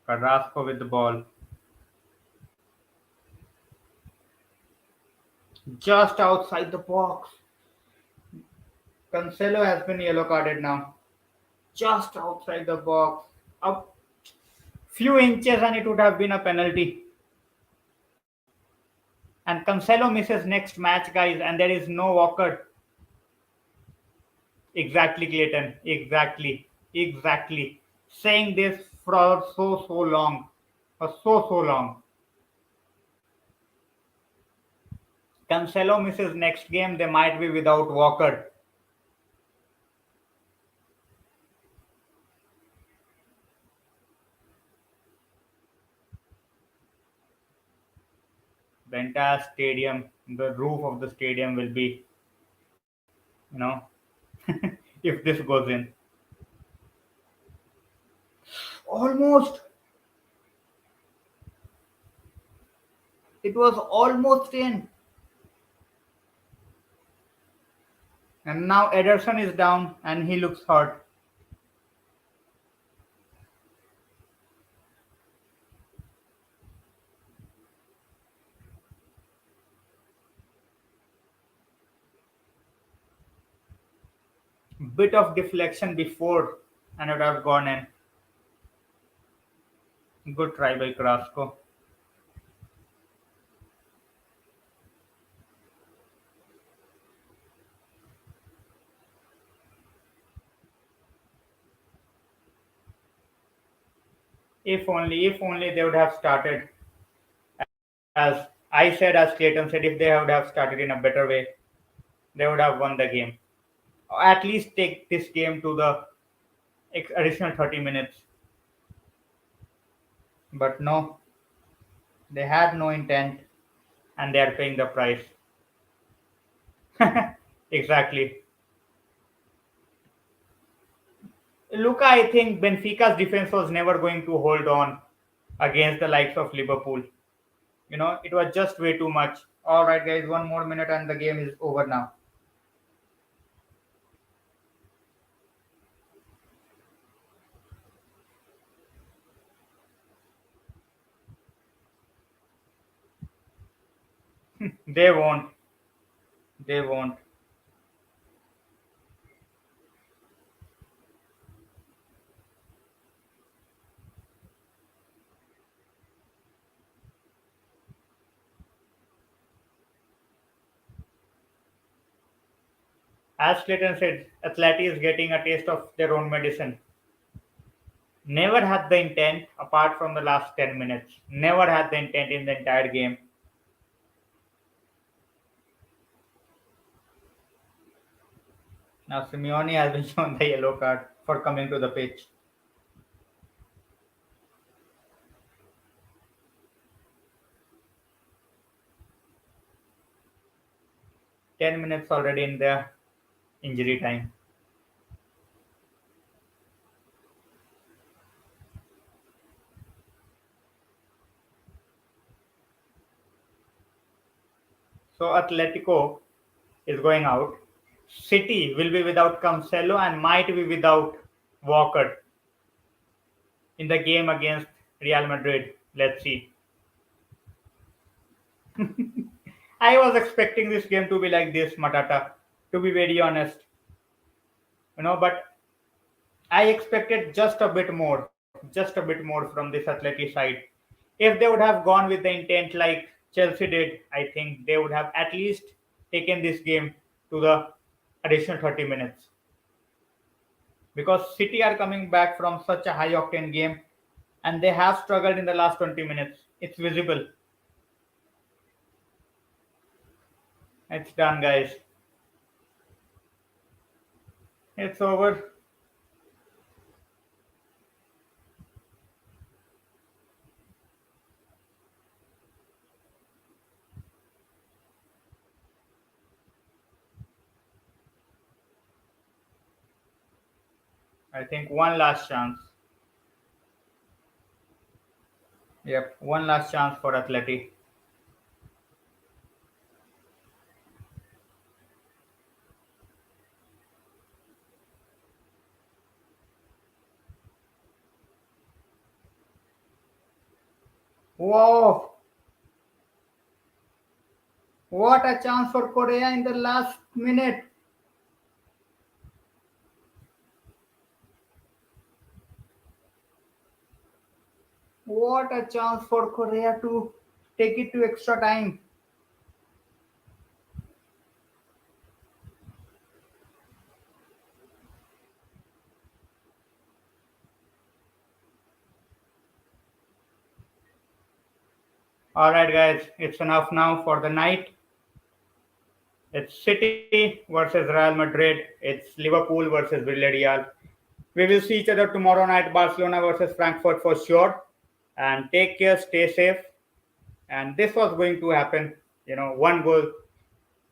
Speaker 1: Carrasco with the ball. Just outside the box. Cancelo has been yellow carded now. Just outside the box. A few inches and it would have been a penalty. And Cancelo misses next match, guys, and there is no Walker. Exactly, Clayton. Exactly. Saying this for so long. For so long. Cancelo misses next game, they might be without Walker. The entire stadium, the roof of the stadium will be you know, if this goes in. Almost. It was almost in. And now Ederson is down and he looks hurt. Bit of deflection before and it would have gone in. Good try by Carrasco. If only they would have started as I said, as Clayton said, if they would have started in a better way, they would have won the game. Or at least take this game to the additional 30 minutes. But no, they had no intent and they are paying the price. Exactly. Luka, I think Benfica's defense was never going to hold on against the likes of Liverpool. It was just way too much. All right, guys, one more minute and the game is over now. They won't. They won't. As Clayton said, Atleti is getting a taste of their own medicine. Never had the intent apart from the last 10 minutes. Never had the intent in the entire game. Now Simeone has been shown the yellow card for coming to the pitch. Ten minutes already in the injury time. So Atletico is going out. City will be without Cancelo and might be without Walker in the game against Real Madrid. Let's see. I was expecting this game to be like this, Matata, to be very honest. But I expected just a bit more from this Atleti side. If they would have gone with the intent like Chelsea did, I think they would have at least taken this game to the additional 30 minutes. Because City are coming back from such a high octane game and they have struggled in the last 20 minutes. It's visible. It's done, guys. It's over. I think one last chance. Yep, one last chance for Atleti. Whoa! What a chance for Korea in the last minute. What a chance for Korea to take it to extra time. All right, guys, it's enough now for the night. It's City versus Real Madrid. It's Liverpool versus Villarreal. We will see each other tomorrow night, Barcelona versus Frankfurt for sure. And take care, stay safe. And this was going to happen. One goal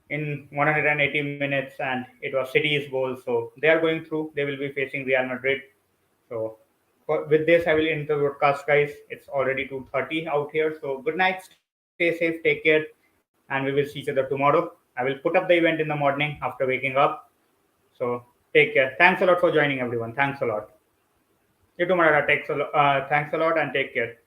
Speaker 1: in 180 minutes, and it was City's goal. So they are going through. They will be facing Real Madrid. So with this, I will end the broadcast, guys. It's already 2:30 out here. So good night. Stay safe. Take care, and we will see each other tomorrow. I will put up the event in the morning after waking up. So take care. Thanks a lot for joining, everyone. Thanks a lot. You too, Marada. Thanks a lot, and take care.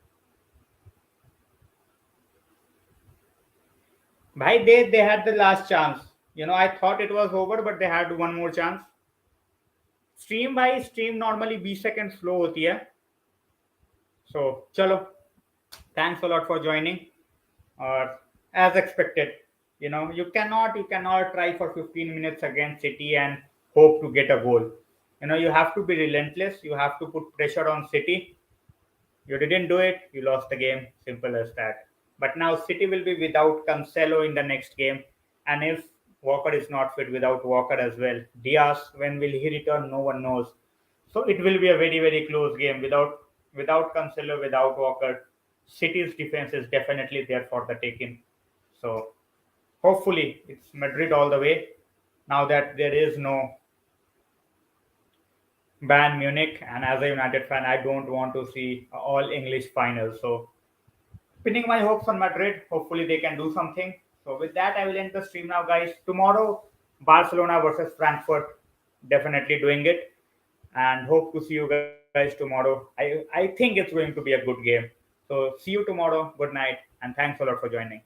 Speaker 1: Bhai, they had the last chance. I thought it was over, but they had one more chance. Stream by stream normally 20 seconds slow होती है. So चलो, thanks a lot for joining. Or as expected, you cannot try for 15 minutes against City and hope to get a goal. You have to be relentless. You have to put pressure on City. You didn't do it, you lost the game. Simple as that. But now City will be without Cancelo in the next game. And if Walker is not fit, without Walker as well. Diaz, when will he return? No one knows. So it will be a very, very close game. Without Cancelo, without Walker, City's defense is definitely there for the taking. So hopefully it's Madrid all the way. Now that there is no Bayern Munich, and as a United fan, I don't want to see all English finals. So pinning my hopes on Madrid. Hopefully they can do something. So with that, I will end the stream now, guys. Tomorrow, Barcelona versus Frankfurt. Definitely doing it, and hope to see you guys tomorrow. I think it's going to be a good game. So see you tomorrow. Good night, and thanks a lot for joining.